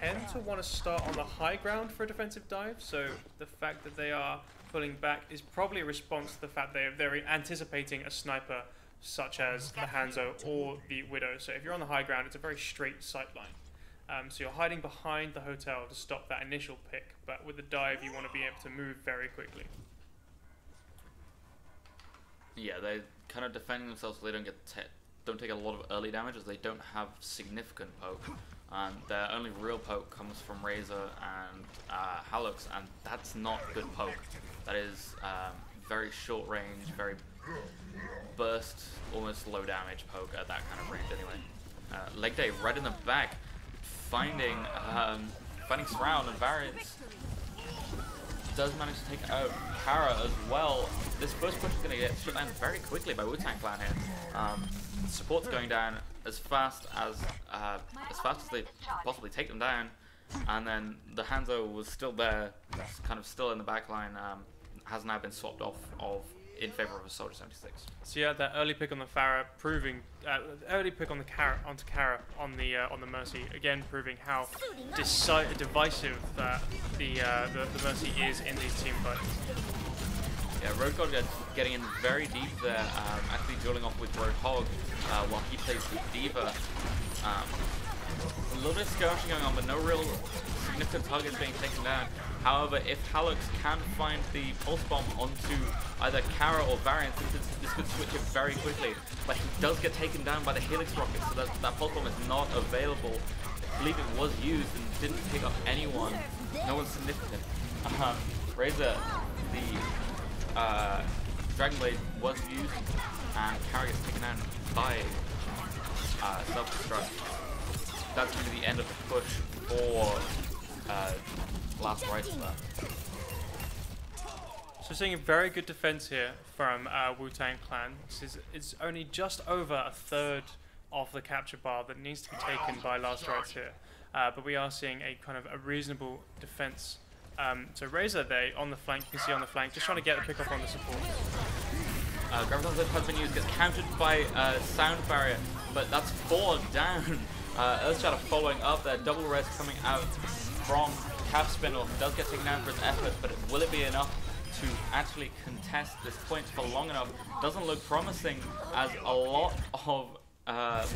tend to want to start on the high ground for a defensive dive, so the fact that they are pulling back is probably a response to the fact they're anticipating a sniper such as the Hanzo or the Widow. So if you're on the high ground, it's a very straight sight line. So you're hiding behind the hotel to stop that initial pick, but with the dive you want to be able to move very quickly. Yeah, they're kind of defending themselves so they don't take a lot of early damage, as they don't have significant poke. And their only real poke comes from Razor and Halux, and that's not good poke. That is very short range, very burst, almost low damage poke at that kind of range anyway. Leg Day right in the back, finding Surround, and Variance does manage to take out Kara as well. This first push is going to get shut down very quickly by Wu-Tang Clan here. Support's going down as fast as they possibly take them down, and then the Hanzo was still there, kind of still in the back line, has now been swapped off in favor of a Soldier 76. So yeah, that early pick on the Farah proving early pick on the onto Kara on the Mercy, again proving how divisive the Mercy is in these team fights. Yeah, Roadhog getting in very deep there, actually dueling off with Roadhog while he plays with Diva. A little bit of skirmishing going on, but no real significant targets being taken down. However, if Halux can find the pulse bomb onto either Kara or Variant, this could switch it very quickly. But he does get taken down by the Helix rocket, so that pulse bomb is not available. I believe it was used and didn't pick up anyone. No one significant. Razor, the Dragon Blade was used, and Kara gets taken down by self-destruct. That's going to be the end of the push for Last Rights there. So seeing a very good defense here from Wu-Tang Clan. It's only just over a third of the capture bar that needs to be taken by Last Rights here. But we are seeing a kind of a reasonable defense. So Razor there on the flank, you can see on the flank, just trying to get the pick up on the support. Graviton's Zip has been used, gets countered by Sound Barrier, but that's 4 down. Earthshatter following up there, double res coming out from Cap Spindle. Does get taken down for his efforts, but will it be enough to actually contest this point for long enough? Doesn't look promising, as a lot of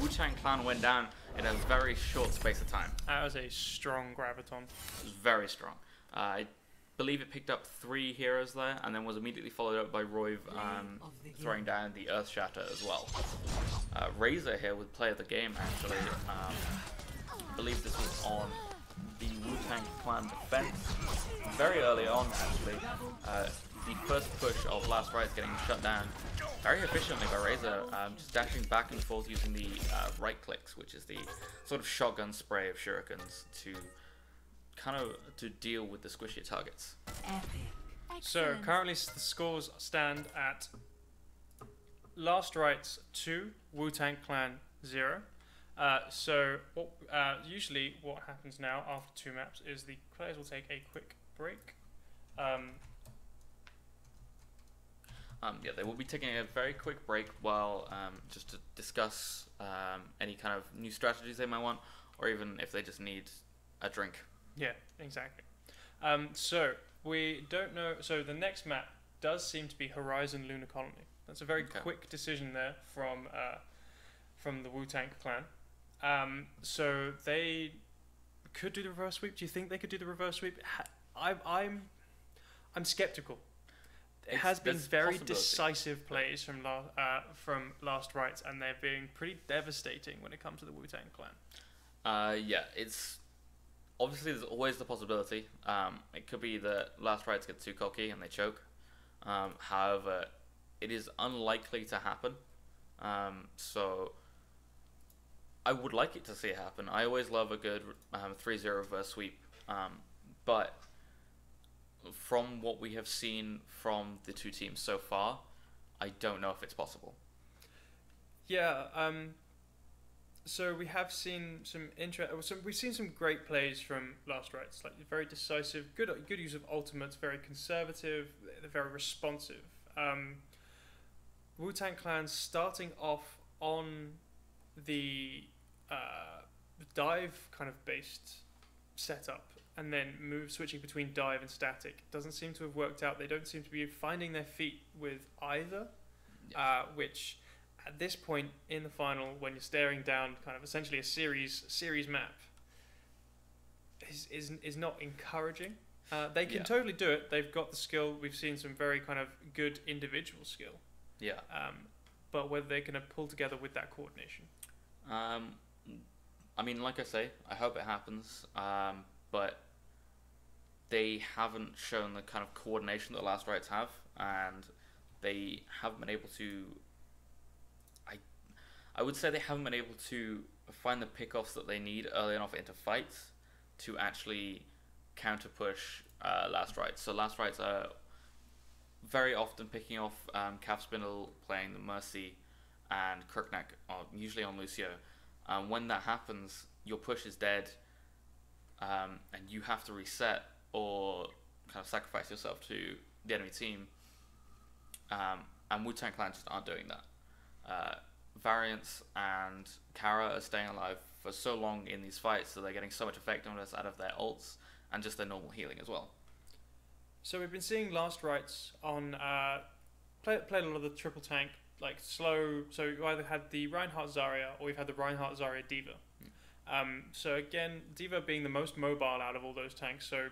Wu-Tang Clan went down in a very short space of time. That was a strong Graviton. It was very strong. I believe it picked up 3 heroes there, and then was immediately followed up by Roiv throwing down the Earthshatter as well. Razor here with play of the game, actually. I believe this was on the Wu-Tang Clan defense very early on, actually. The first push of Last Rights getting shut down very efficiently by Razor, just dashing back and forth using the right clicks, which is the sort of shotgun spray of shurikens to kind of to deal with the squishy targets. So currently the scores stand at Last Rights 2, Wu-Tang Clan 0. So usually what happens now after 2 maps is the players will take a quick break. Yeah, they will be taking a very quick break while just to discuss any kind of new strategies they might want, or even if they just need a drink. Yeah, exactly. So we don't know. So the next map does seem to be Horizon Lunar Colony. That's a very quick decision there from the Wu-Tang Clan. So they could do the reverse sweep. Do you think they could do the reverse sweep? I'm skeptical. It has been There's very possibility. decisive plays from Last Rites, and they're being pretty devastating when it comes to the Wu-Tang Clan. Yeah, it's obviously there's always the possibility. It could be that Last Rites get too cocky and they choke. However, it is unlikely to happen. So I would like it to see it happen. I always love a good 3-0 reverse sweep. But from what we have seen from the two teams so far, I don't know if it's possible. Yeah. So we have seen we've seen some great plays from Last Rites, like very decisive, good use of ultimates, very conservative, they're very responsive. Wu-Tang Clan starting off on the dive kind of based setup, and then switching between dive and static doesn't seem to have worked out. They don't seem to be finding their feet with either, which at this point in the final, when you're staring down kind of essentially a series map, is not encouraging. They can totally do it. They've got the skill. We've seen some very kind of good individual skill. Yeah. But whether they're going to pull together with that coordination. I mean, like I say, I hope it happens. But they haven't shown the kind of coordination that Last Rites have, and they haven't been able to. I would say they haven't been able to find the pickoffs that they need early enough into fights to actually counter push Last Rites. So Last Rites are very often picking off Calf Spindle playing the Mercy and Crookneck, usually on Lucio. When that happens, your push is dead, and you have to reset or kind of sacrifice yourself to the enemy team. And Wu-Tang Clan just aren't doing that. Variants and Kara are staying alive for so long in these fights, so they're getting so much effectiveness out of their ults and just their normal healing as well. So we've been seeing Last Rites on played a lot of the triple tank, like slow. So you either had the Reinhardt Zarya or we've had the Reinhardt Zarya Diva. So again, Diva being the most mobile out of all those tanks, so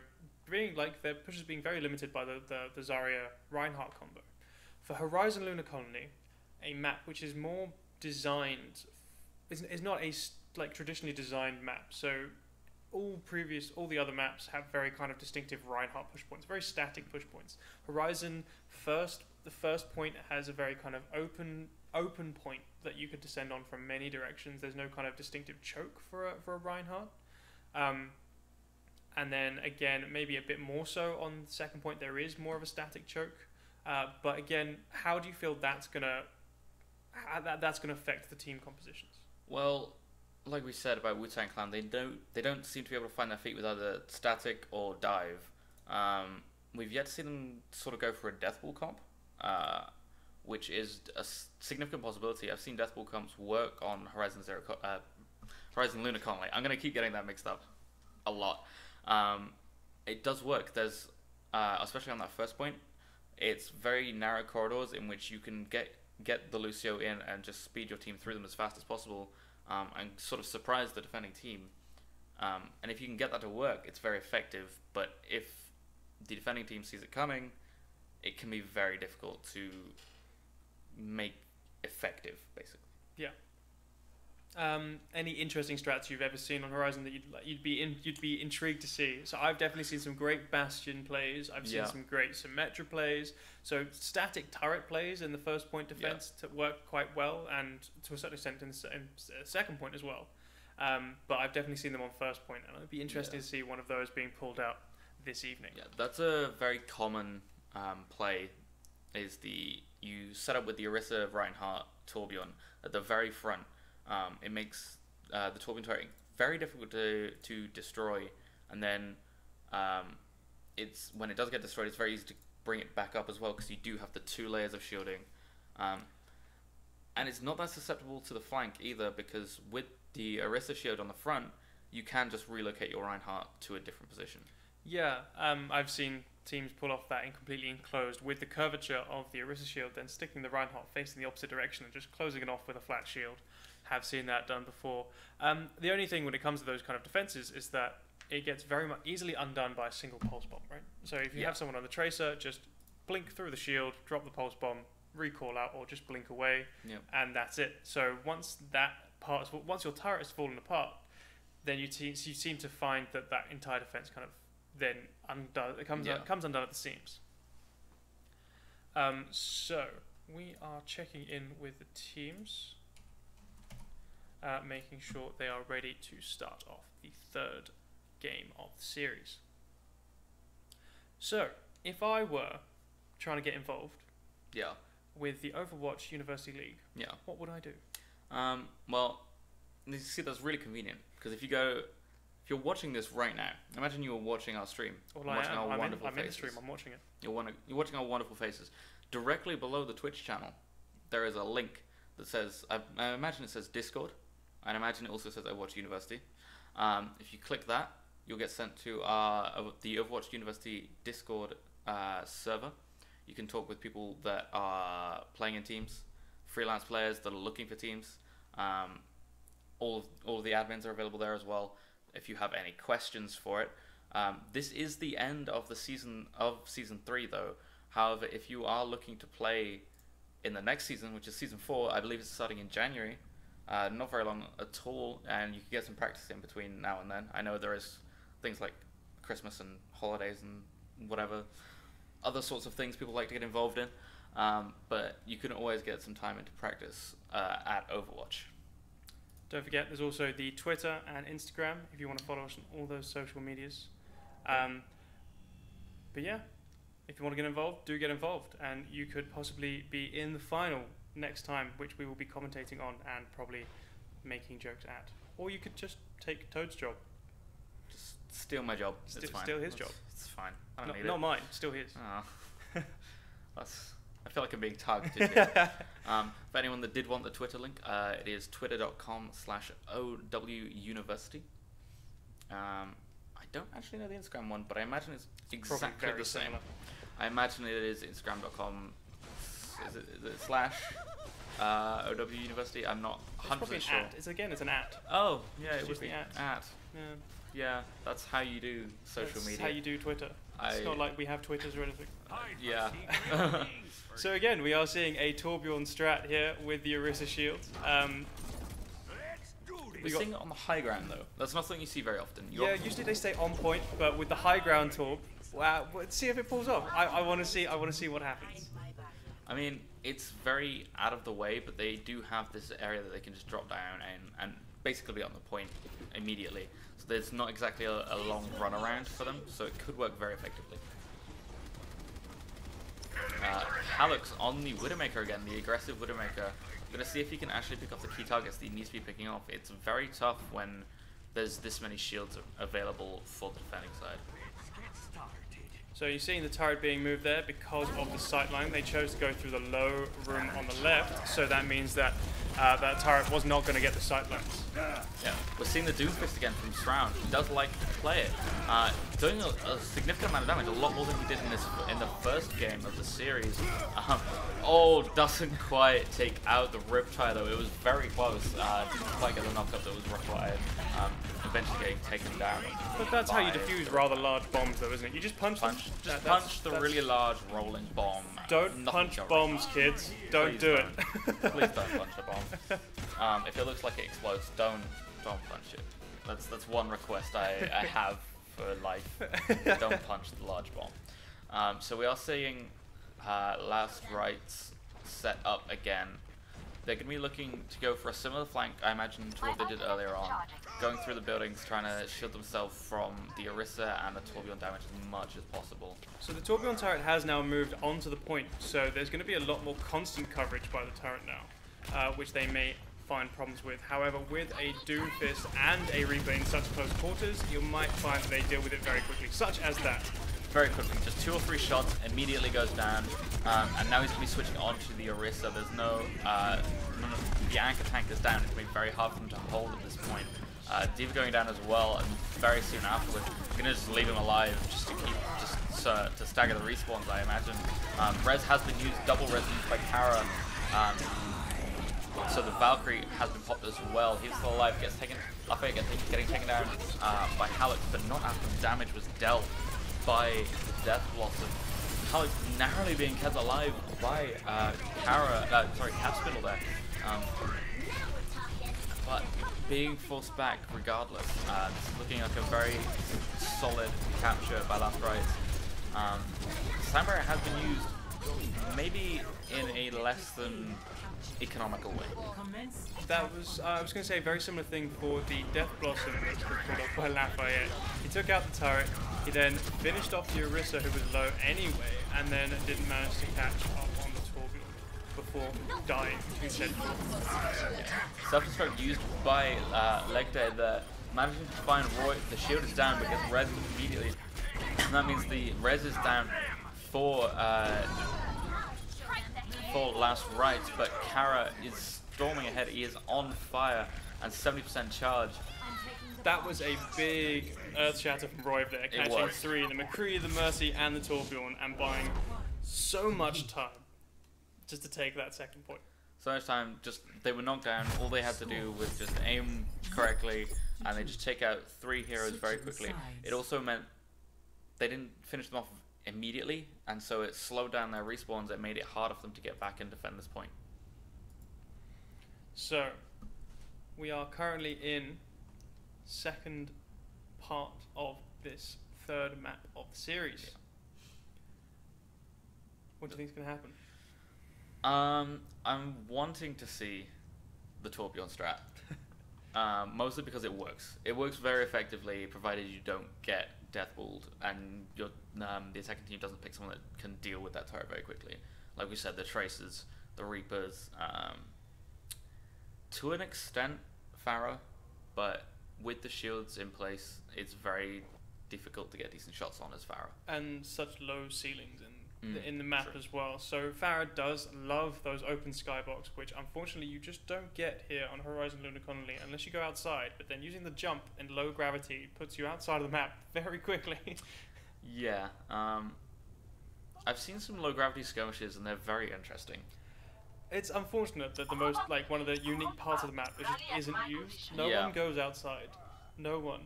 being like their pushes being very limited by the Zarya Reinhardt combo. For Horizon Lunar Colony, a map which is more designed, is not a like traditionally designed map. So all the other maps have very kind of distinctive Reinhardt push points, very static push points. Horizon the first point has a very kind of open point that you could descend on from many directions. There's no kind of distinctive choke for a Reinhardt. And then again, maybe a bit more so on the second point, there is more of a static choke. But again, how do you feel that's gonna affect the team compositions? Well, like we said about Wu-Tang Clan, they don't seem to be able to find their feet with either static or dive. We've yet to see them sort of go for a Deathball comp, which is a significant possibility. I've seen Deathball comps work on Horizon Lunar Colony. I'm gonna keep getting that mixed up a lot. It does work. There's especially on that first point, it's very narrow corridors in which you can get the Lucio in and just speed your team through them as fast as possible, and sort of surprise the defending team. And if you can get that to work, it's very effective. But if the defending team sees it coming, it can be very difficult to make effective, basically. Yeah. Any interesting strats you've ever seen on Horizon that you'd be intrigued to see? So I've definitely seen some great Bastion plays. I've seen some great Symmetra plays. So static turret plays in the first point defense to work quite well, and to a certain extent in the second point as well. But I've definitely seen them on first point, and it'd be interesting to see one of those being pulled out this evening. Yeah, that's a very common play. Is you set up with the Orisa, Reinhardt, Torbjorn at the very front. It makes the Torbjorn turret very difficult to destroy, and then when it does get destroyed, it's very easy to bring it back up as well, because you do have the 2 layers of shielding, and it's not that susceptible to the flank either, because with the Orisa shield on the front, you can just relocate your Reinhardt to a different position. Yeah, I've seen teams pull off that in completely enclosed with the curvature of the Orisa shield, then sticking the Reinhardt facing the opposite direction and just closing it off with a flat shield. have seen that done before. The only thing when it comes to those kind of defenses is that it gets very much easily undone by a single pulse bomb, right? So if you have someone on the tracer, just blink through the shield, drop the pulse bomb, recall out, or just blink away, and that's it. So once your turret has fallen apart, then you seem to find that entire defense kind of then comes undone at the seams. So we are checking in with the teams, making sure they are ready to start off the third game of the series. So if I were trying to get involved with the Overwatch University League, what would I do? Well, you see, that's really convenient, because if you're watching this right now, imagine you were watching our stream. Well, I'm in the stream, I'm watching it. You're watching our wonderful faces. Directly below the Twitch channel, there is a link that says, I imagine it says Discord, and I imagine it also says Overwatch University. If you click that, you'll get sent to the Overwatch University Discord server. You can talk with people that are playing in teams, freelance players that are looking for teams. All of the admins are available there as well if you have any questions for it. This is the end of the season 3 though. However, if you are looking to play in the next season, which is season 4, I believe it's starting in January, not very long at all, and you can get some practice in between now and then. I know there is things like Christmas and holidays and whatever other sorts of things people like to get involved in, but you can always get some time into practice at Overwatch. Don't forget, there's also the Twitter and Instagram if you want to follow us on all those social medias. But yeah, if you want to get involved, do get involved, and you could possibly be in the final next time, which we will be commentating on and probably making jokes at. Or you could just take Toad's job. Just steal my job. It's fine. Steal his job. It's fine. I don't need it. Not mine. Still his. Oh. I feel like I'm being targeted here. For anyone that did want the Twitter link, it is twitter.com/OWUniversity. I don't actually know the Instagram one, but I imagine it's exactly the same. Similar. I imagine it is Instagram.com is it /OW University. I'm not 100% sure. It's an at. Oh, yeah, it was the at. Yeah. Yeah, that's how you do social media. That's how you do Twitter. It's not like we have Twitters or anything. Yeah. So again, we are seeing a Torbjorn strat here with the Orisa shield. We're seeing it on the high ground though. That's not something you see very often. Usually they stay on point, but with the high ground Torb, wow, let's see if it pulls off. I want to see what happens. I mean, it's very out of the way, but they do have this area that they can just drop down and basically be on the point immediately. So there's not exactly a long run around for them, so it could work very effectively. Halux on the Widowmaker again, the aggressive Widowmaker. Gonna see if he can actually pick off the key targets that he needs to be picking off. It's very tough when there's this many shields available for the defending side. So you're seeing the turret being moved there because of the sightline. They chose to go through the low room on the left, so that means that that turret was not going to get the sightlines. Yeah, we're seeing the Doomfist again from Shroud. He does like to play it, doing a significant amount of damage, a lot more than he did in the first game of the series. Doesn't quite take out the Riptide though. It was very close. Didn't quite get the knockup that was required. Eventually getting taken down. But that's how you defuse rather large bombs though, isn't it? You just punch them. Punch the really large rolling bomb. Don't punch bombs, kids. Don't do it. Please don't punch a bomb. If it looks like it explodes, don't punch it. That's one request I have for life. Don't punch the large bomb. So we are seeing Last Rites set up again. They're going to be looking to go for a similar flank, I imagine, to what they did earlier on. Going through the buildings, trying to shield themselves from the Orisa and the Torbjorn damage as much as possible. So the Torbjorn turret has now moved onto the point, so there's going to be a lot more constant coverage by the turret now, which they may find problems with. However, with a Doomfist and a Reaper in such close quarters, you might find that they deal with it very quickly, such as that. Very quickly, just 2 or 3 shots, immediately goes down, and now he's going to be switching on to the Orisa. There's the anchor tank is down. It's going to be very hard for him to hold at this point. Diva going down as well, and very soon afterwards, going to just leave him alive just to keep, to stagger the respawns, I imagine. Res has been used, double res used by Kara. So the Valkyrie has been popped as well. He's still alive, gets taken, Lafayette getting taken down by Halleck, but not after the damage was dealt by the Death Blossom. Halleck narrowly being kept alive by Capspittle there. But being forced back regardless. This is looking like a very solid capture by Last Rites. Samurai has been used maybe in a less than economical way. That was, I was going to say, a very similar thing for the Death Blossom that was pulled off by Lafayette. He took out the turret, he then finished off the Orisa, who was low anyway, and then didn't manage to catch up on the Torbjorn before dying to Central. Self-destruct used by Legday there, managing to find Roy. The shield is down because res immediately. And that means the res is down for Last Rites, but Kara is storming ahead. He is on fire and 70% charge. That was a big earth shatter from Roy there, catching 3, the McCree, the Mercy, and the Torbjorn, and buying so much time just to take that second point. So much time, just they were knocked down. All they had to do was just aim correctly, and they just take out 3 heroes very quickly. It also meant they didn't finish them off immediately, and so it slowed down their respawns. It made it harder for them to get back and defend this point. So we are currently in second part of this third map of the series. Yeah. What do you think is going to happen? I'm wanting to see the Torbjorn strat. Mostly because it works. It works very effectively, provided you don't get deathballed and your the attacking team doesn't pick someone that can deal with that turret very quickly. Like we said, the Tracers, the Reapers, to an extent, Pharah, but with the shields in place, it's very difficult to get decent shots on as Pharah. And such low ceilings in the map as well. So Pharah does love those open skybox, which unfortunately you just don't get here on Horizon Lunar Colony unless you go outside. But then using the jump and low gravity puts you outside of the map very quickly. Yeah, I've seen some low gravity skirmishes and they're very interesting. It's unfortunate that the most, like, one of the unique parts of the map just isn't used. No one goes outside. No one.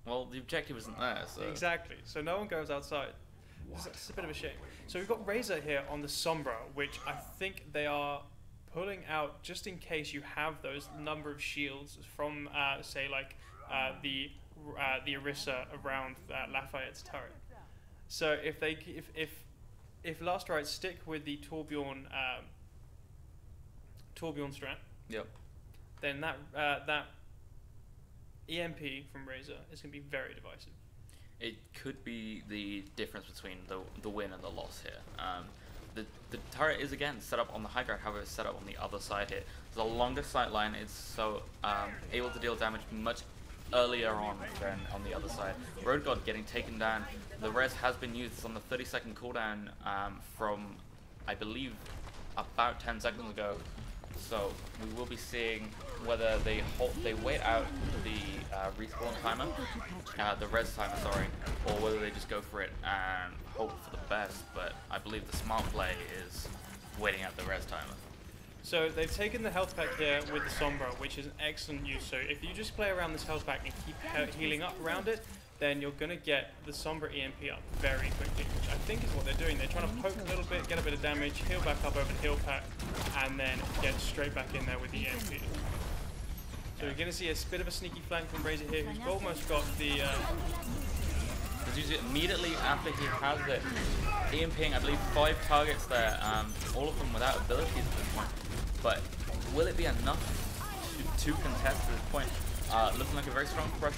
Well, the objective isn't there, so... Exactly. So no one goes outside. It's a bit of a shame. So we've got Razor here on the Sombra, which I think they are pulling out just in case you have those number of shields from, say, like the Orisa around Lafayette's turret. So if Last Rites stick with the Torbjorn strat, yep, then that EMP from Razor is going to be very divisive. It could be the difference between the win and the loss here. The turret is again set up on the high ground, however it's set up on the other side here. The longer sight line is so able to deal damage much earlier on than on the other side. Road God getting taken down. The res has been used. It's on the 30-second cooldown from, I believe, about 10 seconds ago. So we will be seeing whether they wait out the respawn timer, the res timer, sorry, or whether they just go for it and hope for the best. But I believe the smart play is waiting out the res timer. So they've taken the health pack here with the Sombra, which is an excellent use. So if you just play around this health pack and keep healing up around it, then you're going to get the Sombra EMP up very quickly, which I think is what they're doing. They're trying to poke a little bit, get a bit of damage, heal back up over the heal pack, and then get straight back in there with the EMP. So you're going to see a bit of a sneaky flank from Razor here, who's almost got the... Immediately after he has it, EMPing, I believe, 5 targets there, all of them without abilities at this point. But will it be enough to contest at this point? Looking like a very strong push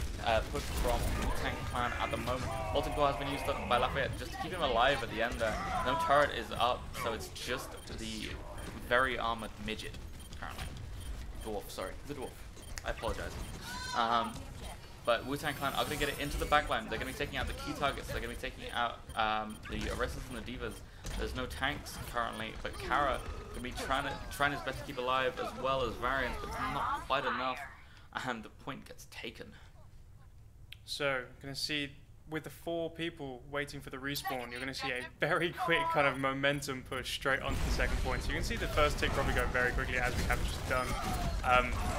from Wu-Tang Clan at the moment. Multiple has been used by Lafayette just to keep him alive at the end there. No turret is up, so it's just the very armored midget currently. Dwarf, sorry. The dwarf. I apologize. But Wu-Tang Clan are going to get it into the backline. They're going to be taking out the key targets. They're going to be taking out the Orestas and the Divas. There's no tanks currently, but Kara going to be trying his best to keep alive, as well as Variants, but it's not quite enough. And the point gets taken. So, going to see with the 4 people waiting for the respawn, you're going to see a very quick kind of momentum push straight onto the second point. So you can see the first tick probably go very quickly, as we have just done,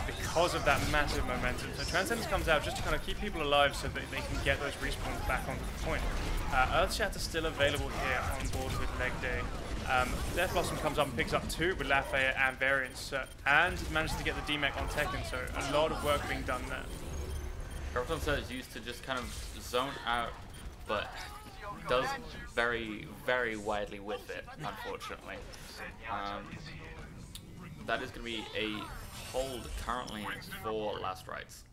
because of that massive momentum. So Transcendence comes out just to kind of keep people alive so that they can get those respawns back onto the point. Earthshatter's still available here on board with Leg Day. Death Blossom comes up and picks up 2 with Lafayette and Variance, and manages to get the DMEC on Tekken, so a lot of work being done there. Graviton is used to just kind of zone out, but does very, very widely with it, unfortunately. That is going to be a hold currently for Last Rites.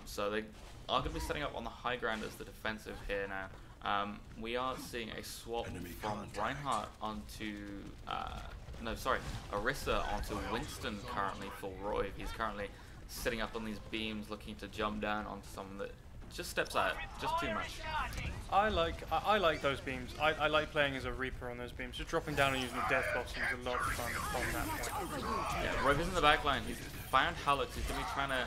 So they are going to be setting up on the high ground as the defensive here now. We are seeing a swap from Reinhardt onto, Orisa onto Winston currently for Roy. He's currently sitting up on these beams, looking to jump down onto someone that just steps out, just too much. I like those beams. I like playing as a Reaper on those beams. Just dropping down and using the Death Blossom is a lot of fun from that point. Yeah, Roy is in the back line. He's found Hallex. He's going to be trying to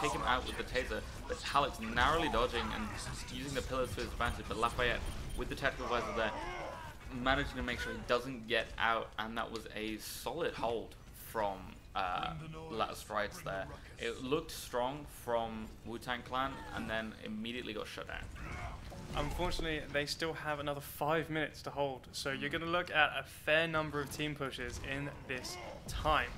take him out with the taser, but Hallex narrowly dodging and using the pillars to his advantage. But Lafayette, with the tactical visor there, managing to make sure he doesn't get out, and that was a solid hold from Last Rites there. It looked strong from Wu-Tang Clan, and then immediately got shut down. Unfortunately, they still have another 5 minutes to hold, so you're going to look at a fair number of team pushes in this time.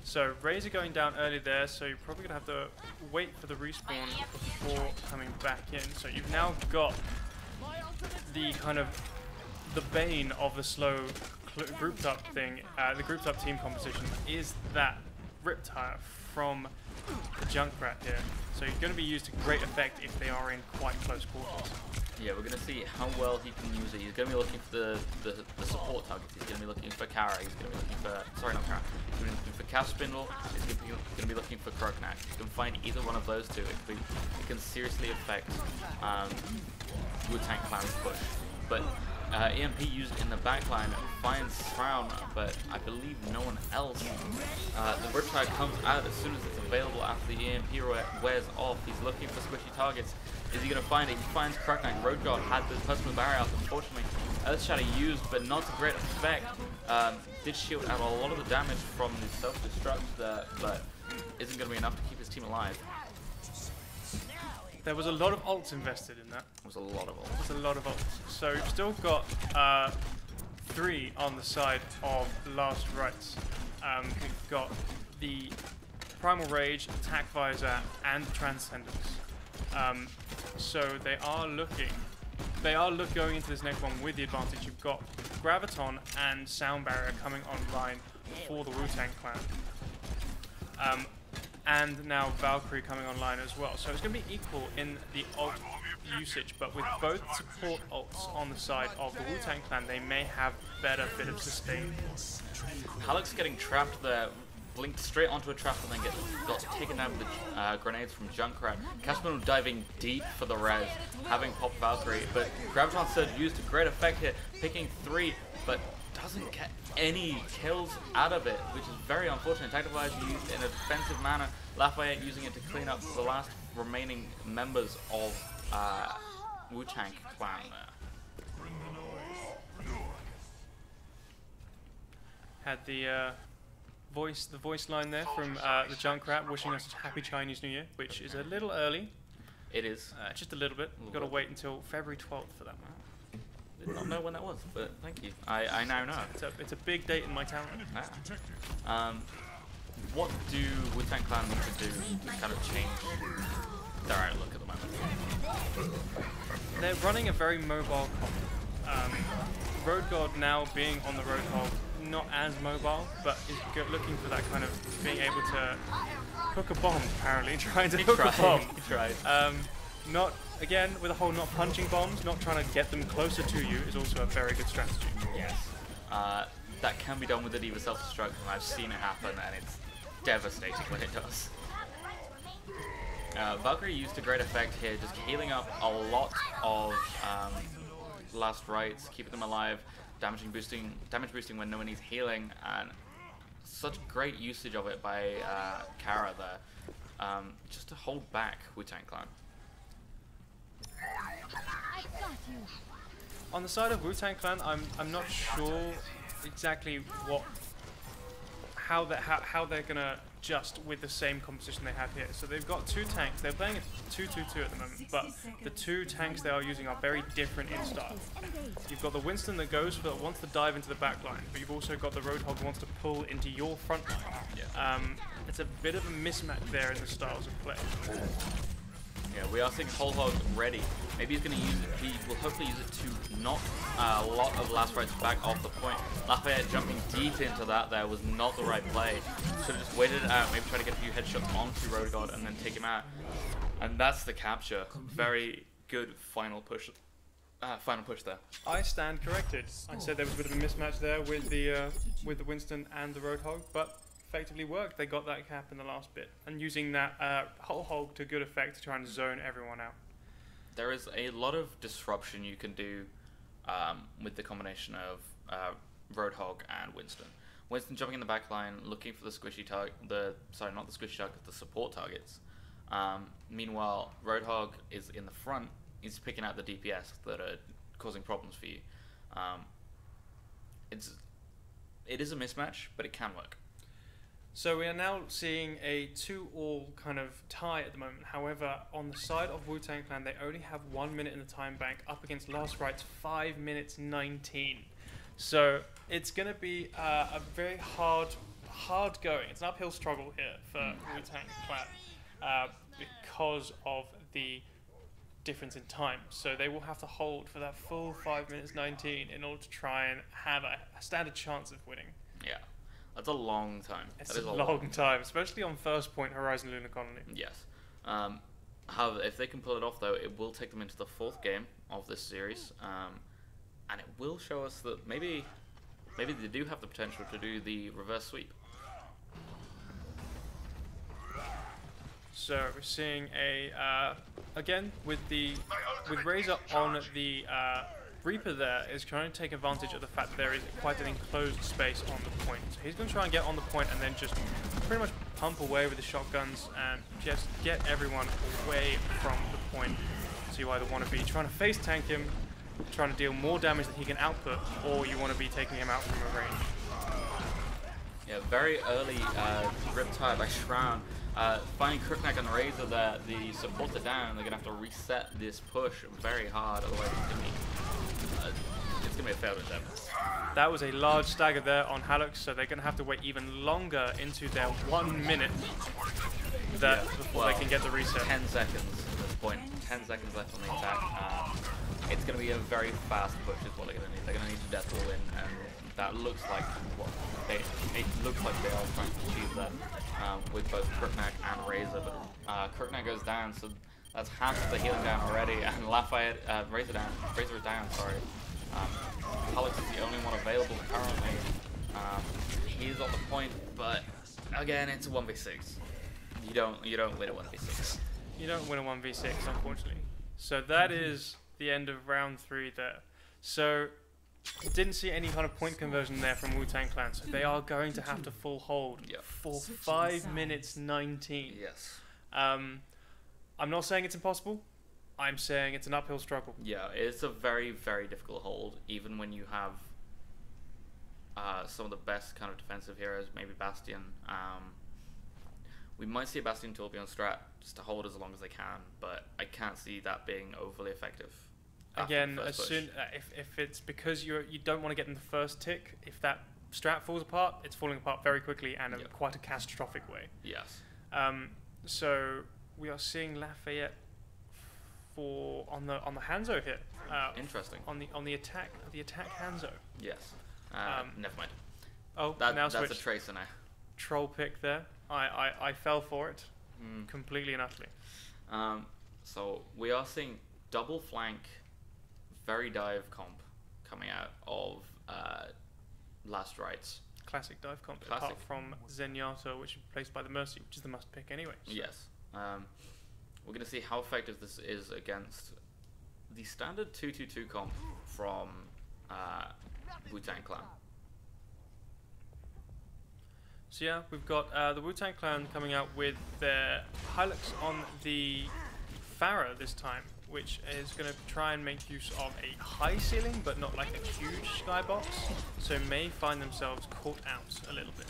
So Razor going down early there, so you're probably going to have to wait for the respawn before coming back in. So you've now got the kind of the bane of the slow grouped up thing. The grouped up team composition is that Riptire from the Junkrat here. So you're going to be used to great effect if they are in quite close quarters. Yeah, we're going to see how well he can use it. He's going to be looking for the support targets. He's going to be looking for Kara. He's going to be looking for, sorry, not Kara. He's going to be looking for Cash Spindle. He's going to be looking for Kroknak. If you can find either one of those two, it can seriously affect Wu-Tang Clan's push. But EMP used in the backline finds Frown, but I believe no one else. The Riptide comes out as soon as it's available after the EMP wears off. He's looking for squishy targets. Is he going to find it? He finds Kroknak. Road God had the personal barrier out, unfortunately. Earthshatter used, but not to great effect. Did shield out a lot of the damage from the self-destruct there, but isn't going to be enough to keep his team alive. There was a lot of ults invested in that. It was a lot of ults. There's a lot of ults. So you've still got 3 on the side of Last Rites. We've got the Primal Rage, Attack Visor, and Transcendence. So they are going into this next one with the advantage. You've got Graviton and Sound Barrier coming online for the Wu-Tang Clan. And now Valkyrie coming online as well. So it's going to be equal in the ult usage, but with both support ults on the side of the Wu-Tang Clan, they may have better bit of sustain. Hallex getting trapped there, blinked straight onto a trap and then got taken down with the grenades from Junkrat. Caspinal diving deep for the res, having popped Valkyrie, but Graviton Surge used to great effect here, picking 3, but doesn't get any kills out of it, which is very unfortunate. Tactical Visor used in a defensive manner, Lafayette using it to clean up the last remaining members of Wu-Tang Clan there. Had the voice line there from the Junkrat wishing us a happy Chinese New Year, which is a little early. It is. Just a little bit. We've got to wait until February 12th for that one. Did not know when that was, but thank you. I now know. It's a big date in my town. What do Wu-Tang Clan need to do to kind of change their outlook at the moment? They're running a very mobile comp. Road God now being on the Road Hog, not as mobile, but is looking for that kind of being able to hook a bomb, apparently, trying to hook a bomb. He tried. Not, again, with a whole not punching bombs, not trying to get them closer to you is also a very good strategy. Yes. That can be done with the Diva self-destruct, and I've seen it happen, and it's devastating when it does. Valkyrie used to great effect here, just healing up a lot of Last Rites, keeping them alive, damage boosting when no one needs healing, and such great usage of it by Kara there, just to hold back Wu-Tang Clan. On the side of Wu-Tang Clan, I'm not sure exactly how they're gonna adjust with the same composition they have here. So they've got two tanks. They're playing a 2-2-2 at the moment, but the two tanks they are using are very different in style. You've got the Winston that wants to dive into the back line, but you've also got the Roadhog who wants to pull into your front line. Yeah. It's a bit of a mismatch there in the styles of play. Yeah, we are seeing Whole Hog ready. Maybe he's going to use it. He will hopefully use it to knock a lot of Last Rights back off the point. Lafayette jumping deep into that there was not the right play. Should have just waited it out, maybe try to get a few headshots onto Road God and then take him out. And that's the capture. Very good final push. Final push there. I stand corrected. I said there was a bit of a mismatch there with the Winston and the Roadhog, but effectively worked. They got that cap in the last bit, and using that Whole Hog to good effect to try and zone everyone out. There is a lot of disruption you can do with the combination of Roadhog and Winston. Winston jumping in the back line, looking for the squishy target. Sorry, not the squishy target, the support targets. Meanwhile, Roadhog is in the front. He's picking out the DPS that are causing problems for you. It is a mismatch, but it can work. So we are now seeing a 2-all kind of tie at the moment. However, on the side of Wu-Tang Clan, they only have 1 minute in the time bank up against Last Rights 5 minutes 19. So it's going to be a very hard going. It's an uphill struggle here for Wu-Tang Clan because of the difference in time. So they will have to hold for that full 5 minutes 19 in order to try and have a standard chance of winning. Yeah. That's a long time. It's a long time, especially on first point Horizon Lunar Colony. Yes. However, if they can pull it off, though, it will take them into the 4th game of this series, and it will show us that maybe they do have the potential to do the reverse sweep. So we're seeing again with Razor on the Reaper there is trying to take advantage of the fact that there is quite an enclosed space on the point. So he's going to try and get on the point and then just pretty much pump away with the shotguns and just get everyone away from the point. So you either want to be trying to face tank him, trying to deal more damage than he can output, or you want to be taking him out from a range. Yeah, very early Riptide by Shroud. Finding Crookneck and Razor there, the supports are down, they're going to have to reset this push very hard, otherwise it's going to be a failed attempt. That was a large stagger there on Halux, so they're going to have to wait even longer into their 1 minute before they can get the reset. 10 seconds at this point, 10 seconds left on the attack. It's going to be a very fast push is what they're going to need. They're going to need to death roll in, and that looks like it looks like they are trying to achieve that with both Crookneck and Razor, but Crookneck goes down, so that's half of the healing down already, and Lafayette, Razor is down, sorry. Alex is the only one available currently. He's on the point, but again, it's a 1v6. You don't win a 1v6. You don't win a 1v6, unfortunately. So that is the end of round 3 there. So didn't see any kind of point conversion there from Wu-Tang Clan, so they are going to have to full hold for 5 minutes 19. Yes. I'm not saying it's impossible. I'm saying it's an uphill struggle. Yeah, it's a very, very difficult hold, even when you have some of the best kind of defensive heroes, maybe Bastion. We might see a Bastion Torbjorn strat just to hold as long as they can, but I can't see that being overly effective. Again, as soon if it's because you don't want to get in the first tick, if that strat falls apart, it's falling apart very quickly and in quite a catastrophic way. Yes. So we are seeing Lafayette on the Hanzo hit. Interesting. On the attack Hanzo. Yes. Never mind. Oh, now that's a Tracer now. Troll pick there. I fell for it completely and utterly. So we are seeing double flank, very dive comp coming out of Last Rights. Classic dive comp, Classic. apart from Zenyatta, which is replaced by the Mercy, which is the must pick anyway. So. Yes. We're going to see how effective this is against the standard 2-2-2 comp from Wu-Tang Clan. So yeah, we've got the Wu-Tang Clan coming out with their Hilux on the Pharah this time. which is going to try and make use of a high ceiling, but not like a huge skybox, so may find themselves caught out a little bit.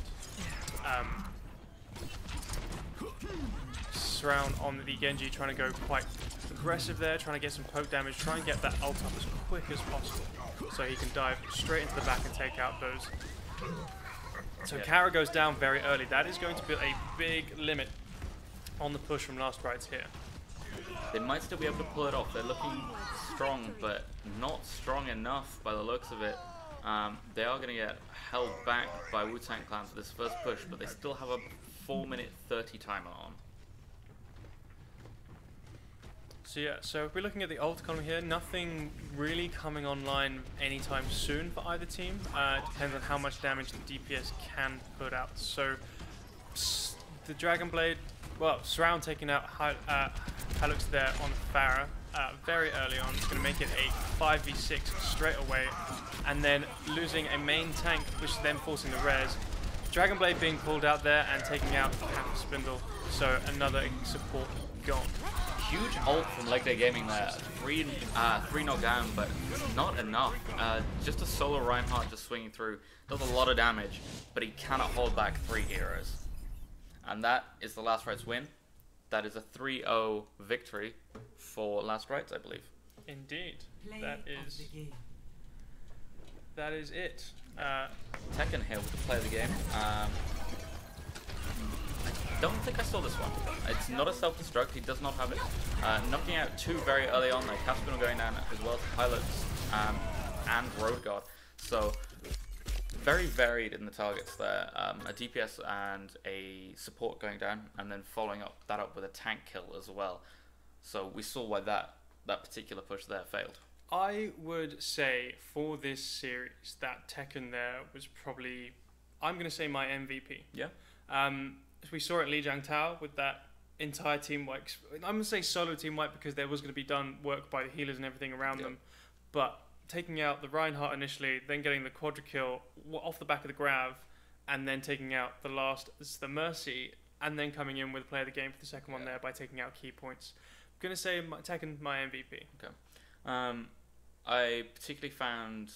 Surround on the Genji, trying to go quite aggressive there, trying to get some poke damage, try and get that ult up as quick as possible, so he can dive straight into the back and take out those. So Kara goes down very early. That is going to be a big limit on the push from Last Rites here. They might still be able to pull it off. They're looking strong, but not strong enough by the looks of it. They are going to get held back by Wu-Tang Clan for this first push, but they still have a 4-minute 30 timer on. So yeah, so if we're looking at the ult economy here, nothing really coming online anytime soon for either team. It depends on how much damage the DPS can put out. So the Dragon Blade, well, Surround taking out Halux there on Pharah very early on. It's going to make it a 5v6 straight away, and then losing a main tank, which is then forcing the res. Dragon Blade being pulled out there and taking out half a Spindle, so another support gone. Huge ult from Leg Day Gaming there. Three knockdown, but not enough. Just a solo Reinhardt just swinging through. Does a lot of damage, but he cannot hold back 3 heroes. And that is the Last Rites win. That is a 3-0 victory for Last Rites, I believe. Indeed. That is it. Tekken here with the play of the game. I don't think I saw this one. It's not a self-destruct, he does not have it. Knocking out 2 very early on, like Caspian going down as well as Pilots and Road Guard. So very varied in the targets there. A DPS and a support going down, and then following that up with a tank kill as well. So we saw why that particular push there failed. I would say for this series that Tekken there was probably, I'm going to say my MVP. Yeah. We saw it at Lijiang Tao with that entire team wipe. I'm going to say solo team wipe because there was going to be done work by the healers and everything around them. But taking out the Reinhardt initially, then getting the quadra kill off the back of the Grav, and then taking out the Mercy, and then coming in with play of the game for the second one there by taking out key points. I'm going to say Tekken my MVP. Okay. I particularly found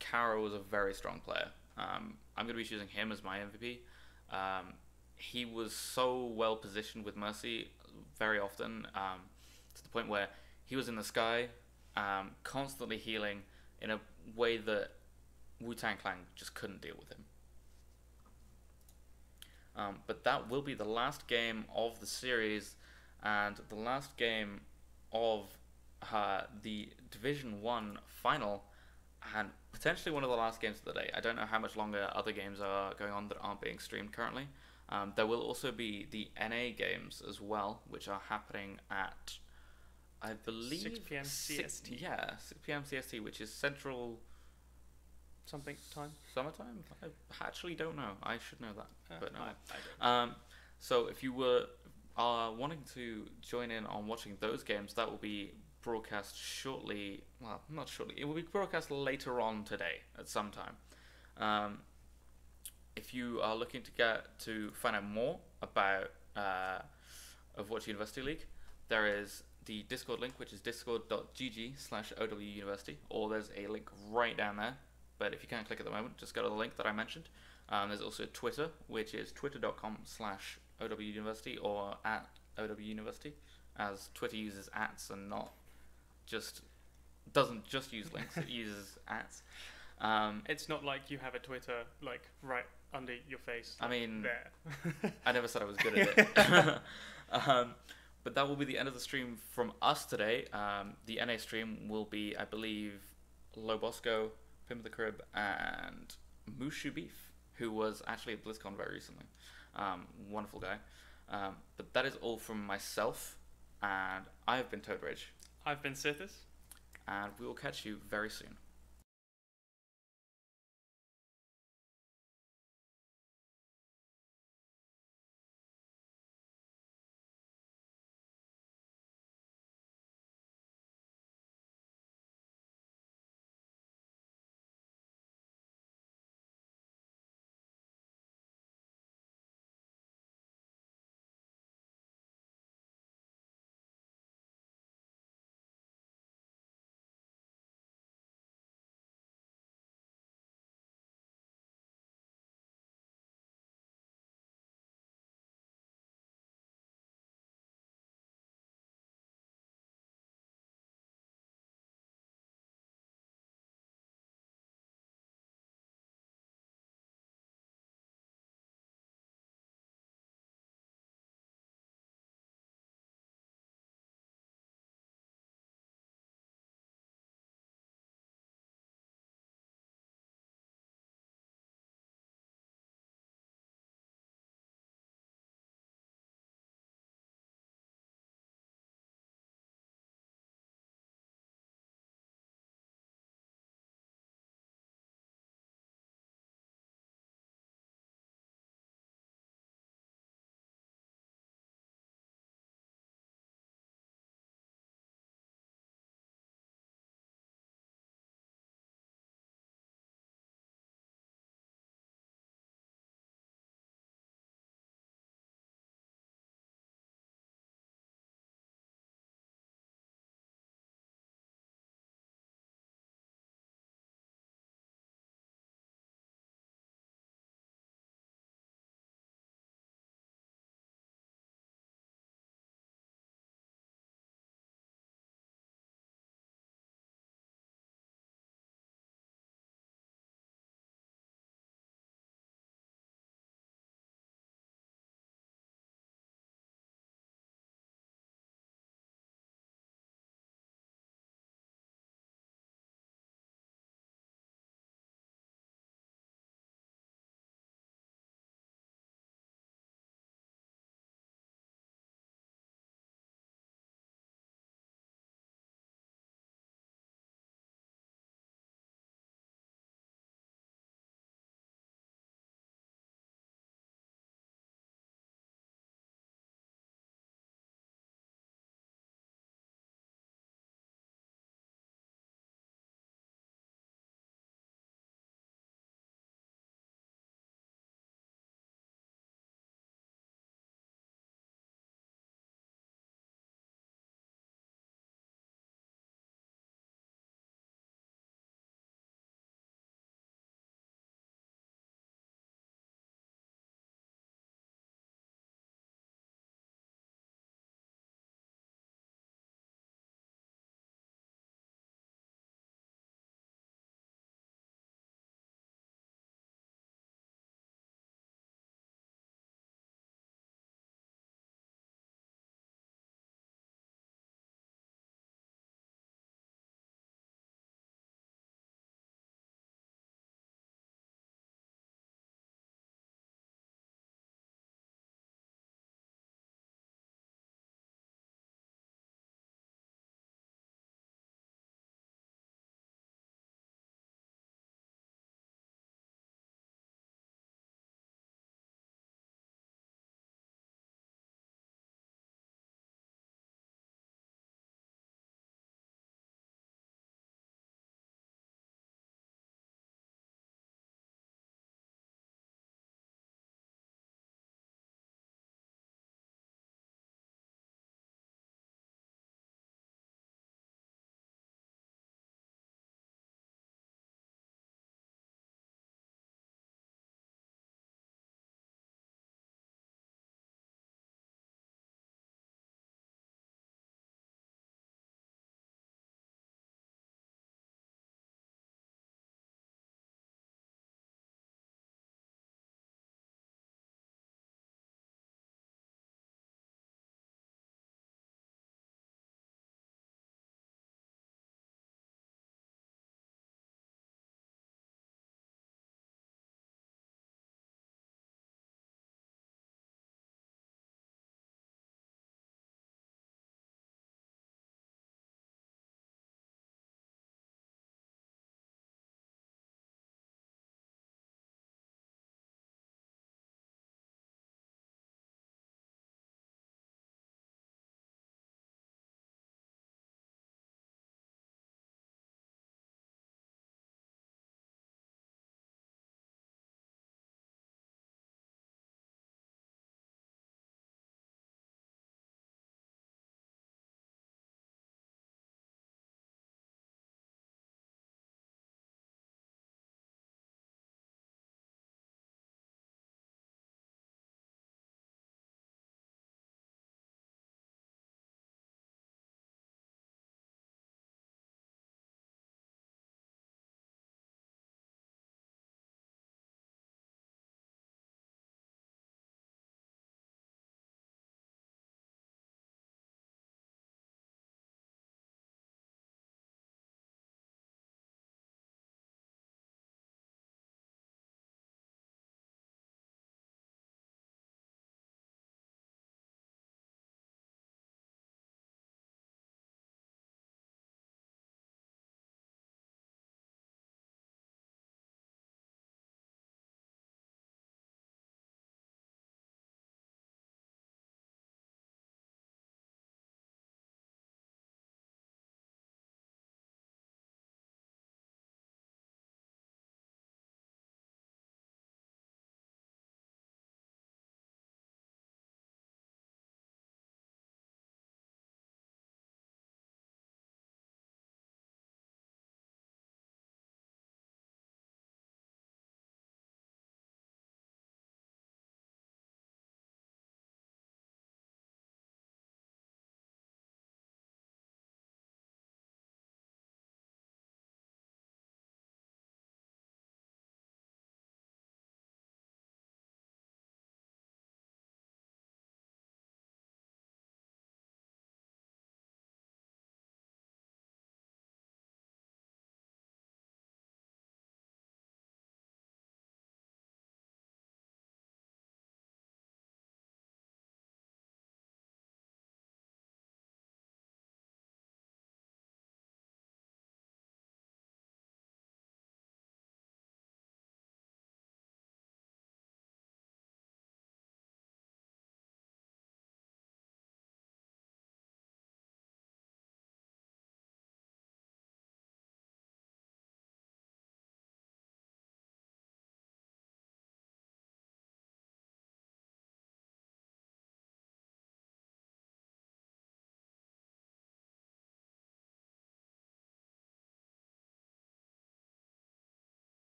Kara was a very strong player. I'm going to be choosing him as my MVP. He was so well positioned with Mercy very often, to the point where he was in the sky, constantly healing in a way that Wu-Tang Clan just couldn't deal with him. But that will be the last game of the series, and the last game of the Division 1 final, and potentially one of the last games of the day. I don't know how much longer other games are going on that aren't being streamed currently. There will also be the NA games as well, which are happening at, I believe, 6 p.m. CST. 6 p.m. CST, which is Central something time. Summertime? I actually don't know. I should know that, but no. I don't. So if you are wanting to join in on watching those games, that will be broadcast shortly. Well, not shortly. It will be broadcast later on today at some time. If you are looking to find out more about Overwatch University League, there is the Discord link, which is discord.gg/OWUniversity, or there's a link right down there. But if you can't click at the moment, just go to the link that I mentioned. There's also Twitter, which is twitter.com/OWUniversity or at OWUniversity, as Twitter uses ats and doesn't just use links, it uses ats. It's not like you have a Twitter like right under your face. I mean, there. I never said I was good at it. But that will be the end of the stream from us today. The NA stream will be, I believe, Lobosco, Pim of the Crib, and Mushu Beef, who was actually at BlizzCon very recently. Wonderful guy. But that is all from myself, and I have been Toad Ridge. I've been Sithis. And we will catch you very soon.